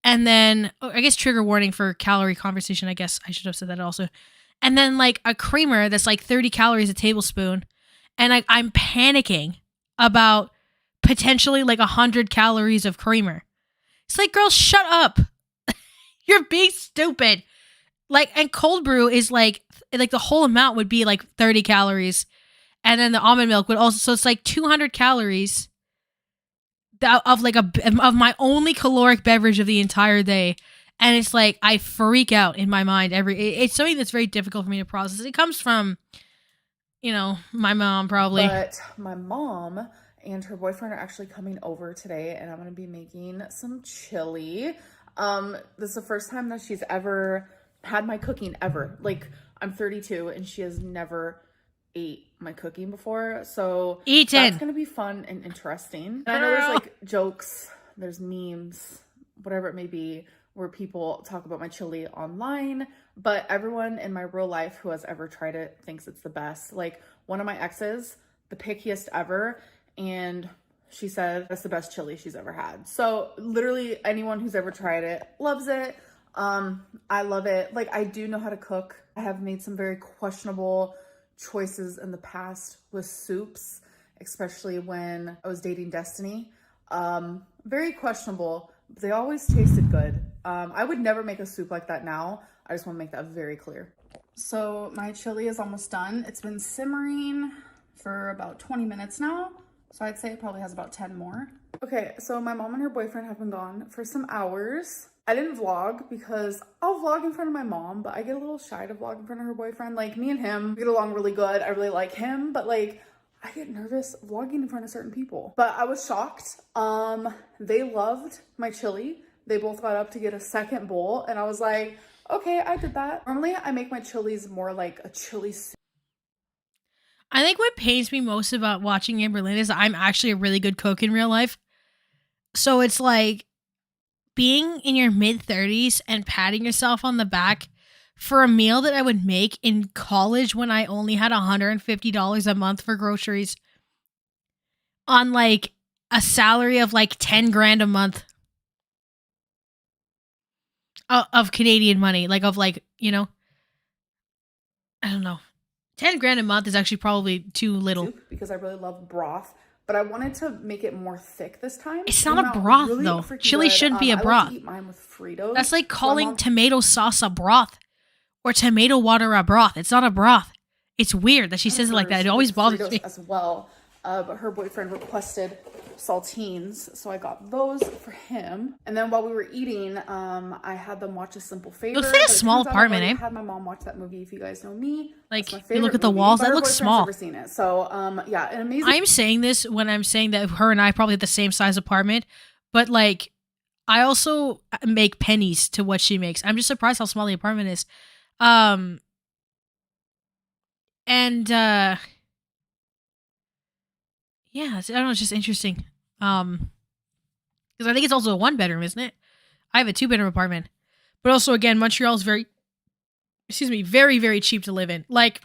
And then, I guess trigger warning for calorie conversation. I guess I should have said that also. And then like a creamer that's like 30 calories a tablespoon. And I'm panicking about potentially like 100 calories of creamer. It's like, girl, shut up. You're being stupid. Like, and cold brew is like the whole amount would be like 30 calories. And then the almond milk would also, so it's like 200 calories of like of my only caloric beverage of the entire day. And it's like, I freak out in my mind it's something that's very difficult for me to process. It comes from, you know, my mom probably. But my mom and her boyfriend are actually coming over today, and I'm going to be making some chili. This is the first time that she's ever had my cooking ever. Like, I'm 32 and she has never ate my cooking before. So that's going to be fun and interesting. And I know there's like jokes, there's memes, whatever it may be, where people talk about my chili online, but everyone in my real life who has ever tried it thinks it's the best. Like, one of my exes, the pickiest ever, and she said that's the best chili she's ever had. So literally anyone who's ever tried it loves it. I love it. Like, I do know how to cook. I have made some very questionable choices in the past with soups, especially when I was dating Destiny. Very questionable. They always tasted good. I would never make a soup like that now. I just want to make that very clear. So my chili is almost done. It's been simmering for about 20 minutes now. So I'd say it probably has about 10 more. Okay, so my mom and her boyfriend have been gone for some hours. I didn't vlog because I'll vlog in front of my mom, but I get a little shy to vlog in front of her boyfriend. Like, me and him get along really good. I really like him, but like, I get nervous vlogging in front of certain people. But I was shocked. They loved my chili. They both got up to get a second bowl, and I was like, okay, I did that. Normally, I make my chilies more like a chili soup. I think what pains me most about watching Amber Lynn is I'm actually a really good cook in real life. So it's like being in your mid-30s and patting yourself on the back for a meal that I would make in college when I only had $150 a month for groceries on like a salary of like 10 grand a month of Canadian money. Like, of like, you know, I don't know. 10 grand a month is actually probably too little. Because I really love broth, but I wanted to make it more thick this time. It's not a broth though. Chili shouldn't be a broth. I like to eat mine with Fritos. That's like calling tomato sauce a broth or tomato water a broth. It's not a broth. It's weird that she says it like that. It always bothers me. As well, but her boyfriend requested saltines, so I got those for him. And then while we were eating, I had them watch A Simple Favor. Looks like a small apartment, eh? I had my mom watch that movie. If you guys know me, like, you look at the walls. That looks small. Never seen it, so yeah, an amazing. I'm saying this when I'm saying that her and I probably have the same size apartment, but like, I also make pennies to what she makes. I'm just surprised how small the apartment is. Yeah, I don't know, it's just interesting. Because I think it's also a 1-bedroom, isn't it? I have a 2-bedroom apartment. But also, again, Montreal is very, very, very cheap to live in. Like,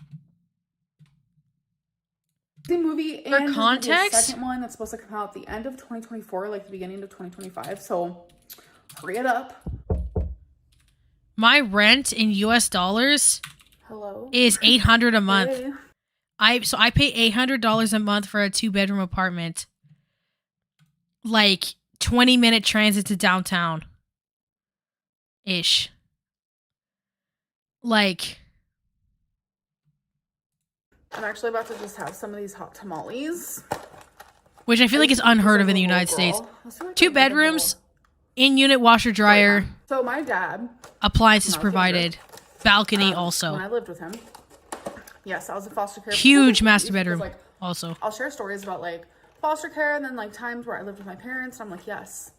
the movie for and context, the second one that's supposed to come out at the end of 2024, like the beginning of 2025. So hurry it up. My rent in US dollars is $800 a month. Hey. I pay $800 a month for a 2-bedroom apartment. Like 20-minute transit to downtown. Ish. Like, I'm actually about to just have some of these hot tamales. Which I feel like is unheard of in the United States. 2 bedrooms, in-unit washer dryer. So my dad. Appliances provided. Balcony also. When I lived with him. Yes, I was in foster care. Huge master bedroom like, also. I'll share stories about like foster care and then like times where I lived with my parents. I'm like, yes,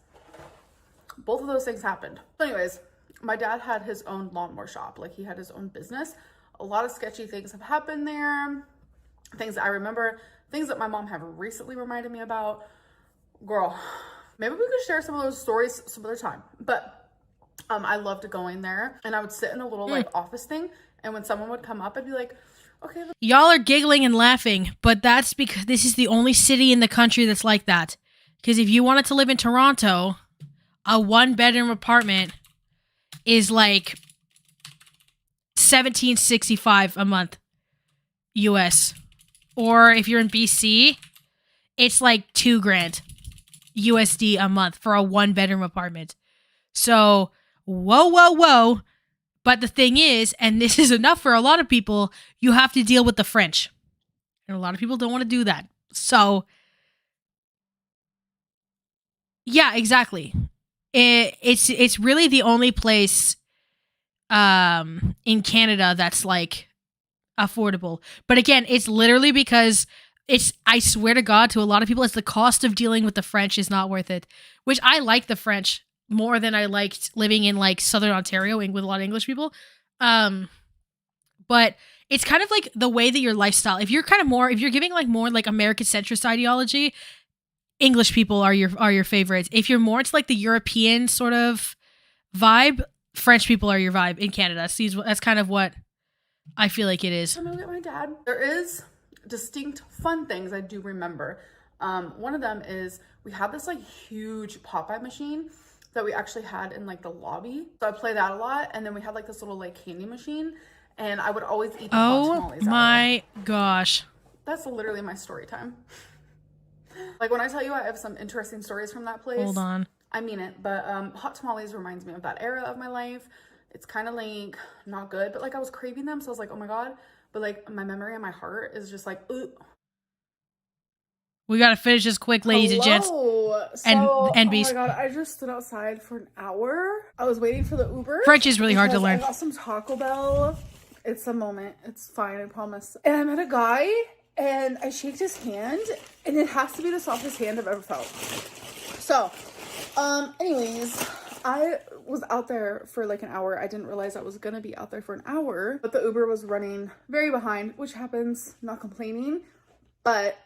both of those things happened. So anyways, my dad had his own lawnmower shop. Like, he had his own business. A lot of sketchy things have happened there. Things that I remember, things that my mom have recently reminded me about. Girl, maybe we could share some of those stories some other time. But I loved going there, and I would sit in a little like office thing, and when someone would come up, I'd be like, okay. Y'all are giggling and laughing, but that's because this is the only city in the country that's like that. Because if you wanted to live in Toronto, a 1-bedroom apartment is like $1,765 a month US. Or if you're in BC, it's like $2,000 USD a month for a 1-bedroom apartment. So, whoa. But the thing is, and this is enough for a lot of people, you have to deal with the French. And a lot of people don't want to do that. So, yeah, exactly. It's really the only place in Canada that's like affordable. But again, it's literally because I swear to God, to a lot of people, it's the cost of dealing with the French is not worth it. Which I like the French more than I liked living in like Southern Ontario with a lot of English people. But it's kind of like the way that your lifestyle, if you're giving like more like American centrist ideology, English people are your favorites. If you're more to like the European sort of vibe, French people are your vibe in Canada. So that's kind of what I feel like it is. I'm gonna get my dad. There is distinct fun things I do remember. One of them is we had this like huge Popeye machine that we actually had in like the lobby. So I play that a lot. And then we had like this little like candy machine, and I would always eat the hot tamales. Oh my gosh. That's literally my story time. Like, when I tell you I have some interesting stories from that place. Hold on. I mean it, but hot tamales reminds me of that era of my life. It's kind of like not good, but like I was craving them, so I was like, oh my God. But like my memory and my heart is just like, ooh. We gotta finish this quick, ladies and gents. And oh my God, I just stood outside for an hour. I was waiting for the Uber. French is really hard to learn. I got some Taco Bell. It's a moment. It's fine, I promise. And I met a guy, and I shaked his hand, and it has to be the softest hand I've ever felt. So, anyways, I was out there for like an hour. I didn't realize I was gonna be out there for an hour, but the Uber was running very behind, which happens, not complaining, but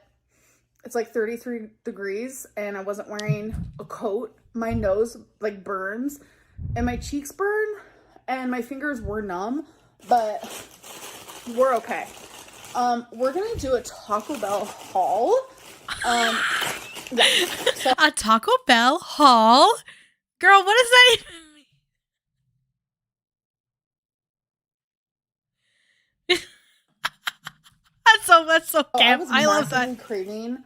it's like 33 degrees and I wasn't wearing a coat. My nose like burns and my cheeks burn and my fingers were numb, but we're okay. We're gonna do a Taco Bell haul. Yeah. So a Taco Bell haul? Girl, what does that even mean? That's so camp. I love that. Craving.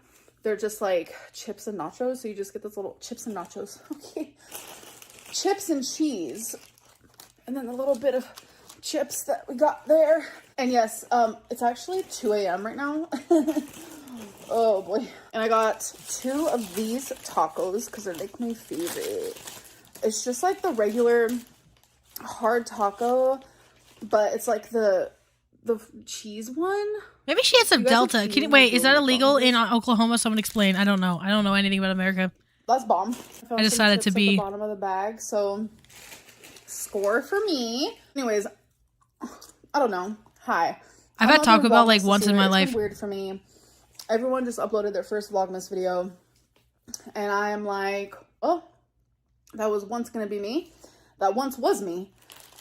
They're just like chips and nachos. So you just get this little chips and nachos. Okay. Chips and cheese. And then a little bit of chips that we got there. And yes, it's actually 2 a.m. right now. Oh boy. And I got 2 of these tacos because they're like my favorite. It's just like the regular hard taco, but it's like the cheese one. Maybe she has some Delta. Wait, is that illegal in Oklahoma? Someone explain. I don't know. I don't know anything about America. That's bomb. I decided to be at the bottom of the bag, so score for me. Anyways, I don't know. Hi. I've had Taco Bell like once in my life. It's weird for me. Everyone just uploaded their first Vlogmas video, and I am like, oh, that was once gonna be me. That once was me,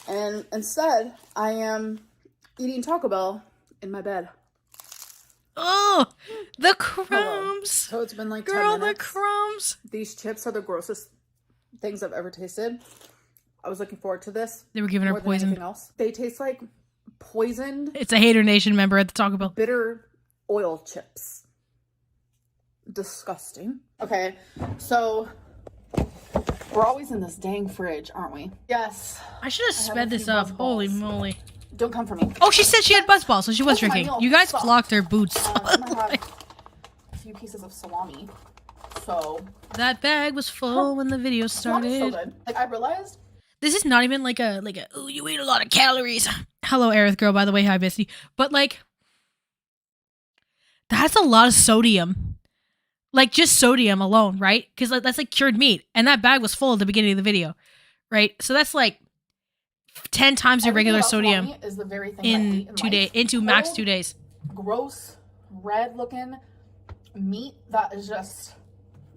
and instead I am eating Taco Bell in my bed. Oh, the crumbs. So it's been like 10 minutes. The crumbs. These chips are the grossest things I've ever tasted. I was looking forward to this. They were giving her poison. Anything else. They taste like poisoned. It's a Hater Nation member at the Taco Bell. Bitter oil chips. Disgusting. Okay, so we're always in this dang fridge, aren't we? Yes. I should have sped this up. Holy moly. Don't come for me. Oh, she said she had buzzballs, so she was drinking. You guys clocked her boots. I'm gonna have a few pieces of salami. So that bag was full when the video started. So good. Like, I realized this is not even like a oh, you eat a lot of calories. Hello, Aerith girl, by the way. Hi, Misty. But like, that's a lot of sodium. Like just sodium alone, right? Because that's like cured meat. And that bag was full at the beginning of the video, right? So that's like 10 times your regular sodium is the very thing in 2 days, into max 2 days. Gross, red looking meat that is just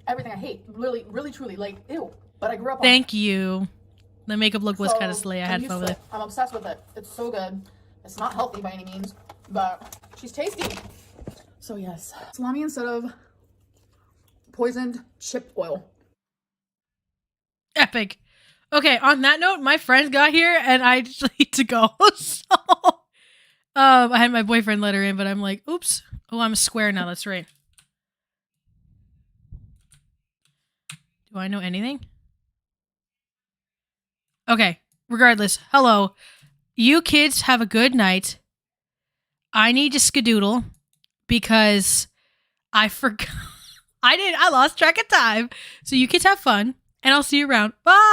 everything I hate. Really, really, truly, like, ew. But I grew up on Thank you. The makeup look was kind of slay. I I'm had used fun to with it. I'm obsessed with it. It's so good. It's not healthy by any means, but she's tasty. So yes, salami instead of poisoned chip oil. Epic. Okay, on that note, my friends got here and I just need to go. So, I had my boyfriend let her in, but I'm like, oops. Oh, I'm a square now. That's right. Do I know anything? Okay, regardless. Hello. You kids have a good night. I need to skedoodle because I forgot. I lost track of time. So you kids have fun and I'll see you around. Bye.